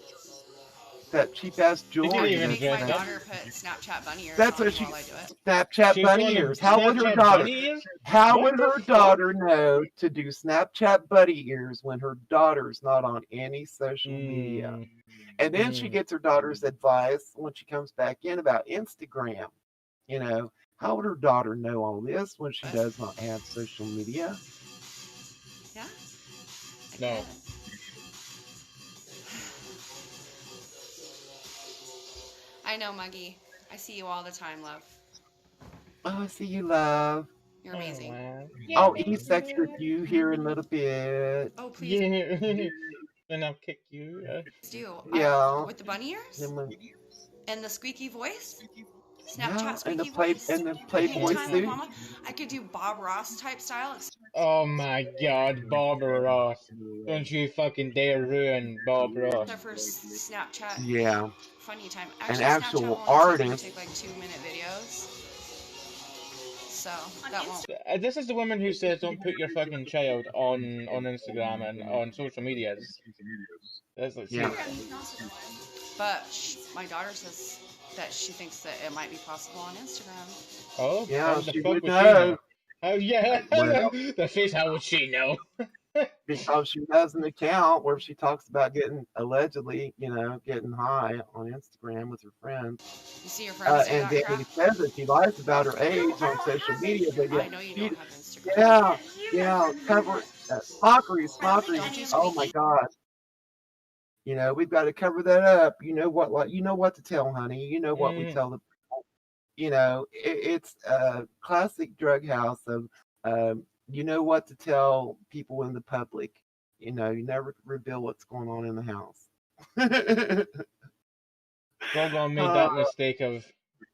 [SPEAKER 3] That cheap ass
[SPEAKER 5] Or
[SPEAKER 3] jewelry.
[SPEAKER 5] I
[SPEAKER 2] could
[SPEAKER 5] could
[SPEAKER 2] even
[SPEAKER 5] make
[SPEAKER 2] dress
[SPEAKER 5] my
[SPEAKER 2] up.
[SPEAKER 5] daughter put Snapchat bunny ears
[SPEAKER 3] That's
[SPEAKER 5] on
[SPEAKER 3] what she.
[SPEAKER 5] while I do it.
[SPEAKER 3] Snapchat
[SPEAKER 2] She's
[SPEAKER 3] bunny
[SPEAKER 2] going to
[SPEAKER 3] ears. How would her
[SPEAKER 2] Snapchat
[SPEAKER 3] daughter?
[SPEAKER 2] bunny ears?
[SPEAKER 3] How
[SPEAKER 2] What
[SPEAKER 3] would
[SPEAKER 2] the
[SPEAKER 3] her
[SPEAKER 2] fuck?
[SPEAKER 3] daughter know to do Snapchat bunny ears when her daughter's not on any social media? And then she gets her daughter's advice when she comes back in about Instagram. How would her daughter know all this when she does not have social media?
[SPEAKER 5] Yeah? I
[SPEAKER 2] No.
[SPEAKER 5] get it. I know, Muggy. I see you all the time, love.
[SPEAKER 3] Oh, I see you, love.
[SPEAKER 5] You're amazing.
[SPEAKER 2] man.
[SPEAKER 3] I'll e-sex with you here in a little bit.
[SPEAKER 5] Oh, please
[SPEAKER 2] Yeah. Then I'll kick you.
[SPEAKER 5] do.
[SPEAKER 3] Yeah.
[SPEAKER 5] With the bunny ears
[SPEAKER 3] And when-
[SPEAKER 5] and the squeaky voice.
[SPEAKER 3] yeah,
[SPEAKER 5] Snapchat squeaky voice.
[SPEAKER 3] and the Playboy
[SPEAKER 5] Time with
[SPEAKER 3] suit.
[SPEAKER 5] Mama. I could do Bob Ross type style.
[SPEAKER 2] Oh my god, Bob Ross. Don't you fucking dare ruin Bob Ross.
[SPEAKER 5] Except for Snapchat.
[SPEAKER 3] Yeah.
[SPEAKER 5] Funny time.
[SPEAKER 3] An
[SPEAKER 5] Actually,
[SPEAKER 3] actual
[SPEAKER 5] Snapchat won't accept you to
[SPEAKER 3] artist.
[SPEAKER 5] take like 2-minute videos. So that won't.
[SPEAKER 2] This is the woman who says don't put your fucking child on Instagram and on social medias. That's like,
[SPEAKER 3] Yeah.
[SPEAKER 5] But my daughter says that she thinks that it might be possible on Instagram.
[SPEAKER 2] oh,
[SPEAKER 3] Yeah,
[SPEAKER 2] how the
[SPEAKER 3] she
[SPEAKER 2] fuck
[SPEAKER 3] would
[SPEAKER 2] would
[SPEAKER 3] know.
[SPEAKER 2] she know? How, yeah,
[SPEAKER 3] Well,
[SPEAKER 2] the face, how would she know?
[SPEAKER 3] because she has an account where she talks about getting allegedly, getting high on Instagram with her friends.
[SPEAKER 5] You see your friends do
[SPEAKER 3] And
[SPEAKER 5] that
[SPEAKER 3] then
[SPEAKER 5] crap?
[SPEAKER 3] he says that she lies about her age on social media, but
[SPEAKER 5] I
[SPEAKER 3] yet
[SPEAKER 5] know you
[SPEAKER 3] she,
[SPEAKER 5] don't have Instagram.
[SPEAKER 3] yeah, cover mockery.
[SPEAKER 5] Don't you
[SPEAKER 3] Oh my
[SPEAKER 5] squeaky?
[SPEAKER 3] God. We've got to cover that up. You know what to tell, honey. You know what we tell the people. It's a classic drug house of, you know what to tell people in the public. You never reveal what's going on in the house.
[SPEAKER 2] Gogon made that mistake of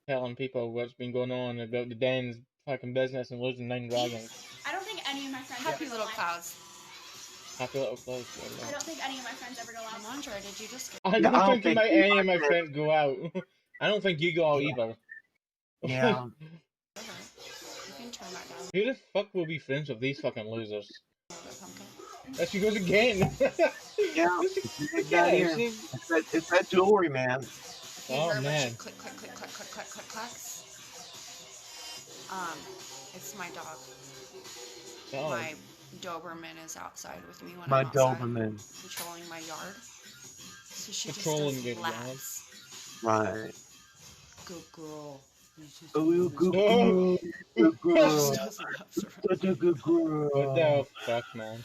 [SPEAKER 2] telling people what's been going on about the Dan's fucking business and losing 9 dragons.
[SPEAKER 9] I don't think any of my friends
[SPEAKER 5] Happy
[SPEAKER 9] ever
[SPEAKER 5] little
[SPEAKER 9] go live.
[SPEAKER 5] clouds.
[SPEAKER 2] Happy little close.
[SPEAKER 9] I don't think any of my friends ever go live.
[SPEAKER 5] Mandra, did you just get...
[SPEAKER 2] I
[SPEAKER 3] Yeah,
[SPEAKER 2] don't think any of my
[SPEAKER 3] friends.
[SPEAKER 2] friends go out. I don't think you go out either.
[SPEAKER 3] Yeah.
[SPEAKER 5] You can turn that down.
[SPEAKER 2] Who the fuck will be friends with these fucking losers?
[SPEAKER 5] A little bit, pumpkin.
[SPEAKER 2] There she goes again.
[SPEAKER 3] Yeah. It's that ear. It's that jewelry, man.
[SPEAKER 5] You
[SPEAKER 2] Oh,
[SPEAKER 5] hear a bunch
[SPEAKER 2] man.
[SPEAKER 5] of click, click, click, click, click, click, click, clacks? It's my dog.
[SPEAKER 2] Oh.
[SPEAKER 5] My Doberman is outside with me when
[SPEAKER 3] My
[SPEAKER 5] I'm outside,
[SPEAKER 3] Doberman.
[SPEAKER 5] patrolling my yard. So she
[SPEAKER 2] Patrolling
[SPEAKER 5] just
[SPEAKER 2] your
[SPEAKER 5] does
[SPEAKER 2] yard.
[SPEAKER 5] laps.
[SPEAKER 3] Right.
[SPEAKER 5] Good girl.
[SPEAKER 3] Oh, good
[SPEAKER 2] Oh.
[SPEAKER 3] girl. Good girl.
[SPEAKER 5] Just does laps around.
[SPEAKER 3] Such a good girl.
[SPEAKER 2] What the fuck, man?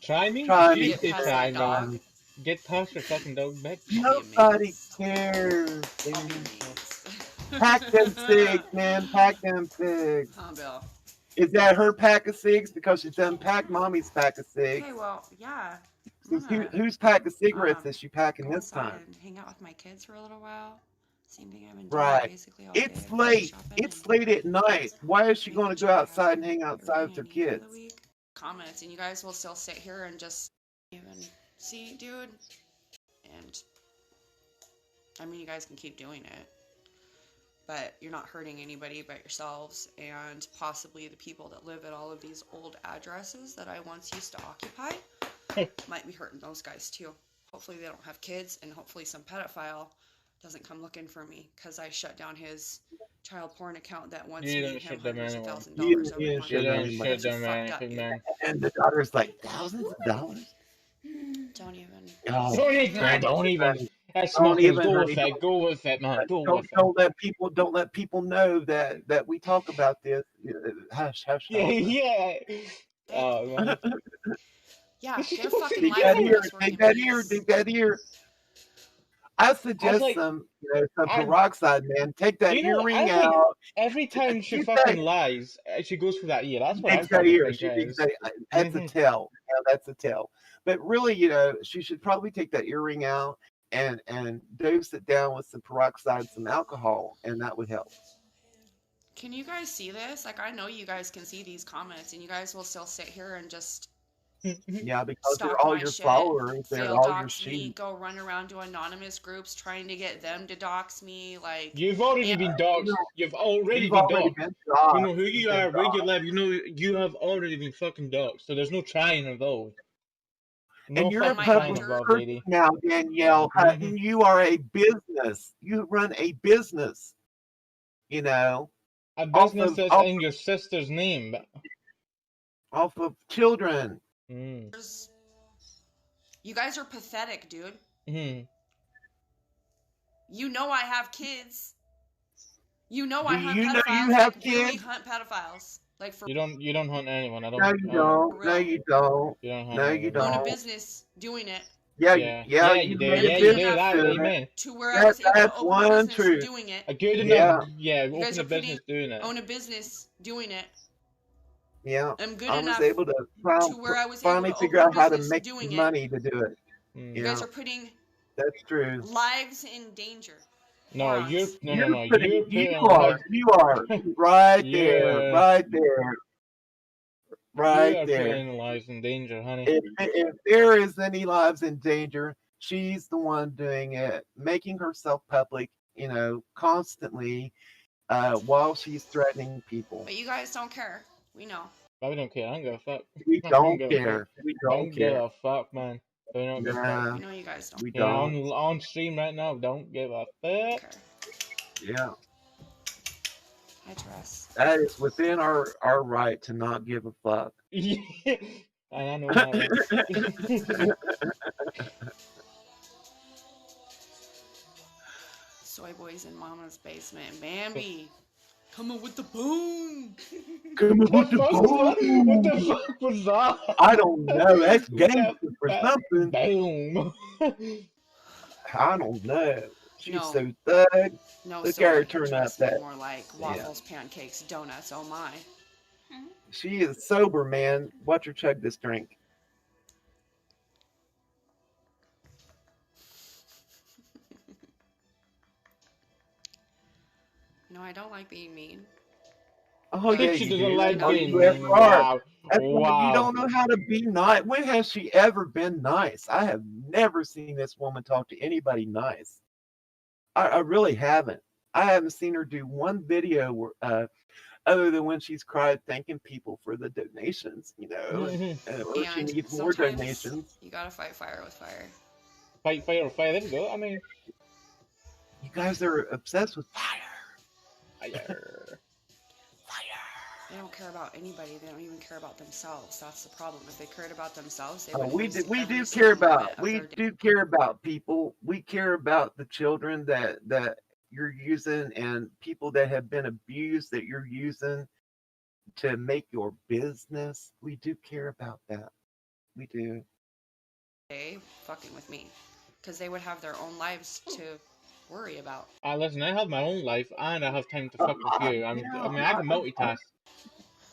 [SPEAKER 2] Try me?
[SPEAKER 3] Try
[SPEAKER 2] You
[SPEAKER 3] me.
[SPEAKER 5] Get
[SPEAKER 2] say
[SPEAKER 5] past
[SPEAKER 2] try
[SPEAKER 5] that
[SPEAKER 2] me.
[SPEAKER 5] dog.
[SPEAKER 2] Get past your fucking dog, bitch.
[SPEAKER 3] Nobody cares.
[SPEAKER 5] I'll be
[SPEAKER 3] baby.
[SPEAKER 5] amazed.
[SPEAKER 3] Pack them cigs, man. Pack them cigs.
[SPEAKER 5] Huh, Bill?
[SPEAKER 3] Is that her pack of cigs? Because she's done packed mommy's pack of cigs.
[SPEAKER 5] Okay, well, yeah.
[SPEAKER 3] So
[SPEAKER 5] I'm gonna
[SPEAKER 3] whose pack of cigarettes is she packing
[SPEAKER 5] go
[SPEAKER 3] this
[SPEAKER 5] inside
[SPEAKER 3] time?
[SPEAKER 5] and hang out with my kids for a little while. Same thing I've been doing
[SPEAKER 3] Right.
[SPEAKER 5] basically all
[SPEAKER 3] It's
[SPEAKER 5] day. I've been
[SPEAKER 3] late.
[SPEAKER 5] shopping
[SPEAKER 3] It's
[SPEAKER 5] and
[SPEAKER 3] late at night. Why is she
[SPEAKER 5] making
[SPEAKER 3] going to
[SPEAKER 5] sure
[SPEAKER 3] go
[SPEAKER 5] I have
[SPEAKER 3] outside and hang outside with her
[SPEAKER 5] everything I need for
[SPEAKER 3] kids?
[SPEAKER 5] the week. Comments, and you guys will still sit here and just even see, dude. And I mean, you guys can keep doing it, but you're not hurting anybody but yourselves and possibly the people that live at all of these old addresses that I once used to occupy. Might be hurting those guys too. Hopefully they don't have kids, and hopefully some pedophile doesn't come looking for me because I shut down his child porn account that once
[SPEAKER 2] You
[SPEAKER 5] made
[SPEAKER 2] don't
[SPEAKER 5] him
[SPEAKER 2] shut them
[SPEAKER 5] hundreds of
[SPEAKER 2] anyway.
[SPEAKER 5] $1,000s
[SPEAKER 3] You
[SPEAKER 5] every
[SPEAKER 3] didn't
[SPEAKER 5] month.
[SPEAKER 2] You
[SPEAKER 3] shut them
[SPEAKER 2] don't
[SPEAKER 3] anyway.
[SPEAKER 2] shut
[SPEAKER 5] You're
[SPEAKER 2] them
[SPEAKER 5] fucked up,
[SPEAKER 2] anything,
[SPEAKER 5] dude.
[SPEAKER 2] man.
[SPEAKER 3] And the daughter's like, thousands of dollars?
[SPEAKER 5] Don't even.
[SPEAKER 3] Oh,
[SPEAKER 2] Don't even. Don't even. That's
[SPEAKER 3] Don't
[SPEAKER 2] smokers.
[SPEAKER 3] even,
[SPEAKER 2] Go
[SPEAKER 3] honey.
[SPEAKER 2] with it. Go with it, man. Go
[SPEAKER 3] Don't
[SPEAKER 2] with it.
[SPEAKER 3] don't let people know that we talk about this. Hush, hush,
[SPEAKER 2] Yeah,
[SPEAKER 3] hush.
[SPEAKER 2] yeah. Oh, man.
[SPEAKER 5] Yeah, get a
[SPEAKER 2] Don't
[SPEAKER 5] fucking
[SPEAKER 2] say
[SPEAKER 5] life
[SPEAKER 3] Dig
[SPEAKER 2] that.
[SPEAKER 3] that
[SPEAKER 5] and
[SPEAKER 3] ear,
[SPEAKER 5] just work
[SPEAKER 3] dig
[SPEAKER 5] in
[SPEAKER 3] that ear,
[SPEAKER 5] peace.
[SPEAKER 3] dig that ear. I suggest
[SPEAKER 2] like-
[SPEAKER 3] some
[SPEAKER 2] I-
[SPEAKER 3] peroxide, man. Take that earring out.
[SPEAKER 2] Every time she
[SPEAKER 3] Get
[SPEAKER 2] fucking
[SPEAKER 3] that-
[SPEAKER 2] lies, she goes for that ear. That's what I
[SPEAKER 3] Digs that
[SPEAKER 2] fucking
[SPEAKER 3] ear.
[SPEAKER 2] think
[SPEAKER 3] She
[SPEAKER 2] it
[SPEAKER 3] digs
[SPEAKER 2] is.
[SPEAKER 3] that. That's a
[SPEAKER 2] Mhm.
[SPEAKER 3] tell. Yeah, that's a tell. But really, she should probably take that earring out and dose it down with some peroxide, some alcohol, and that would help.
[SPEAKER 5] Can you guys see this? Like, I know you guys can see these comments, and you guys will still sit here and just
[SPEAKER 3] Yeah, because they're
[SPEAKER 5] stalk
[SPEAKER 3] all
[SPEAKER 5] my
[SPEAKER 3] your
[SPEAKER 5] shit,
[SPEAKER 3] followers. They're
[SPEAKER 5] fail
[SPEAKER 3] all your
[SPEAKER 5] dox me,
[SPEAKER 3] sheep.
[SPEAKER 5] go run around to anonymous groups trying to get them to dox me. Like,
[SPEAKER 2] You've already
[SPEAKER 5] Yeah.
[SPEAKER 2] been doxxed. You've already
[SPEAKER 3] You've
[SPEAKER 2] been
[SPEAKER 3] already
[SPEAKER 2] doxxed.
[SPEAKER 3] been
[SPEAKER 2] You
[SPEAKER 3] doxxed.
[SPEAKER 2] know who you
[SPEAKER 3] You've been
[SPEAKER 2] are, where you
[SPEAKER 3] doxxed.
[SPEAKER 2] live. You have already been fucking doxxed. So there's no trying involved. No
[SPEAKER 3] And you're a
[SPEAKER 2] fucking trying
[SPEAKER 3] public
[SPEAKER 2] involved,
[SPEAKER 3] person
[SPEAKER 2] lady.
[SPEAKER 3] now, Danielle Hutton. You are a business. You run a business.
[SPEAKER 2] A
[SPEAKER 3] Off
[SPEAKER 2] business
[SPEAKER 3] of-
[SPEAKER 2] that's
[SPEAKER 3] off-
[SPEAKER 2] in your sister's name.
[SPEAKER 3] off of children.
[SPEAKER 5] there's- you guys are pathetic, dude.
[SPEAKER 2] Mm.
[SPEAKER 5] You know I have kids. You know I
[SPEAKER 3] Do
[SPEAKER 5] hunt
[SPEAKER 3] you know
[SPEAKER 5] pedophiles.
[SPEAKER 3] you have
[SPEAKER 5] like, really
[SPEAKER 3] kids?
[SPEAKER 5] hunt pedophiles. Like, for
[SPEAKER 2] You don't hunt anyone. I don't.
[SPEAKER 3] No, you don't. No, you don't.
[SPEAKER 2] You don't hunt
[SPEAKER 3] No,
[SPEAKER 2] anyone.
[SPEAKER 3] you
[SPEAKER 5] own a
[SPEAKER 3] don't.
[SPEAKER 5] business doing it.
[SPEAKER 3] Yeah,
[SPEAKER 2] Yeah.
[SPEAKER 3] yeah,
[SPEAKER 2] Yeah,
[SPEAKER 3] you
[SPEAKER 2] you do.
[SPEAKER 3] made a
[SPEAKER 2] Yeah, you do.
[SPEAKER 3] business
[SPEAKER 2] That,
[SPEAKER 3] doing it.
[SPEAKER 2] amen.
[SPEAKER 5] to where I was able to
[SPEAKER 3] That's
[SPEAKER 5] open a
[SPEAKER 3] one
[SPEAKER 5] business
[SPEAKER 3] truth.
[SPEAKER 5] doing it.
[SPEAKER 2] A good
[SPEAKER 3] Yeah.
[SPEAKER 2] enough, yeah,
[SPEAKER 5] You guys
[SPEAKER 2] open
[SPEAKER 5] are
[SPEAKER 2] a business
[SPEAKER 5] putting
[SPEAKER 2] doing it.
[SPEAKER 5] own a business doing it.
[SPEAKER 3] Yeah.
[SPEAKER 5] I'm good
[SPEAKER 3] I was
[SPEAKER 5] enough
[SPEAKER 3] able to
[SPEAKER 5] to where I was able
[SPEAKER 3] finally
[SPEAKER 5] to
[SPEAKER 3] figure
[SPEAKER 5] open a
[SPEAKER 3] out how to
[SPEAKER 5] business
[SPEAKER 3] make
[SPEAKER 5] doing it.
[SPEAKER 3] money to do it.
[SPEAKER 2] Mm.
[SPEAKER 5] You guys
[SPEAKER 3] Yeah,
[SPEAKER 5] are putting
[SPEAKER 3] that's true.
[SPEAKER 5] lives in danger.
[SPEAKER 2] No, you're
[SPEAKER 5] Morons.
[SPEAKER 2] no, no, no.
[SPEAKER 3] You
[SPEAKER 2] You're
[SPEAKER 3] are,
[SPEAKER 2] putting
[SPEAKER 3] you are right there,
[SPEAKER 2] yeah,
[SPEAKER 3] right there,
[SPEAKER 2] you
[SPEAKER 3] right
[SPEAKER 2] are
[SPEAKER 3] there.
[SPEAKER 2] putting lives in danger, honey.
[SPEAKER 3] If there is any lives in danger, she's the one doing it, making herself public, constantly, while she's threatening people.
[SPEAKER 5] But you guys don't care. We know.
[SPEAKER 2] But we don't care. I don't give a fuck.
[SPEAKER 3] We
[SPEAKER 2] I don't
[SPEAKER 3] don't
[SPEAKER 2] give a fuck.
[SPEAKER 3] care. We don't
[SPEAKER 2] Don't give
[SPEAKER 3] care.
[SPEAKER 2] a fuck, man. We don't give a fuck.
[SPEAKER 3] Nah,
[SPEAKER 5] We know you guys don't
[SPEAKER 3] we
[SPEAKER 2] Yeah,
[SPEAKER 3] don't.
[SPEAKER 2] on stream right now. Don't give a fuck.
[SPEAKER 5] care.
[SPEAKER 3] Yeah,
[SPEAKER 5] I trust.
[SPEAKER 3] that is within our right to not give a fuck.
[SPEAKER 2] And I know that one.
[SPEAKER 5] Soy boys in mama's basement. Bambi, coming with the boom.
[SPEAKER 3] Come on,
[SPEAKER 2] What
[SPEAKER 3] the
[SPEAKER 2] the fuck was that? What the
[SPEAKER 3] boom.
[SPEAKER 2] fuck was that?
[SPEAKER 3] I don't know. That's
[SPEAKER 2] What the
[SPEAKER 3] gangster for
[SPEAKER 2] fuck?
[SPEAKER 3] something.
[SPEAKER 2] Boom.
[SPEAKER 3] I don't know. She's
[SPEAKER 5] No.
[SPEAKER 3] so thug.
[SPEAKER 5] No,
[SPEAKER 3] Look
[SPEAKER 5] soy.
[SPEAKER 3] at her turn up
[SPEAKER 5] Trust me,
[SPEAKER 3] that.
[SPEAKER 5] more like waffles, pancakes, donuts. Oh my.
[SPEAKER 3] She is sober, man. Watch her chug this drink.
[SPEAKER 5] No, I don't like being mean.
[SPEAKER 3] Oh yeah,
[SPEAKER 2] She
[SPEAKER 3] you
[SPEAKER 2] doesn't
[SPEAKER 3] do.
[SPEAKER 2] like
[SPEAKER 3] Oh,
[SPEAKER 2] being
[SPEAKER 3] you ever
[SPEAKER 2] mean.
[SPEAKER 3] are.
[SPEAKER 2] Wow.
[SPEAKER 3] That's why you
[SPEAKER 2] Wow.
[SPEAKER 3] don't know how to be nice. When has she ever been nice? I have never seen this woman talk to anybody nice. I really haven't. I haven't seen her do one video where, other than when she's cried thanking people for the donations, or she
[SPEAKER 5] And
[SPEAKER 3] needs more
[SPEAKER 5] sometimes
[SPEAKER 3] donations.
[SPEAKER 5] you gotta fight fire with fire.
[SPEAKER 2] Fight fire, fire. There we go. I mean,
[SPEAKER 3] You guys are obsessed with fire.
[SPEAKER 2] fire.
[SPEAKER 5] They don't care about anybody. They don't even care about themselves. That's the problem. If they cared about themselves, they
[SPEAKER 3] Oh,
[SPEAKER 5] would
[SPEAKER 3] we
[SPEAKER 5] use
[SPEAKER 3] do, we
[SPEAKER 5] every
[SPEAKER 3] do
[SPEAKER 5] single
[SPEAKER 3] care about
[SPEAKER 5] moment of
[SPEAKER 3] we
[SPEAKER 5] their day.
[SPEAKER 3] do care about people. We care about the children that you're using and people that have been abused that you're using to make your business. We do care about that. We do.
[SPEAKER 5] Fucking with me, because they would have their own lives to worry about.
[SPEAKER 2] Listen, I have my own life and I have time to fuck with you. I mean, I can multitask.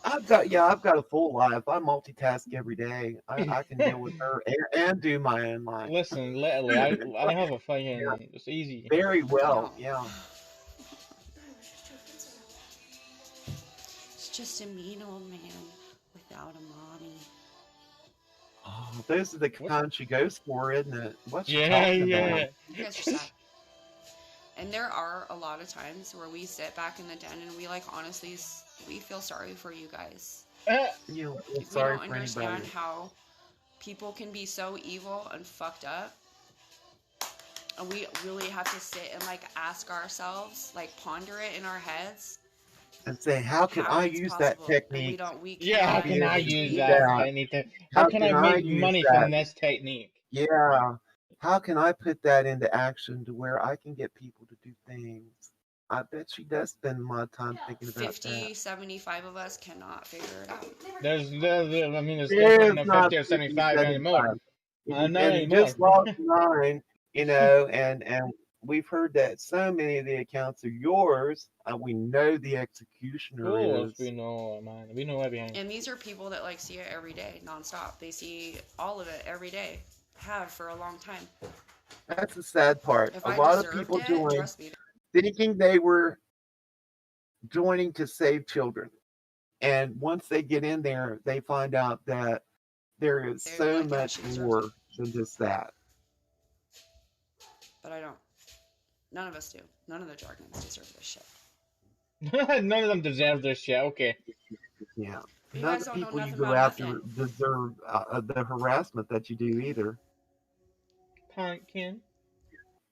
[SPEAKER 3] I've got a full life. I multitask every day. I can deal with her and do my own life.
[SPEAKER 2] Listen, literally, I have a fucking. It's easy.
[SPEAKER 3] Very well,
[SPEAKER 5] No.
[SPEAKER 3] yeah.
[SPEAKER 5] It's just a mean old man without a mommy.
[SPEAKER 3] Oh, those are the kind she goes for, isn't it? What's she
[SPEAKER 2] Yeah,
[SPEAKER 3] talking
[SPEAKER 2] yeah.
[SPEAKER 3] about?
[SPEAKER 5] You guys are sad. And there are a lot of times where we sit back in the den and we honestly, we feel sorry for you guys.
[SPEAKER 3] You feel
[SPEAKER 5] We
[SPEAKER 3] sorry
[SPEAKER 5] don't
[SPEAKER 3] for
[SPEAKER 5] understand
[SPEAKER 3] anybody.
[SPEAKER 5] how people can be so evil and fucked up. And we really have to sit and ask ourselves, ponder it in our heads.
[SPEAKER 3] And say, how can I
[SPEAKER 5] it's
[SPEAKER 3] use that
[SPEAKER 5] possible. And
[SPEAKER 3] technique?
[SPEAKER 2] Yeah, how
[SPEAKER 5] can't
[SPEAKER 2] can I
[SPEAKER 3] use
[SPEAKER 2] use
[SPEAKER 3] that?
[SPEAKER 2] that technique? How can I make
[SPEAKER 3] use
[SPEAKER 2] money
[SPEAKER 3] that?
[SPEAKER 2] from this technique?
[SPEAKER 3] Yeah. How can I put that into action to where I can get people to do things? I bet she does spend a lot of time thinking about
[SPEAKER 5] 50,
[SPEAKER 3] that.
[SPEAKER 5] 75 of us cannot figure it out.
[SPEAKER 2] There's I mean, there's
[SPEAKER 3] There's
[SPEAKER 2] definitely no
[SPEAKER 3] not
[SPEAKER 2] 50 or 75 anymore.
[SPEAKER 3] And
[SPEAKER 2] Not
[SPEAKER 3] you
[SPEAKER 2] anymore.
[SPEAKER 3] just lost 9, and we've heard that so many of the accounts are yours. We know the executioner
[SPEAKER 2] Of course,
[SPEAKER 3] is.
[SPEAKER 2] we know, man. We know everything.
[SPEAKER 5] And these are people that see it every day, nonstop. They see all of it every day. Have for a long time.
[SPEAKER 3] That's the sad part.
[SPEAKER 5] If
[SPEAKER 3] A
[SPEAKER 5] I
[SPEAKER 3] lot of
[SPEAKER 5] deserved
[SPEAKER 3] people
[SPEAKER 5] it,
[SPEAKER 3] join
[SPEAKER 5] trust me.
[SPEAKER 3] thinking they were joining to save children. And once they get in there, they find out that there is
[SPEAKER 5] They're
[SPEAKER 3] so
[SPEAKER 5] like, yeah,
[SPEAKER 3] much
[SPEAKER 5] she deserves
[SPEAKER 3] more
[SPEAKER 5] it.
[SPEAKER 3] than just that.
[SPEAKER 5] But I don't. None of us do. None of the Jargons deserve this shit.
[SPEAKER 2] None of them deserve this shit. Okay.
[SPEAKER 3] Yeah.
[SPEAKER 5] You
[SPEAKER 3] None
[SPEAKER 5] guys
[SPEAKER 3] of the
[SPEAKER 5] don't know
[SPEAKER 3] people you
[SPEAKER 5] nothing
[SPEAKER 3] go
[SPEAKER 5] about
[SPEAKER 3] after
[SPEAKER 5] nothing.
[SPEAKER 3] deserve the harassment that you do either.
[SPEAKER 2] Pumpkin.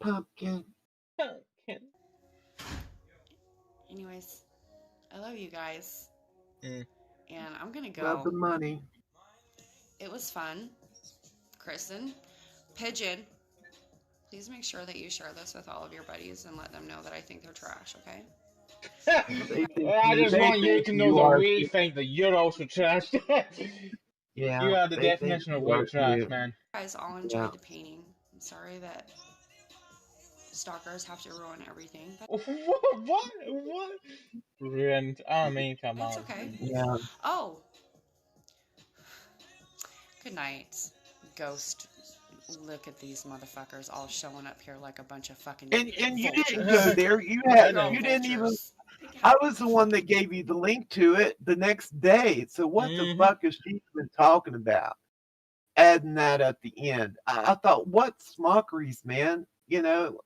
[SPEAKER 3] Pumpkin.
[SPEAKER 2] Pumpkin.
[SPEAKER 5] Anyways, I love you guys.
[SPEAKER 2] Mm.
[SPEAKER 5] And I'm gonna
[SPEAKER 3] Love the
[SPEAKER 5] go.
[SPEAKER 3] money.
[SPEAKER 5] It was fun. Kristen, Pigeon, please make sure that you share this with all of your buddies and let them know that I think they're trash, okay?
[SPEAKER 2] I just want you to know that we think that you're also trash.
[SPEAKER 3] Yeah,
[SPEAKER 2] You are the
[SPEAKER 3] they think
[SPEAKER 2] definition of
[SPEAKER 3] you are
[SPEAKER 2] white trash,
[SPEAKER 3] too.
[SPEAKER 2] man.
[SPEAKER 5] guys all enjoyed the painting. I'm sorry that stalkers have to ruin everything, but
[SPEAKER 2] What? Ruined. I mean, come
[SPEAKER 5] it's
[SPEAKER 2] on.
[SPEAKER 5] okay.
[SPEAKER 3] Yeah.
[SPEAKER 5] Oh, good night, ghost. Look at these motherfuckers all showing up here like a bunch of fucking
[SPEAKER 3] And you didn't
[SPEAKER 5] vultures.
[SPEAKER 3] go there. You
[SPEAKER 2] I
[SPEAKER 3] had
[SPEAKER 2] know.
[SPEAKER 3] you didn't even.
[SPEAKER 5] Vultures.
[SPEAKER 3] I was the one that gave you the link to it the next day. So what the fuck is she even talking about? Adding that at the end. I thought, what smockeries, man. You know,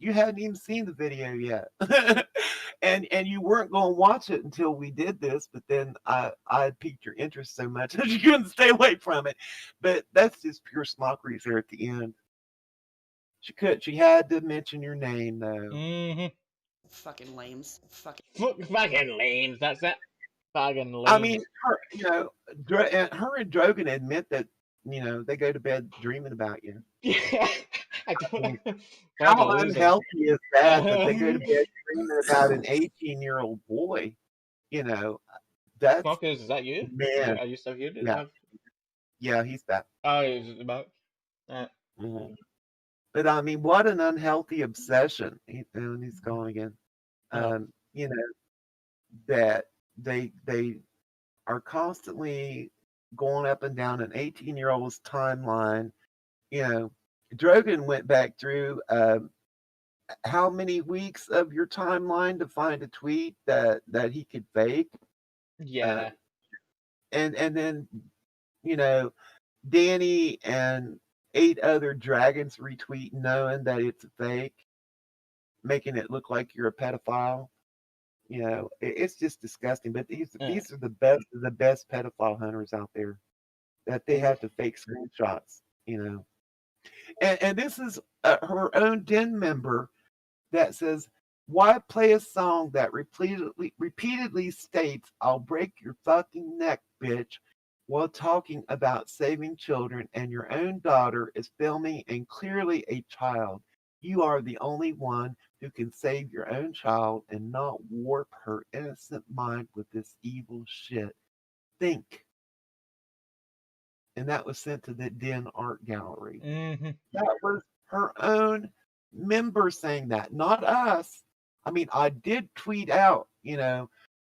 [SPEAKER 3] you hadn't even seen the video yet. and you weren't going to watch it until we did this, but then I had piqued your interest so much that you couldn't stay away from it. But that's just pure smockeries there at the end. She had to mention your name though.
[SPEAKER 5] Fucking lames.
[SPEAKER 2] Fucking lames. That's it. Fucking lames.
[SPEAKER 3] I mean, her, her and Drogan admit that, they go to bed dreaming about you.
[SPEAKER 2] Yeah. I don't.
[SPEAKER 3] How unhealthy is that they go to bed dreaming about an 18-year-old boy? That's
[SPEAKER 2] Smokers, is that you?
[SPEAKER 3] man.
[SPEAKER 2] Are you still here?
[SPEAKER 3] Yeah, he's back.
[SPEAKER 2] Oh, is it back?
[SPEAKER 3] Mm-hmm. But I mean, what an unhealthy obsession. And he's gone again. That they are constantly going up and down an 18-year-old's timeline. Drogan went back through how many weeks of your timeline to find a tweet that he could fake.
[SPEAKER 2] Yeah.
[SPEAKER 3] And then, Danny and 8 other dragons retweet knowing that it's a fake, making it look like you're a pedophile. It's just disgusting. But these are the best pedophile hunters out there, that they have to fake screenshots. And this is her own den member that says, "Why play a song that repeatedly states I'll break your fucking neck, bitch," while talking about saving children, and your own daughter is filming and clearly a child? You are the only one who can save your own child and not warp her innocent mind with this evil shit. Think. And that was sent to the Den Art Gallery. That was her own member saying that, not us. I mean, I did tweet out,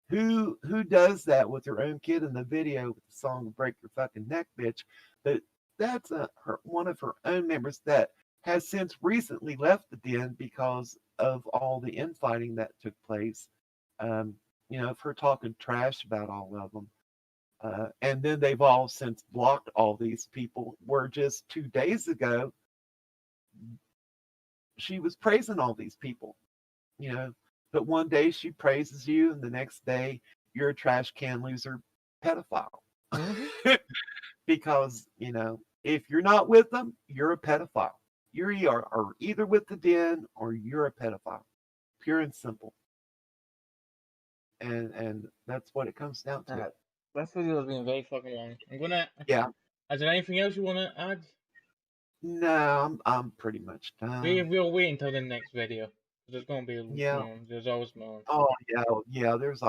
[SPEAKER 3] who does that with their own kid in the video with the song "Break Your Fucking Neck, Bitch." But that's one of her own members that has since recently left the Den because of all the infighting that took place. Of her talking trash about all of them. And then they've all since blocked all these people, where just 2 days ago, she was praising all these people, but one day she praises you and the next day you're a trash can loser pedophile. Because, if you're not with them, you're a pedophile. You are either with the Den or you're a pedophile. Pure and simple. And that's what it comes down to.
[SPEAKER 2] This video has been very fucking long. I'm gonna.
[SPEAKER 3] Yeah.
[SPEAKER 2] Is there anything else you want to add?
[SPEAKER 3] No, I'm pretty much done.
[SPEAKER 2] We'll wait until the next video. There's gonna be more. There's always more.
[SPEAKER 3] Oh yeah. There's always.